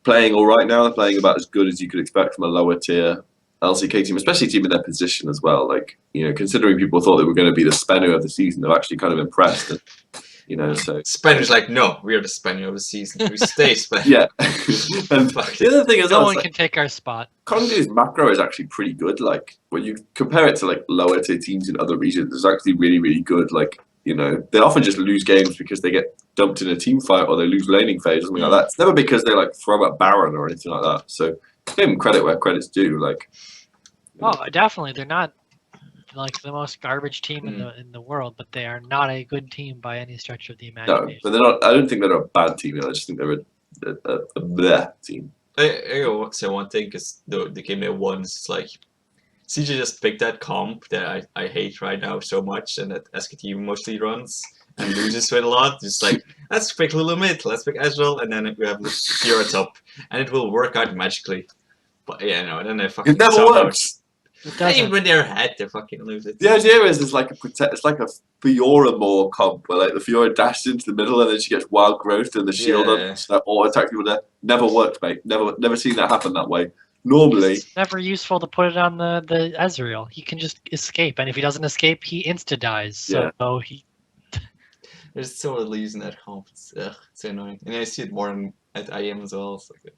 playing all right now. They're playing about as good as you could expect from a lower tier LCK team, especially a team in their position as well. Like, you know, considering people thought they were going to be the SBENU of the season, they're actually kind of impressed. And, you know, so SBENU's like, no, we are the SBENU of the season. We stay SBENU. Yeah. And the other thing is, no one can take our spot. Kangdu's macro is actually pretty good. Like when you compare it to like lower tier teams in other regions, it's actually really, really good. Like, you know, they often just lose games because they get dumped in a team fight or they lose laning phase or something like that. It's never because they like throw up Baron or anything like that. So give them credit where credit's due. Like, oh, definitely, they're not like the most garbage team in the world, but they are not a good team by any stretch of the imagination. No, but they're not. I don't think they're a bad team. I just think they're a bleh team. I gotta say one thing because the game they won is like CJ just picked that comp that I hate right now so much and that SKT mostly runs and loses with a lot. Just like, let's pick Lulu mid, let's pick Ezreal, and then we have the Fiora top, and it will work out magically. But yeah, no, then they fucking. It never works. Even when they're ahead, they fucking lose it. The idea is it's like a Fiora more comp where like the Fiora dashes into the middle and then she gets wild growth and the shield up, so auto attack people there. Never worked, mate. Never seen that happen that way. Normally, it's never useful to put it on the Ezreal. He can just escape, and if he doesn't escape, he insta dies. So he. There's so little using that comp. It's annoying, and I see it more at IEM as well. It's like.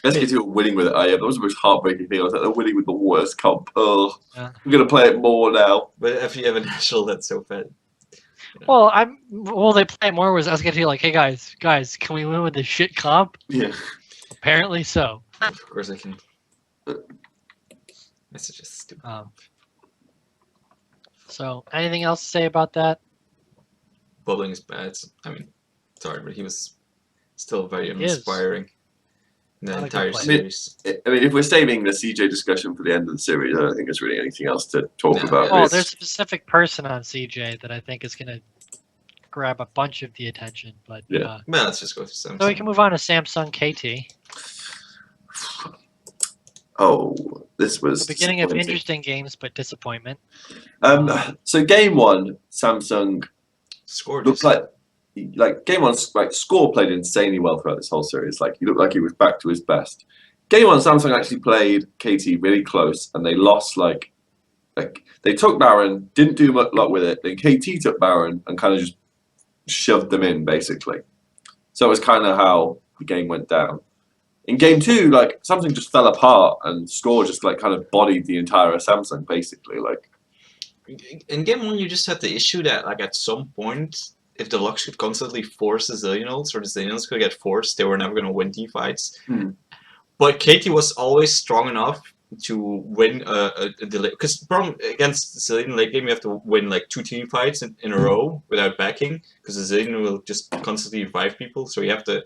SKT were winning with it. That was the most heartbreaking thing. I was like, they're winning with the worst comp. Oh, yeah. I'm gonna play it more now. But if you have a national, that's so bad. Well, they play it more. Was SKT like, hey guys, can we win with this shit comp? Yeah. Apparently so. Of course I can. That's just stupid. So, anything else to say about that? Bubbling is bad. I mean, sorry, but he was still very He is. uninspiring in the Not a good entire player. series. I mean, if we're saving the CJ discussion for the end of the series, I don't think there's really anything else to talk No. about. Well, It's- there's a specific person on CJ that I think is going to grab a bunch of the attention. But Yeah. Well, let's just go to Samsung. so we can move on to Samsung KT. Oh, this was The beginning of disappointing. interesting games, but disappointment. So game one, Samsung Scored. looked like game one, like Score played insanely well throughout this whole series. Like he looked like he was back to his best. Game one, Samsung actually played KT really close, and they lost like they took Baron, didn't do much lot with it. Then KT took Baron and kind of just shoved them in basically. So it was kind of how the game went down. In game two, like Samsung just fell apart, and Score just like kind of bodied the entire Samsung basically. Like In game one, you just had the issue that like at some point, if the Lux could constantly force the Zillion ults, or the Zillions could get forced, they were never going to win team fights. But KT was always strong enough to win a delay. Because against the Zillion late game, you have to win like 2 team fights in a row without backing, because the Zillion will just constantly revive people. So you have to,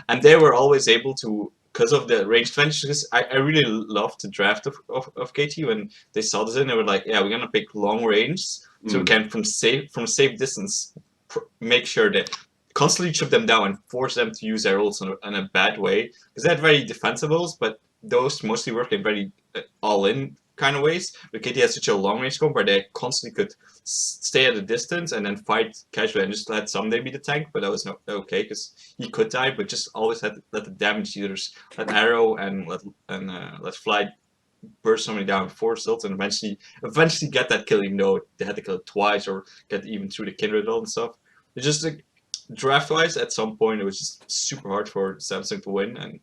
and they were always able to, because of the range advantages. I really loved the draft of KT when they saw this, and they were like, yeah, we're gonna pick long range, so we can from safe distance make sure that constantly chip them down and force them to use their ults in a bad way, because they had very defensibles, but those mostly work in very all-in kind of ways. But KT has such a long range scope where they constantly could stay at a distance and then fight casually and just let Someday be the tank, but that was not okay because he could die, but just always had to let the damage dealers let Arrow and let Fly burst somebody down with 4 ults and eventually get that kill, even though they had to kill it twice or get even through the Kindred ult and stuff. It's just like draft-wise, at some point it was just super hard for Samsung to win, and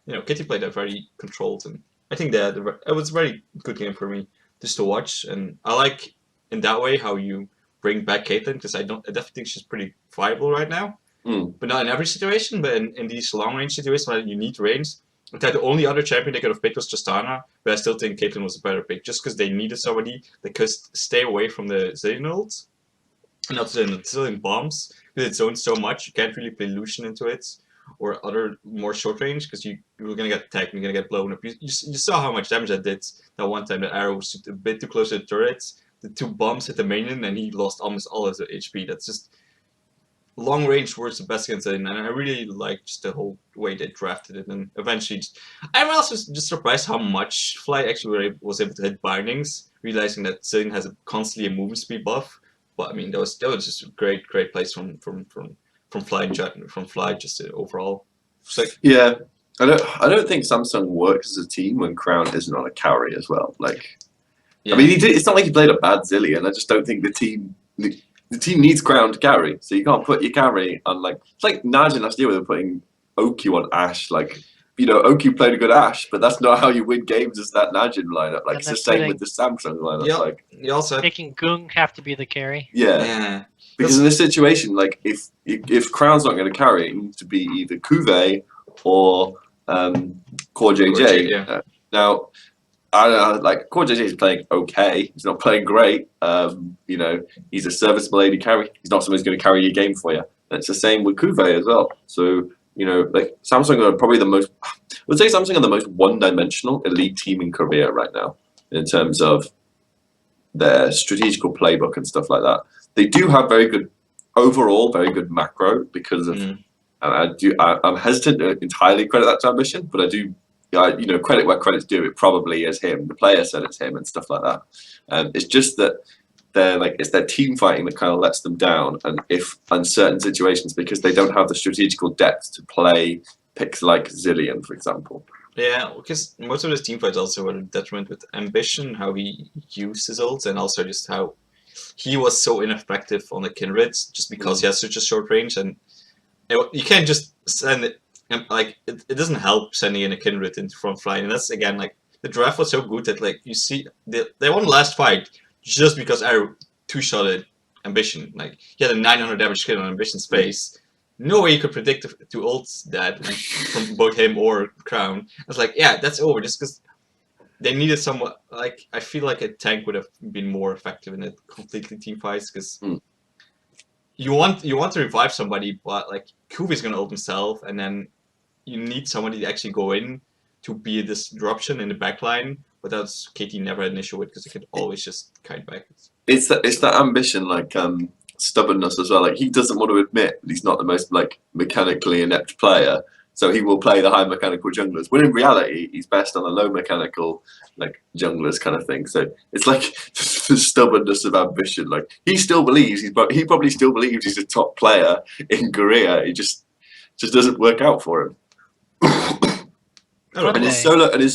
you know, KT played that very controlled, and I think that it was a very good game for me just to watch, and I like in that way how you bring back Caitlyn, because I definitely think she's pretty viable right now, but not in every situation, but in these long range situations where you need range. In fact, the only other champion they could have picked was Tristana, but I still think Caitlyn was a better pick, just because they needed somebody that could stay away from the Zillion ults, and not the Zillion bombs, because it zones so much, you can't really play Lucian into it, or other more short range, because you were going to get attacked and you're going to get blown up. You saw how much damage that did that one time. The Arrow was a bit too close to the turrets. The 2 bombs hit the minion and he lost almost all of his HP. That's just long range works the best against it, and I really like just the whole way they drafted it. And eventually, I'm also just surprised how much Fly actually was able to hit bindings, realizing that Zillion has constantly a movement speed buff. But I mean, that was just a great plays from Fly just overall. It's like, yeah, I don't think Samsung works as a team when Crown isn't on a carry as well. Like, yeah. I mean, it's not like he played a bad Zillion. I just don't think the team needs Crown to carry. So you can't put your carry on like it's like Najin last year where they were putting OQ on Ashe. Like, you know, OQ played a good Ashe, but that's not how you win games as that Najin lineup. Like, it's the same with the Samsung lineup. Yeah, like, you also Making Gung have to be the carry. yeah. Because in this situation, like if Crown's not going to carry, it needs to be either Cuvée or Core JJ. Yeah. Now, I don't know, like Core JJ is playing okay. He's not playing great. You know, he's a serviceable AD carry. He's not someone who's going to carry your game for you. And it's the same with Cuvée as well. So, you know, like Samsung are probably I would say Samsung are the most one-dimensional elite team in Korea right now in terms of their strategical playbook and stuff like that. They do have very good macro because of, and I'm hesitant to entirely credit that to ambition, but I do, you know, credit where credit's due. It probably is him. The player said it's him and stuff like that. It's just that it's their team fighting that kind of lets them down, and if in certain situations because they don't have the strategical depth to play picks like Zillion, for example. Yeah, because most of his team fights also were a detriment with ambition, how he used his ults, and also just how he was so ineffective on the Kindreds just because he has such a short range, and you can't just send it like it doesn't help sending in a Kindred into front flying, and that's again like the draft was so good that like you see they won the last fight just because Arrow 2-shotted ambition. Like he had a 900 damage kill on ambition's face. no way you could predict to ults that from both him or Crown. I was like, yeah, that's over. Just because they needed someone like I feel like a tank would have been more effective in a completely team fights because you want to revive somebody, but like Kuvi's gonna ult himself, and then you need somebody to actually go in to be a disruption in the backline. But that's KT never had an issue with because he could always just kite back. It's that ambition, like stubbornness as well. Like he doesn't want to admit that he's not the most like mechanically inept player, so he will play the high mechanical junglers. When in reality, he's best on the low mechanical like junglers kind of thing. So it's like the stubbornness of ambition. Like he still believes he probably still believes he's a top player in Korea. It just doesn't work out for him. And his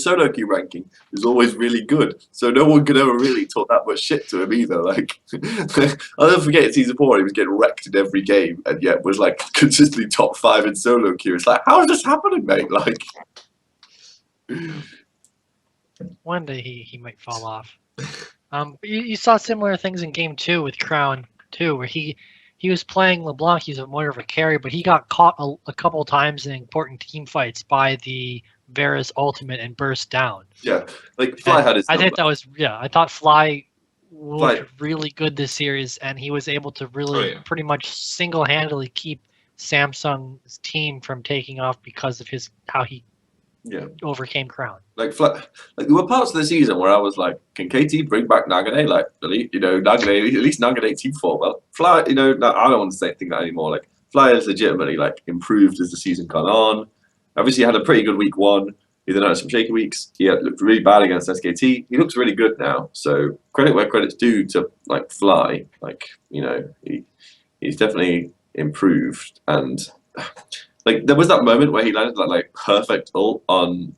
solo queue ranking is always really good, so no one could ever really talk that much shit to him either. Like, I'll never forget season 4, he was getting wrecked in every game, and yet was like consistently top 5 in solo queue. It's like, how is this happening, mate? Like, one day he might fall off. But you saw similar things in game 2 with Crown too, where he was playing LeBlanc. He's more of a carry, but he got caught a couple times in important team fights by the Vera's ultimate and burst down. Yeah, like Fly had his. I think that was I thought Fly looked really good this series, and he was able to really pretty much single-handedly keep Samsung's team from taking off because of how he overcame Crown. Like there were parts of the season where I was like, can KT bring back Nagane? Like, Nagane, at least Nagane team 4 well. Fly, I don't want to think that anymore. Like Fly has legitimately like improved as the season gone on. Obviously, he had a pretty good week 1. He then had some shaky weeks. He looked really bad against SKT. He looks really good now. So credit where credit's due to like Fly. Like he's definitely improved. And like there was that moment where he landed like perfect ult on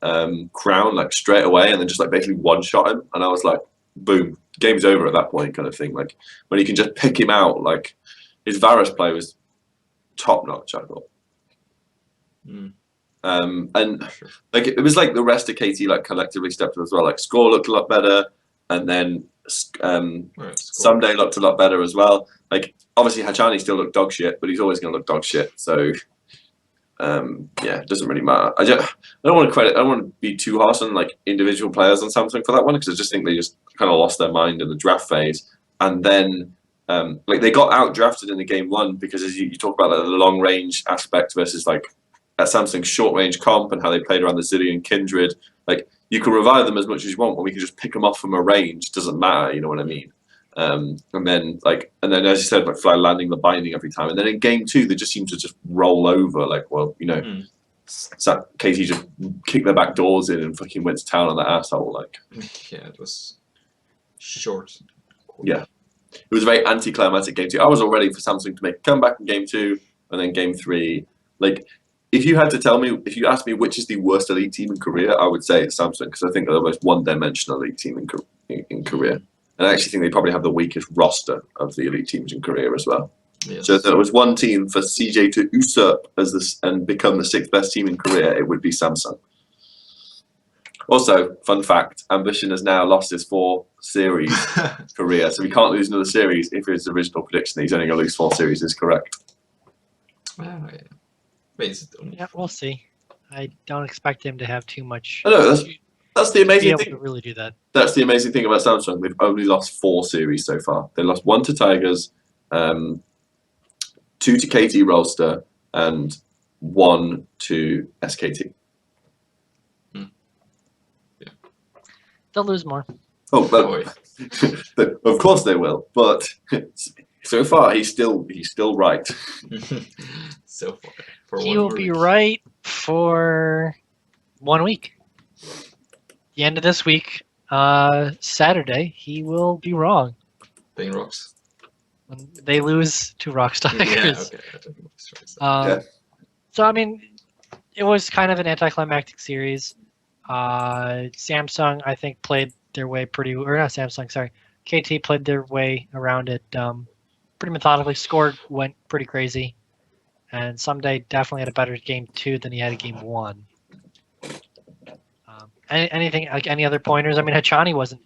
Crown like straight away, and then just like basically one-shot him. And I was like, boom, game's over at that point, kind of thing. Like when he can just pick him out. Like his Varus play was top notch, I thought. And like it was like the rest of KT like collectively stepped up as well. Like Score looked a lot better, and then Someday looked a lot better as well. Like obviously Hachani still looked dog shit, but he's always going to look dog shit. So it doesn't really matter. I don't want to be too harsh on like individual players on Samsung for that one, because I just think they just kind of lost their mind in the draft phase, and then like they got out drafted in the game 1 because as you talk about like, the long range aspect versus like at Samsung's short range comp and how they played around the Zillion and Kindred. Like you can revive them as much as you want, but we can just pick them off from a range. Doesn't matter, you know what I mean? And then as you said, like Fly landing the binding every time, and then in game 2 they just seem to just roll over. Like, well, KT just kicked their back doors in and fucking went to town on that asshole. Like, yeah, it was short. Yeah, it was a very anticlimactic game 2. I was all ready for Samsung to make a comeback in game 2, and then game 3, like. If you asked me which is the worst elite team in Korea, I would say it's Samsung, because I think they're the most one-dimensional elite team in Korea. And I actually think they probably have the weakest roster of the elite teams in Korea as well. Yes. So if there was one team for CJ to usurp and become the 6th best team in Korea, it would be Samsung. Also, fun fact, Ambition has now lost his 4 series Korea, so we can't lose another series if his original prediction that he's only going to lose 4 series is correct. Yeah, we'll see. I don't expect him to have too much. I know, that's the amazing thing. To really do that. That's the amazing thing about Samsung. They've only lost 4 series so far. They lost 1 to Tigers, 2 to KT Rolster, and 1 to SKT. Yeah. They'll lose more. Oh, but of course they will. But so far, he's still right. So far, he will be right for 1 week. The end of this week, Saturday, he will be wrong. Playing Rox. When they lose to Rox Tigers. So I mean, it was kind of an anticlimactic series. Samsung, I think, played their way KT played their way around it pretty methodically. Scored went pretty crazy, and Someday definitely had a better game 2 than he had in game 1. Anything like any other pointers? I mean, Hachani wasn't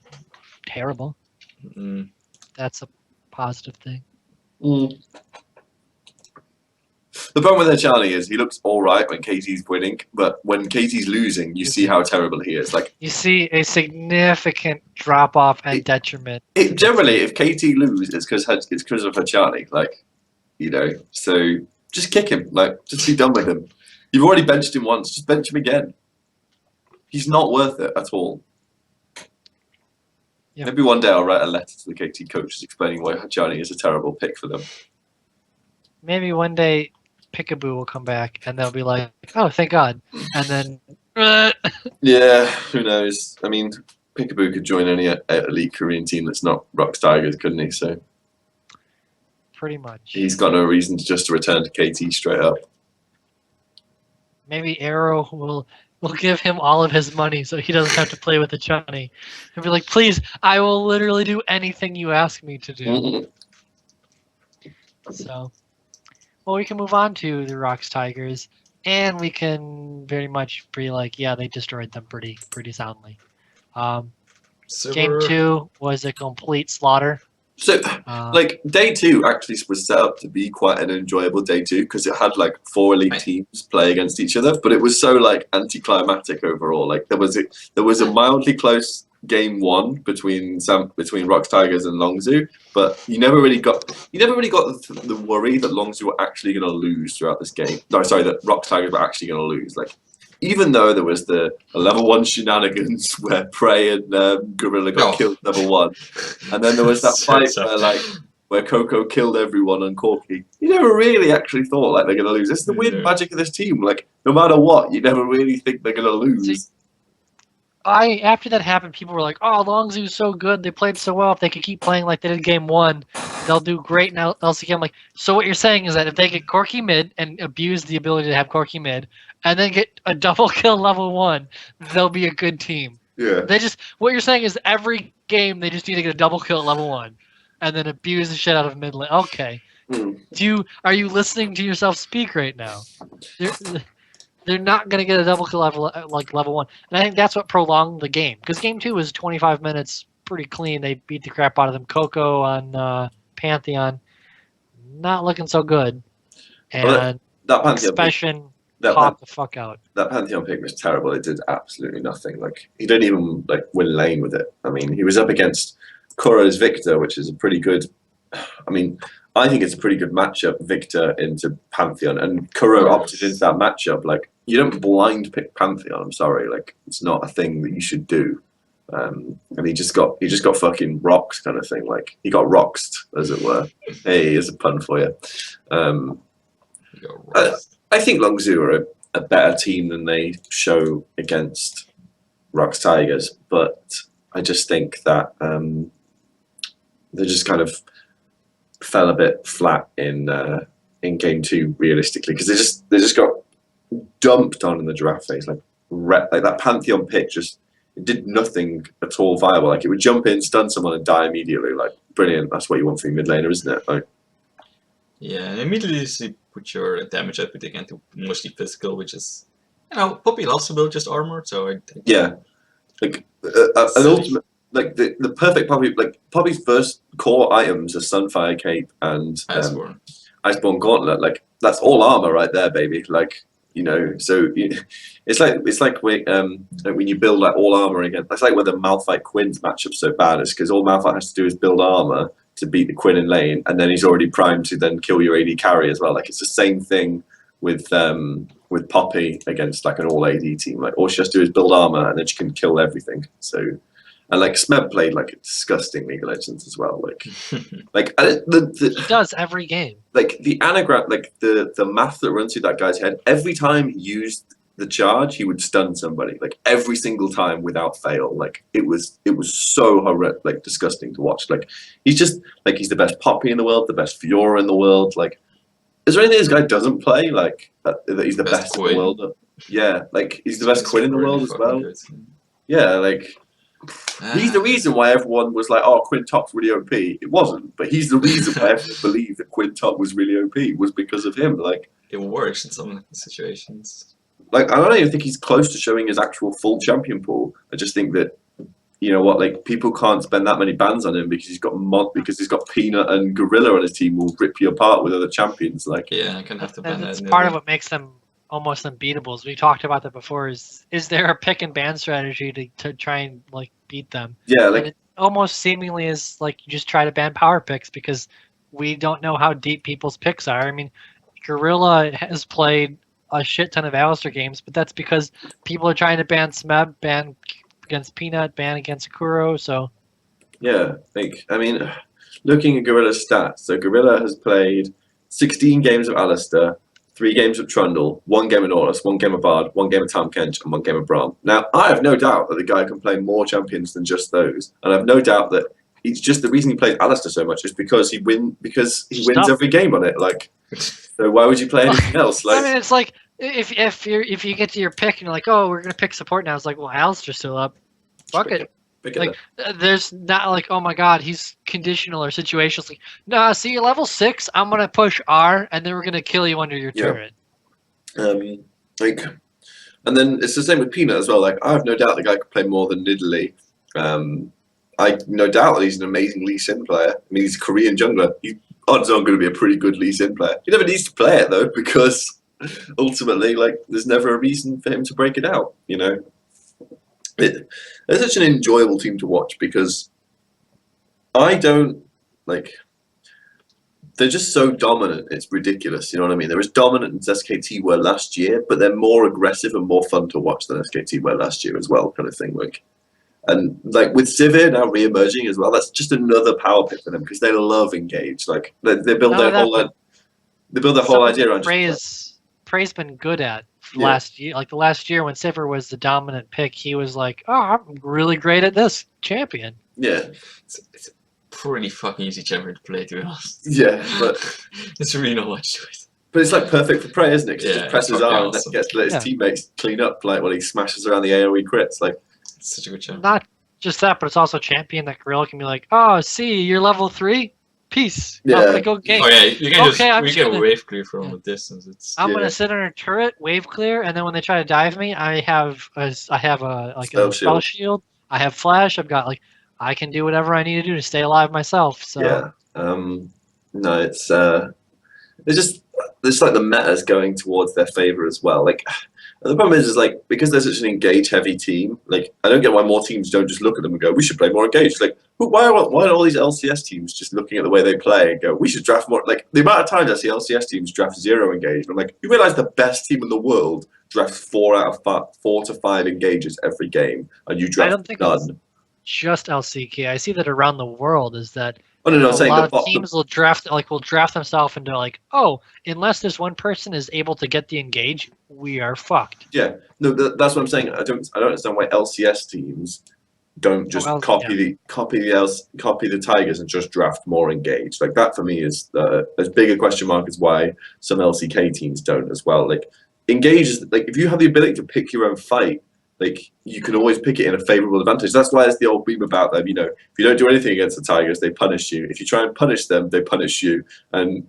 terrible. That's a positive thing. The problem with Charlie is he looks all right when KT's winning, but when KT's losing, you see how terrible he is. Like you see a significant drop off and detriment. Generally, if KT loses, it's because of Charlie. Like, you know, so just kick him. Like, just be done with him. You've already benched him once. Just bench him again. He's not worth it at all. Yep. Maybe one day I'll write a letter to the KT coaches explaining why Charlie is a terrible pick for them. Maybe one day Peekaboo will come back and they'll be like, "Oh, thank God!" And then, yeah, who knows? I mean, Peekaboo could join any elite Korean team that's not Rox Tigers, couldn't he? So pretty much, he's got no reason to return to KT straight up. Maybe Arrow will give him all of his money so he doesn't have to play with the Johnny. He'll be like, "Please, I will literally do anything you ask me to do." So, well, we can move on to the Rox Tigers, and we can very much be like, yeah, they destroyed them pretty soundly. Game 2 was a complete slaughter. So, like, day 2 actually was set up to be quite an enjoyable day 2 because it had like 4 elite teams play against each other, but it was so like anticlimactic overall. Like there was a mildly close game 1 between Rox Tigers and Longzhu, but you never really got the worry that Longzhu were actually going to lose throughout this game. No, sorry, that Rox Tigers were actually going to lose. Like, even though there was the level 1 shenanigans where Prey and Gorilla got killed level 1, and then there was that fight where Coco killed everyone on Corky. You never really actually thought like they're going to lose. This is the weird magic of this team. Like, no matter what, you never really think they're going to lose. After that happened, people were like, "Oh, Longzhu's so good. They played so well. If they could keep playing like they did game 1, they'll do great in LCK." I'm like, so what you're saying is that if they get Corky mid and abuse the ability to have Corky mid, and then get a double kill level 1, they'll be a good team. Yeah. What you're saying is every game they just need to get a double kill at level 1, and then abuse the shit out of mid lane. Okay. Are you listening to yourself speak right now? They're not going to get a double kill level 1. And I think that's what prolonged the game. Because game 2 was 25 minutes pretty clean. They beat the crap out of them. Coco on Pantheon, not looking so good. And that Pantheon popped the fuck out. That Pantheon pick was terrible. It did absolutely nothing. Like, he didn't even like win lane with it. I mean, he was up against Kuro's Victor, which is a pretty good... I mean, I think it's a pretty good matchup, Victor into Pantheon, and Kuro opted into that matchup. Like, you don't blind pick Pantheon. I'm sorry, like it's not a thing that you should do. And he just got fucking rocked, kind of thing. Like he got roxed, as it were. Hey, here's a pun for you. I think Longzhu are a better team than they show against Rox Tigers, but I just think that they just kind of fell a bit flat in game 2 realistically, because they just got dumped on in the draft phase. Like that Pantheon pick just did nothing at all viable. Like it would jump in, stun someone, and die immediately. Like brilliant. That's what you want from your mid laner, isn't it? Like, yeah, and immediately you put your damage output again to mostly physical, which is, you know, Poppy loves to build just armor. So yeah, like an ultimate. Like the perfect Poppy, like Poppy's first core items are Sunfire Cape and Iceborne Gauntlet. Like that's all armor right there, baby. Like, you know, so it's like when you build like all armor again. That's like where the Malphite Quinn's matchup's so bad. It's because all Malphite has to do is build armor to beat the Quinn in lane, and then he's already primed to then kill your AD carry as well. Like it's the same thing with Poppy against like an all AD team. Like all she has to do is build armor, and then she can kill everything. So. And like Smeb played like a disgusting League of Legends as well. Like, he does every game. Like the anagram, like the math that runs through that guy's head. Every time he used the charge, he would stun somebody. Like every single time without fail. Like it was so horrific, like disgusting to watch. Like he's just like he's the best Poppy in the world, the best Fiora in the world. Like, is there anything this guy doesn't play? Like that he's the best in the world. Yeah, like he's the best Quinn in the world as well. Yeah, like. He's the reason why everyone was like, "Oh, Quinn Top's really OP." It wasn't, but he's the reason why everyone believed that Quinn Top was really OP was because of him. Like it works in some situations. Like I don't even think he's close to showing his actual full champion pool. I just think that you know what, like people can't spend that many bans on him because he's got Peanut and Gorilla on his team will rip you apart with other champions. Like Yeah, I can have to ban that. That's part of what makes them almost unbeatable. As we talked about that before. Is there a pick and ban strategy to try and like beat them? yeah, And like it almost seemingly is like you just try to ban power picks because we don't know how deep people's picks are. I mean, Gorilla has played a shit ton of Alistair games, but that's because people are trying to ban Smeb, ban against Peanut, ban against Kuro. So yeah, like I mean, looking at Gorilla's stats, so Gorilla has played 16 games of Alistair, 3 games of Trundle, 1 game of Nautilus, 1 game of Bard, 1 game of Tahm Kench, and 1 game of Braum. Now, I have no doubt that the guy can play more champions than just those, and I have no doubt that it's just the reason he plays Alistair so much is because he wins every game on it. Like, so why would you play anything else? Like, I mean, it's like if you get to your pick and you're like, oh, we're gonna pick support now. It's like, well, Alistair's still up. Fuck it. pick it Like, up. there's not like, oh my god, he's conditional or situational. It's like, nah, see, you're level 6. I'm gonna push R, and then we're gonna kill you under your Yeah. turret. Like, and then it's the same with Peanut as well. Like, I have no doubt the guy could play more than Nidalee. I no doubt that he's an amazing Lee Sin player. I mean, he's a Korean jungler. He's odds on going to be a pretty good Lee Sin player. He never needs to play it though, because ultimately, like, there's never a reason for him to break it out. You know, they're such an enjoyable team to watch because I don't like. They're just so dominant. It's ridiculous. You know what I mean? They're as dominant as SKT were last year, but they're more aggressive and more fun to watch than SKT were last year as well, kind of thing. Like, and like with Sivir now re-emerging as well, that's just another power pick for them because they love engage. Like they build their whole idea around. Prey's been good at Yeah. last year. Like the last year when Sivir was the dominant pick, he was like, oh, I'm really great at this champion. Yeah, It's a pretty fucking easy champion to play, to be honest. yeah, but It's really not much to it. it's like perfect for Prey, isn't it? 'Cause he Yeah, just presses it's R fucking and awesome. gets to let his Yeah. teammates clean up, like when he smashes around the AOE crits. Like, It's such a good champion. Not just that, but it's also champion that Gorilla can be like, oh, see, you're level 3. Peace. I'm Yeah. gonna go gank. Oh yeah, you can Okay, I'm we just get gonna- wave clear from Yeah. a distance. It's I'm Yeah. gonna sit on a turret, wave clear, and then when they try to dive me, I have a Spell spell shield. I have flash. I've got I can do whatever I need to do to stay alive myself. So yeah, no, it's like the meta's going towards their favor as well. Like, the problem is like because they're such an engage heavy team. Like, I don't get why more teams don't just look at them and go, we should play more engage. It's like, why are all these LCS teams just looking at the way they play and go, we should draft more? Like, the amount of times I see LCS teams draft 0 engage, I'm like, you realize the best team in the world drafts 4 to 5 engages every game, and you draft don't think it's- none. just LCK. I see that around the world is that Oh no, I'm a saying lot the of teams will draft themselves into like, oh, unless this one person is able to get the engage, we are fucked. Yeah, no, that's what I'm saying. I don't understand why LCS teams don't just copy the Tigers and just draft more engaged. Like, that for me is as big a question mark as why some LCK teams don't as well. Like, engage is like, if you have the ability to pick your own fight, like, you can always pick it in a favorable advantage. That's why it's the old meme about them. You know, if you don't do anything against the Tigers, they punish you. If you try and punish them, they punish you. And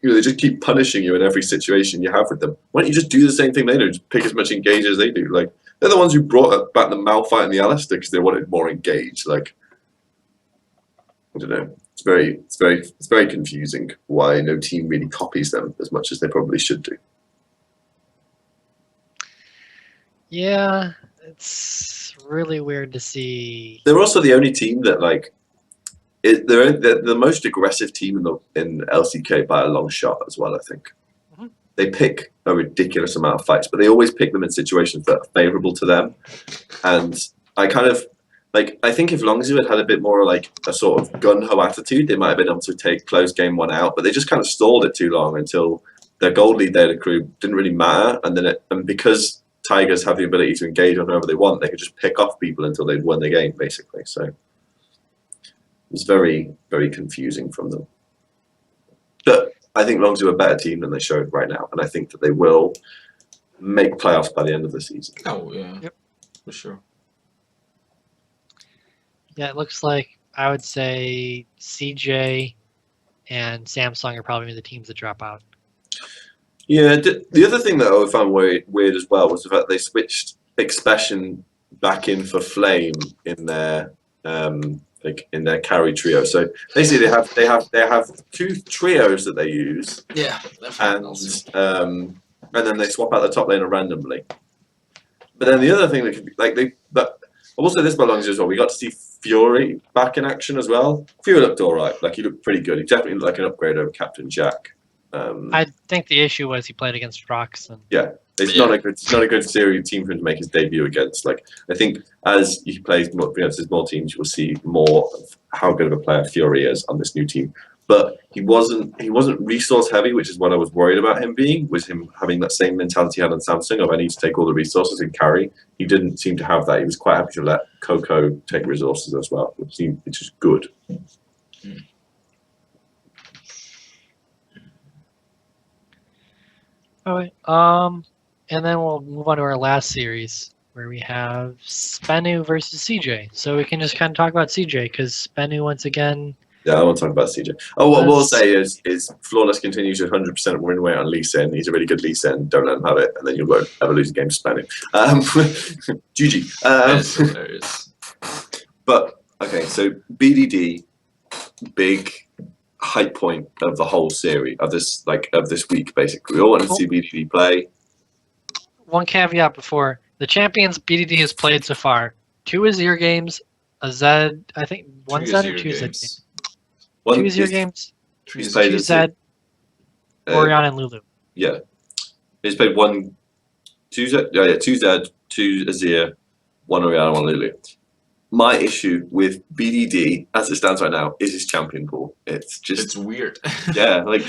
they just keep punishing you in every situation you have with them. Why don't you just do the same thing later? Just pick as much engage as they do. Like, they're the ones who brought back the Malphite and the Alistair because they wanted more engage. Like, I don't know. It's very confusing why no team really copies them as much as they probably should do. Yeah, it's really weird to see. They're also the only team that they're the most aggressive team in LCK by a long shot as well. I think they pick a ridiculous amount of fights, but they always pick them in situations that are favorable to them. And I kind of I think if Longzhu had a bit more like a sort of gun ho attitude, they might have been able to take close game 1 out. But they just kind of stalled it too long until their gold lead data crew didn't really matter, and because Tigers have the ability to engage on whoever they want, they could just pick off people until they'd won the game, basically. So it was very, very confusing from them. But I think Longzhu are a better team than they showed right now, and I think that they will make playoffs by the end of the season. Oh yeah, Yep. For sure. Yeah, it looks like I would say CJ and Samsung are probably the teams that drop out. Yeah, the other thing that I found weird as well was the fact they switched Expression back in for Flame in their in their carry trio. So basically, they have 2 trios that they use. Yeah. And then they swap out the top laner randomly. But then the other thing that could be but also this belongs as well. We got to see Fury back in action as well. Fury looked alright. Like he looked pretty good. He definitely looked like an upgrade over Captain Jack. I think the issue was he played against Rox. Yeah, it's not a good series team for him to make his debut against. Like I think as he plays more against more teams, you will see more of how good of a player Fury is on this new team. But he wasn't resource heavy, which is what I was worried about him being. Was him having that same mentality he had on Samsung of I need to take all the resources and carry. He didn't seem to have that. He was quite happy to let Coco take resources as well, which is good. All right. And then we'll move on to our last series where we have SBENU versus CJ. So we can just kind of talk about CJ because SBENU once again. Yeah, I want to talk about CJ. Oh, what we'll say is Flawless continues with 100% win rate on Lee Sin. He's a really good Lee Sin. Don't let him have it, and then you won't ever lose a game to SBENU. GG. But okay, so BDD, big hype point of the whole series of this week. Basically, we all want to see BDD play. One caveat before the champions BDD has played so far: 2 Azir games, a Zed. I think 1 Zed or 2 Zed games. 2 Azir games. He's played 2 Zed, Origen and Lulu. Yeah, he's played 2 Zed, 2 Azir, 1 Origen, 1 Lulu. My issue with BDD, as it stands right now, is his champion pool. It's weird. Yeah, like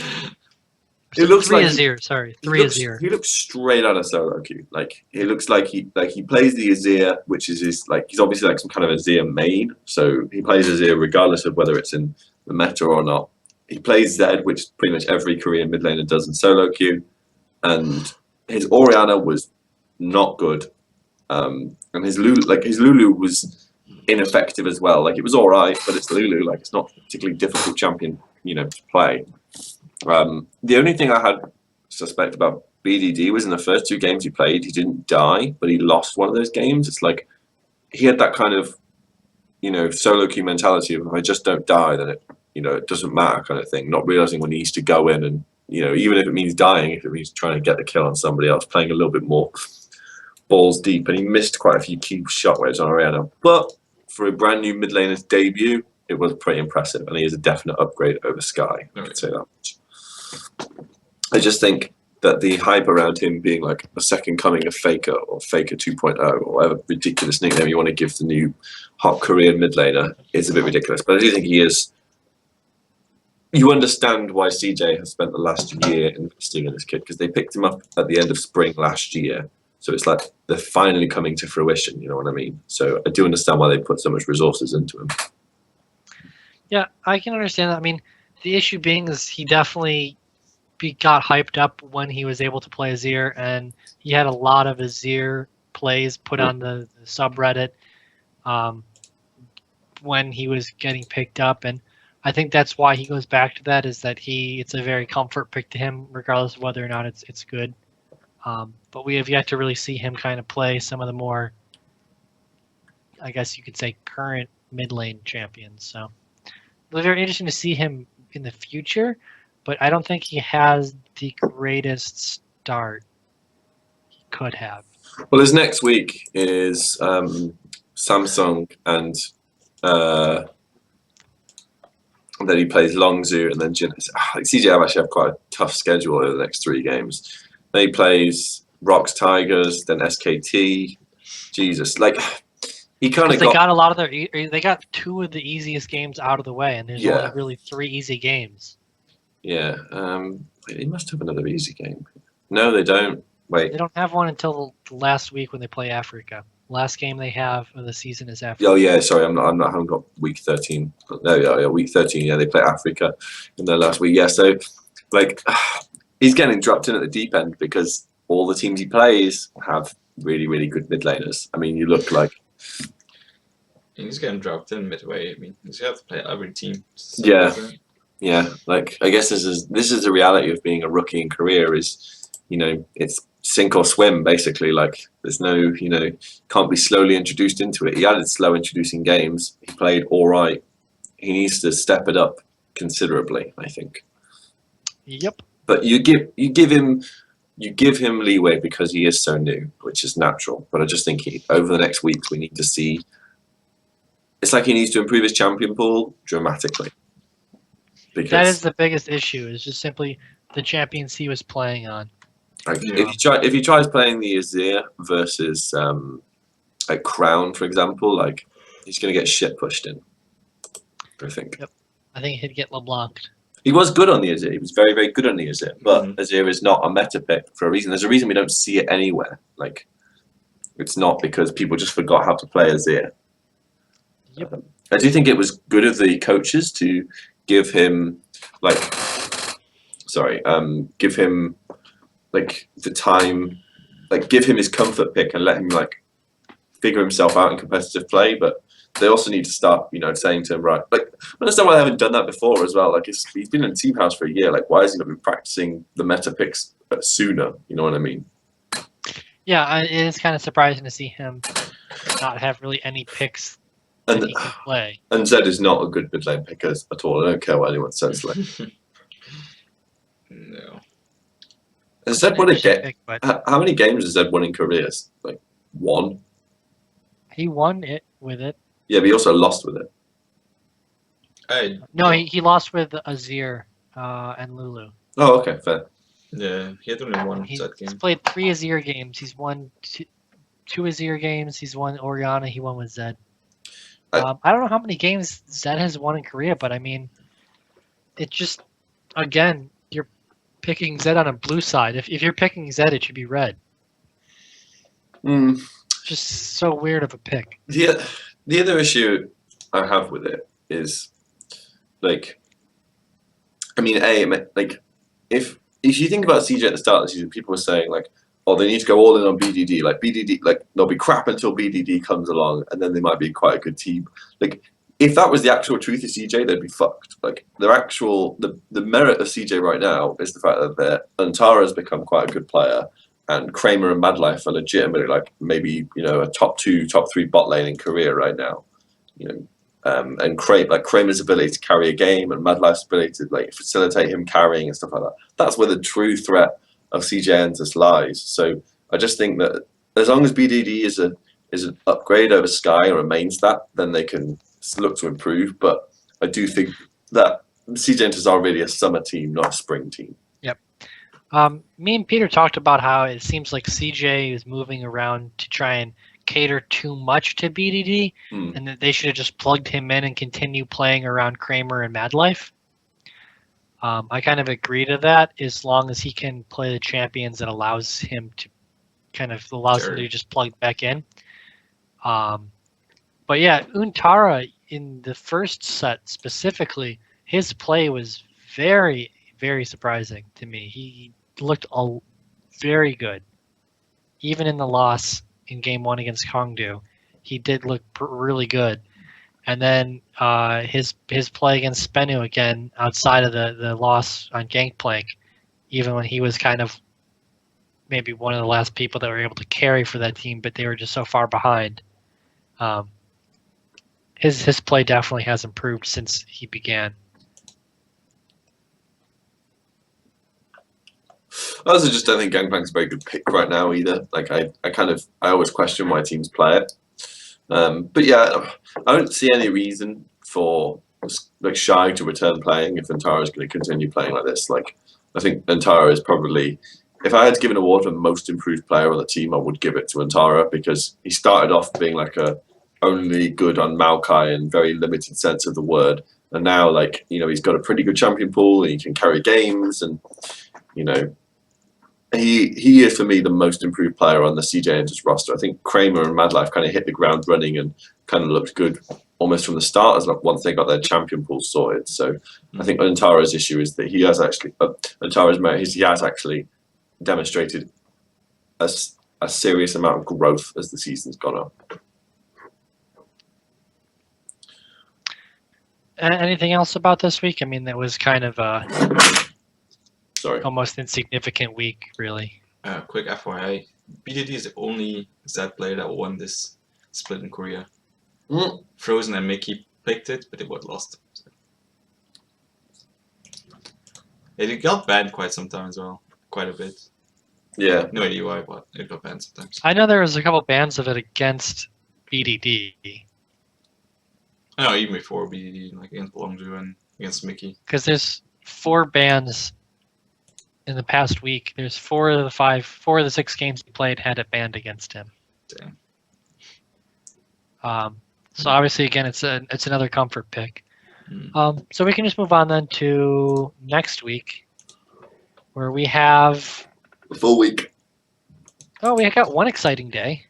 it looks 3 like Azir. Sorry, 3 Azir. He looks straight out of solo queue. Like it looks like he plays the Azir, which is his he's obviously like some kind of Azir main. So he plays Azir regardless of whether it's in the meta or not. He plays Zed, which pretty much every Korean mid laner does in solo queue, and his Orianna was not good, and his Lulu was ineffective as well. Like it was all right, but it's Lulu. Like it's not a particularly difficult champion, to play. The only thing I had suspect about BDD was in the first 2 games he played, he didn't die, but he lost one of those games. It's like he had that kind of, solo queue mentality of if I just don't die, then it doesn't matter kind of thing. Not realizing when he needs to go in and, even if it means dying, if it means trying to get the kill on somebody else, playing a little bit more balls deep, and he missed quite a few key shot waves on Orianna. But for a brand new mid laner's debut, it was pretty impressive, and he is a definite upgrade over Sky. I could say that much. I just think that the hype around him being like a second coming of Faker or Faker 2.0 or whatever ridiculous nickname you want to give the new hot Korean mid laner is a bit ridiculous. But I do think he is. You understand why CJ has spent the last year investing in this kid because they picked him up at the end of spring last year. So it's like they're finally coming to fruition, you know what I mean? So I do understand why they put so much resources into him. Yeah, I can understand that. I mean, the issue being is he definitely got hyped up when he was able to play Azir, and he had a lot of Azir plays put on the subreddit when he was getting picked up, and I think that's why he goes back to that, is that it's a very comfort pick to him, regardless of whether or not it's good. But we have yet to really see him kind of play some of the more, I guess you could say, current mid lane champions. So it'll be very interesting to see him in the future, but I don't think he has the greatest start he could have. Well, his next week is Samsung, and then he plays Longzhu, and then Jin. CJ actually have quite a tough schedule over the next 3 games. Then he plays Rox Tigers, then SKT. Jesus, like he kind of got a lot of they got 2 of the easiest games out of the way, and there's only really 3 easy games. Yeah, they must have another easy game. No, they don't. Wait, they don't have one until the last week when they play Africa. Last game they have of the season is Africa. Oh yeah, sorry, I haven't got week 13. No, yeah, week 13. Yeah, they play Africa in their last week. Yeah, so like he's getting dropped in at the deep end because all the teams he plays have really, really good mid laners. I mean, you look like he's getting dropped in midway. I mean, he's got to play every team. Yeah. Like I guess this is the reality of being a rookie in Korea. Is it's sink or swim, basically. Like, there's no, can't be slowly introduced into it. He added slow introducing games. He played all right. He needs to step it up considerably, I think. Yep. But you give him leeway because he is so new, which is natural. But I just think over the next weeks we need to see. It's like he needs to improve his champion pool dramatically. Because That is the biggest issue. Is just simply the champions he was playing on. like, if he tries playing the Azir versus like Crown, for example, like he's gonna get shit pushed in. I think. Yep. I think he'd get LeBlanc'd. He was good on the Azir. He was very, very good on the Azir. But Azir is not a meta pick for a reason. There's a reason we don't see it anywhere. Like, it's not because people just forgot how to play Azir. Yep. I do think it was good of the coaches to give him, give him the time, give him his comfort pick and let him figure himself out in competitive play. But they also need to start, saying to him, right, I understand why they haven't done that before as well. He's been in Team House for a year. Why has he not been practicing the meta picks sooner? You know what I mean? Yeah, it is kind of surprising to see him not have really any picks that he can play. And Zed is not a good mid lane picker at all. I don't care what anyone says. No. Has Zed won a game? How many games has Zed won in careers? One? He won it with it. Yeah, but he also lost with it. No, he lost with Azir and Lulu. Oh, okay, fair. Yeah, he had only one He's set game. played 3 Azir games. He's won two Azir games. He's won Oriana. He won with Zed. I don't know how many games Zed has won in Korea, but I mean, it just, again, you're picking Zed on a blue side. If you're picking Zed, it should be red. Just so weird of a pick. The other issue I have with it is, if you think about CJ at the start of the season, people were saying oh, they need to go all in on BDD. BDD, they'll be crap until BDD comes along, and then they might be quite a good team. If that was the actual truth of CJ, they'd be fucked. The merit of CJ right now is the fact that Antara has become quite a good player, and Kramer and Madlife are legitimately maybe a top 2, top 3 bot lane in Korea right now. And Kramer's ability to carry a game and Madlife's ability to facilitate him carrying and stuff like that. That's where the true threat of CJ Entus lies. So I just think that as long as BDD is an upgrade over Sky or remains that, then they can look to improve. But I do think that CJ Entus are really a summer team, not a spring team. Yep. Me and Peter talked about how it seems like CJ is moving around to try and cater too much to BDD, and that they should have just plugged him in and continue playing around Kramer and Madlife. I kind of agree to that, as long as he can play the champions that allows him to him to just plug back in. But yeah, Untara in the first set specifically, his play was very, very surprising to me. He looked very good. Even in the loss in game 1 against Hongdu, he did look really good. And then his play against SBENU again, outside of the loss on Gangplank, even when he was kind of maybe one of the last people that were able to carry for that team, but they were just so far behind. His play definitely has improved since he began. I also just don't think Gangplank's a very good pick right now either. I always question why teams play it. But yeah, I don't see any reason for Shy to return playing if Antara is going to continue playing like this. I think Antara is probably, if I had to give an award for most improved player on the team, I would give it to Antara, because he started off being only good on Maokai in very limited sense of the word, and now he's got a pretty good champion pool and he can carry games, and he is for me the most improved player on the CJ Entus roster. I think Kramer and Madlife kind of hit the ground running and kind of looked good almost from the start, as once they got their champion pool sorted. So I think Antara's issue is that he has actually Antara's merit is he has actually demonstrated a serious amount of growth as the season's gone on. Anything else about this week? I mean, that was kind of Sorry. almost insignificant week, really. quick FYI, BDD is the only Z player that won this split in Korea. Mm. Frozen and Mickey picked it, but they both lost. So. It got banned quite some time as well, quite a bit. Yeah. No idea why, but it got banned sometimes. I know there was a couple bans of it against BDD. I know even before BDD, like against Longju and against Mickey. Because there's 4 bans in the past week. There's 4 of the 6 games he played had it banned against him. Damn. So obviously, again, it's another comfort pick. Mm. So we can just move on then to next week, where we have. The full week. Oh, we got one exciting day.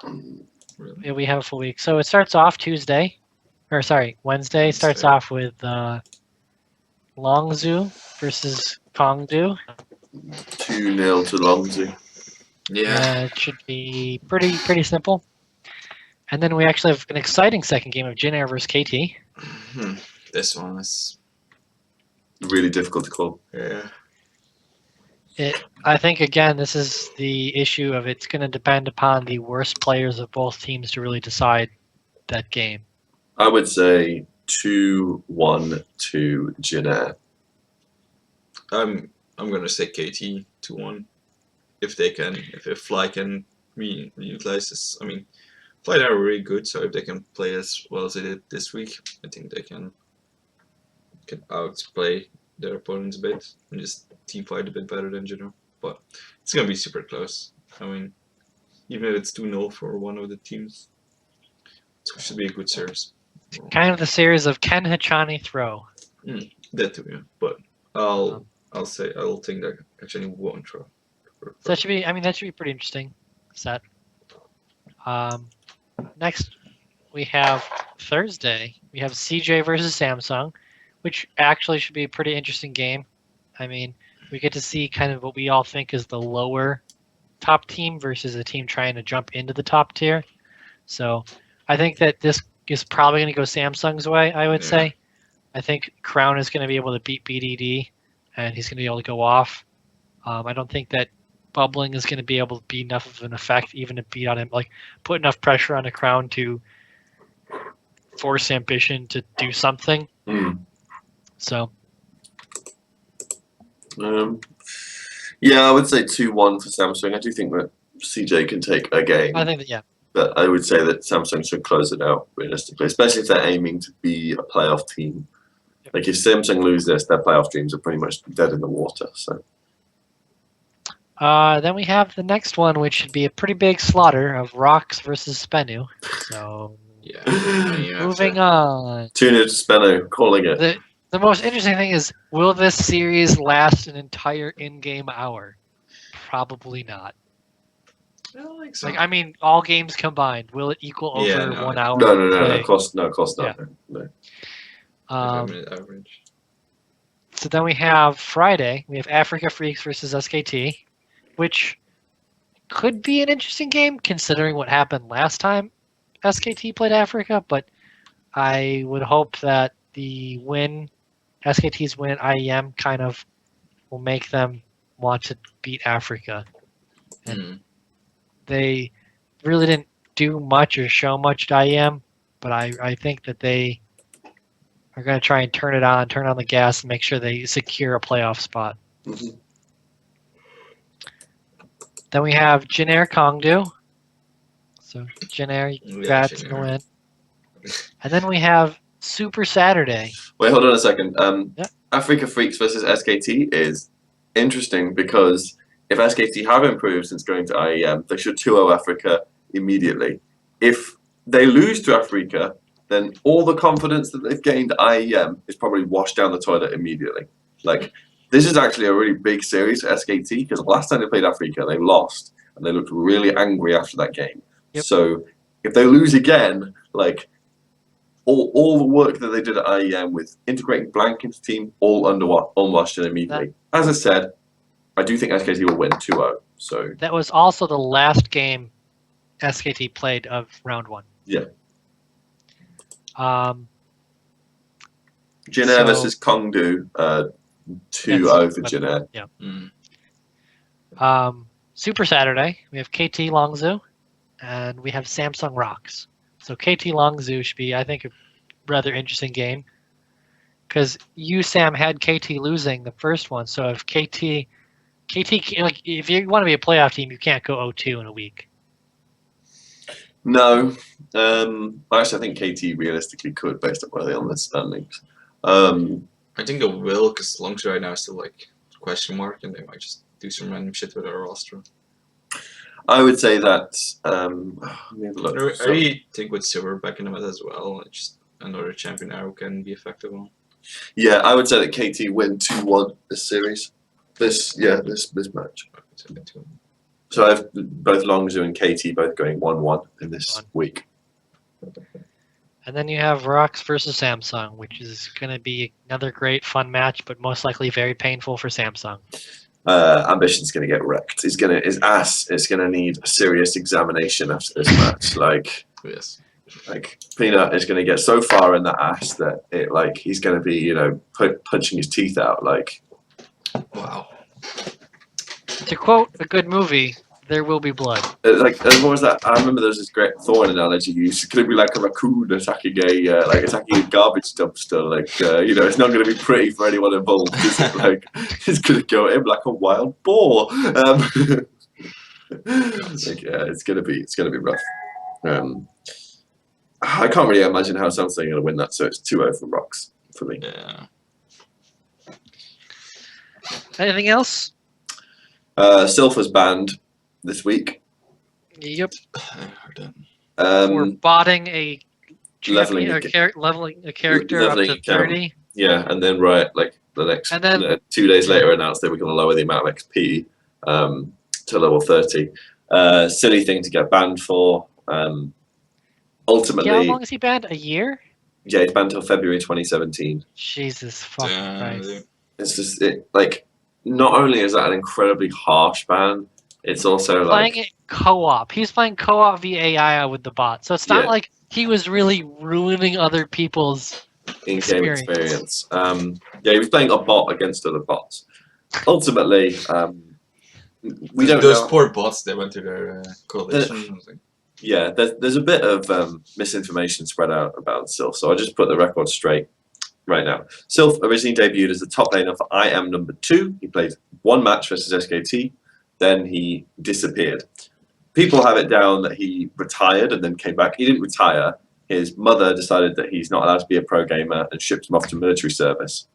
Really? Yeah, we have a full week. So it starts off Wednesday starts off with Longzhu versus Kongdu. 2-0 to Longzhu. Yeah. It should be pretty simple. And then we actually have an exciting second game of Jin Air versus KT. This one is Really difficult to call. yeah. I think again, this is the issue of it's going to depend upon the worst players of both teams to really decide that game. I would say 2-1 to Jin Air. I'm gonna say KT 2-1. If Fly can reutilize this. I mean, Fly are really good, so if they can play as well as they did this week, I think they can outplay their opponents a bit and just team fight a bit better than Juno. But it's gonna be super close. I mean, even if it's 2-0 for one of the teams, it should be a good series. Kind of the series of can Hachani throw? That too, yeah. But I'll think that actually won't throw. So that should be pretty interesting set. Next, we have Thursday. We have CJ versus Samsung, which actually should be a pretty interesting game. I mean, we get to see kind of what we all think is the lower top team versus a team trying to jump into the top tier. So I think that this is probably going to go Samsung's way, I would say. I think Crown is going to be able to beat BDD, and he's going to be able to go off. I don't think that bubbling is going to be able to be enough of an effect, even to beat on him, like put enough pressure on the Crown to force Ambition to do something. So, yeah, I would say 2-1 for Samsung. I do think that CJ can take a game. I think that, yeah. But I would say that Samsung should close it out realistically, especially if they're aiming to be a playoff team. Like if Samsung lose this, their playoff dreams are pretty much dead in the water. So. Then we have the next one, which should be a pretty big slaughter of Rox versus SBENU. So, moving on. 2-0 to SBENU, calling it. The most interesting thing is, will this series last an entire in-game hour? Probably not. I don't think so. Like, I mean, all games combined, will it equal over 1 hour? No, play? of course not. Yeah. No. 5-minute average. So then we have Friday. We have Africa Freaks versus SKT, which could be an interesting game considering what happened last time SKT played Africa. But I would hope that the SKT's win at IEM, kind of will make them want to beat Africa. And they really didn't do much or show much at IEM, but I think that they are going to try and turn on the gas and make sure they secure a playoff spot. Then we have Jin Air Kongdu. So Jin Air, congrats on the win. And then we have Super Saturday. Wait, hold on a second. Yeah. Africa Freaks versus SKT is interesting because if SKT have improved since going to IEM, they should 2-0 Africa immediately. If they lose to Africa, then all the confidence that they've gained at IEM is probably washed down the toilet immediately. Like, this is actually a really big series for SKT because last time they played Africa, they lost and they looked really angry after that game. Yep. So if they lose again, like, all the work that they did at IEM with integrating Blank into the team, all unwashed immediately. As I said, I do think SKT will win 2-0. So that was also the last game SKT played of round 1. Yeah. Jin Air So- versus Kongdu, 2-0 for but- Jin Air. Yeah. Super Saturday, we have KT Longzhu, and we have Samsung Rox. So KT Longzhu should be, I think, a rather interesting game. Because you, Sam, had KT losing the first one. So if KT, like, if you want to be a playoff team, you can't go 0-2 in a week. No. Actually, I think KT realistically could, based on where they are on their standings. I think it will, because Longzhu right now is still like question mark, and they might just do some random shit with our roster. I would say that. Let me have a look. I really think with Silver back in the meta as well, just another champion arrow can be effective on. Yeah, I would say that KT win 2-1 this series. This match. So I have both Longzhu and KT both going 1-1 in this week. And then you have Rox versus Samsung, which is going to be another great fun match, but most likely very painful for Samsung. Ambition's going to get wrecked. His ass is going to need a serious examination after this match. Like, yes. Like Peanut is going to get so far in the ass that he's going to be punching his teeth out. Like, wow. To quote a good movie, there will be blood. Like, what was that? I remember there was this great Thorn analogy used. It's going to be like a raccoon attacking a garbage dumpster. Like, it's not going to be pretty for anyone involved. Is it? Like, it's going to go at him like a wild boar. It's going to be rough. I can't really imagine how Samsung are going to win that, so it's 2-0 for Rox for me. Yeah. Anything else? Silpha's banned this week. Yep. For botting a leveling a character up to 30. Yeah, and then the next 2 days later announced they were going to lower the amount of XP to level 30. Silly thing to get banned for. Ultimately, how long is he banned? A year? Yeah, he's banned until February 2017. Jesus fucking Christ. It's just not only is that an incredibly harsh ban, it's also playing it co-op. He's playing co-op via AI with the bot. So it's not like he was really ruining other people's in-game experience. He was playing a bot against other bots. Ultimately, we don't those know. Poor bots that went to their coalition. Yeah, there's a bit of misinformation spread out about Sylph, so I'll just put the record straight right now. Sylph originally debuted as the top laner for IEM number 2. He played one match versus SKT, then he disappeared. People have it down that he retired and then came back. He didn't retire. His mother decided that he's not allowed to be a pro gamer and shipped him off to military service.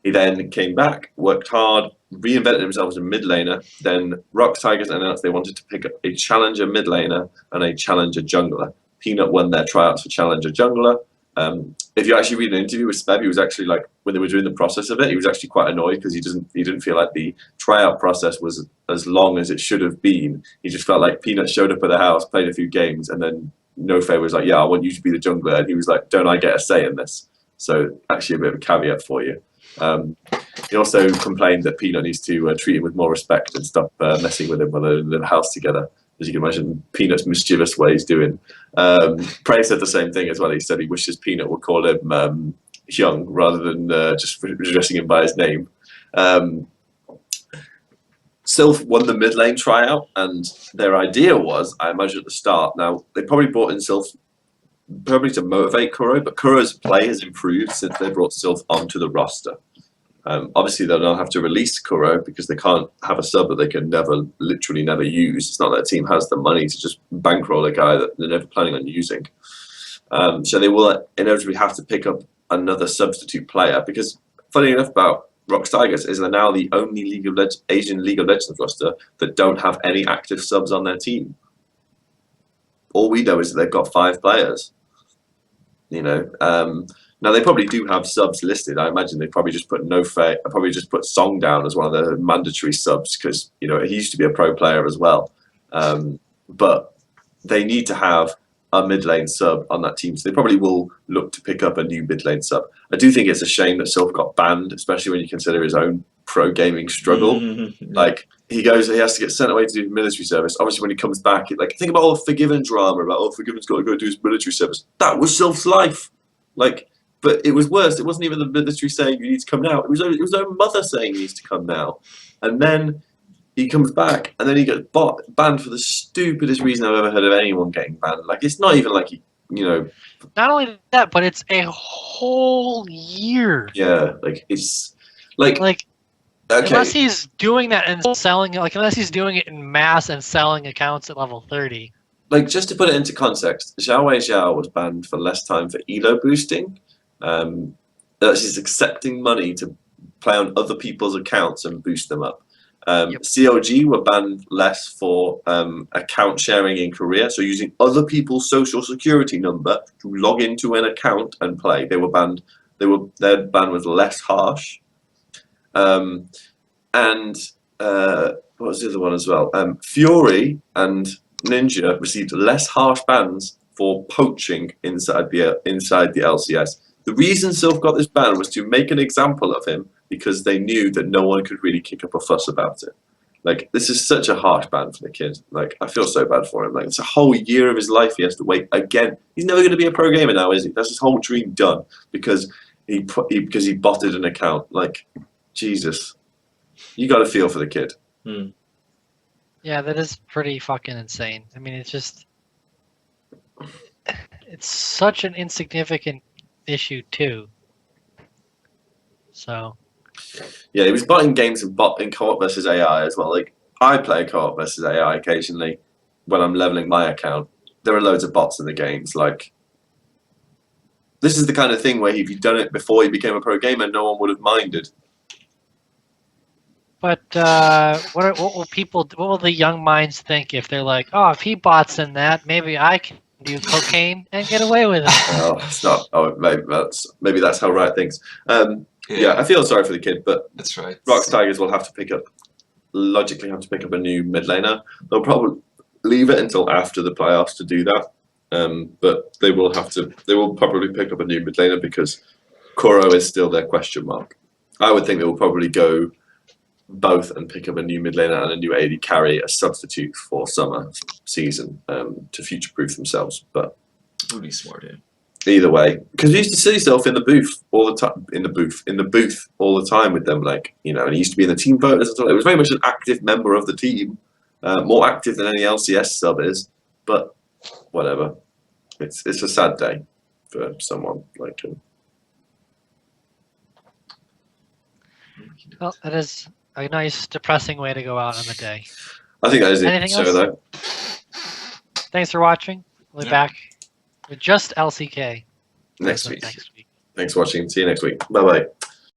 He then came back, worked hard, reinvented himself as a mid laner. Then Rox Tigers announced they wanted to pick up a challenger mid laner and a challenger jungler. Peanut won their tryouts for challenger jungler. If you actually read an interview with Speb, he was actually when they were doing the process of it, he was actually quite annoyed because he didn't feel like the tryout process was as long as it should have been. He just felt like Peanut showed up at the house, played a few games, and then Nofe was like, "Yeah, I want you to be the jungler," and he was like, "Don't I get a say in this?" So actually, a bit of a caveat for you. He also complained that Peanut needs to treat him with more respect and stop messing with him when they're in the house together. As you can imagine, Peanut's mischievous ways doing. Prey said the same thing as well. He said he wishes Peanut would call him Hyung rather than just addressing him by his name. Sylph won the mid lane tryout, and their idea was, I imagine at the start, now they probably brought in Sylph probably to motivate Kuro, but Kuro's play has improved since they brought Sylph onto the roster. Obviously, they'll now have to release Kuro because they can't have a sub that they can literally never use. It's not that the team has the money to just bankroll a guy that they're never planning on using. So they will inevitably have to pick up another substitute player because, funny enough about Rox Tigers, is they're now the only Asian League of Legends roster that don't have any active subs on their team. All we know is that they've got 5 players. Now they probably do have subs listed. I imagine they probably just put probably put Song down as one of the mandatory subs because he used to be a pro player as well. But they need to have a mid lane sub on that team, so they probably will look to pick up a new mid lane sub. I do think it's a shame that Sylph got banned, especially when you consider his own pro gaming struggle. Like he has to get sent away to do military service. Obviously, when he comes back, think about all the Forgiven drama about Forgiven's got to go do his military service. That was Sylph's life. But it was worse. It wasn't even the military saying you need to come now. It was his own mother saying he needs to come now. And then he comes back, and then he gets banned for the stupidest reason I've ever heard of anyone getting banned. Like, it's not even like he, you know. Not only that, but it's a whole year. Yeah, like it's like Like, okay. unless he's doing that and selling, like, unless he's doing it in mass and selling accounts at level 30. Like, just to put it into context, Xiao was banned for less time for elo boosting. That's just accepting money to play on other people's accounts and boost them up. CLG were banned less for account sharing in Korea, so using other people's social security number to log into an account and play. They were banned. Their ban was less harsh. And what was the other one as well? Fury and Ninja received less harsh bans for poaching inside the LCS. The reason Sylph got this ban was to make an example of him because they knew that no one could really kick up a fuss about it. Like, this is such a harsh ban for the kid. Like, I feel so bad for him. Like, it's a whole year of his life he has to wait again. He's never going to be a pro gamer now, is he? That's his whole dream done because he botted an account. Like, Jesus, you got to feel for the kid. Yeah, that is pretty fucking insane. I mean, it's such an insignificant issue too. So. Yeah, he was botting games in co-op versus AI as well. Like, I play co-op versus AI occasionally when I'm leveling my account. There are loads of bots in the games. Like, this is the kind of thing where if you'd done it before you became a pro gamer, no one would have minded. But what will the young minds think if they're like, oh, if he bots in that, maybe I can do cocaine and get away with it? Oh, it's not. Oh, maybe that's how Riot thinks. Yeah, I feel sorry for the kid, but that's right. Rox Tigers will logically have to pick up a new mid laner. They'll probably leave it until after the playoffs to do that. But they will probably pick up a new mid laner because Kuro is still their question mark. I would think they will probably go both and pick up a new mid laner and a new AD carry, a substitute for summer season to future-proof themselves. But really smart, yeah. Either way, because you used to see yourself in the booth all the time, in the booth all the time with them, like, you know, and he used to be in the team voters and stuff. It was very much an active member of the team, more active than any LCS sub is. But whatever, it's a sad day for someone like him. Well, that is a nice, depressing way to go out on the day. I think that is Anything it. else? Though. Thanks for watching. We'll be back with just LCK next week. Thanks for watching. See you next week. Bye bye.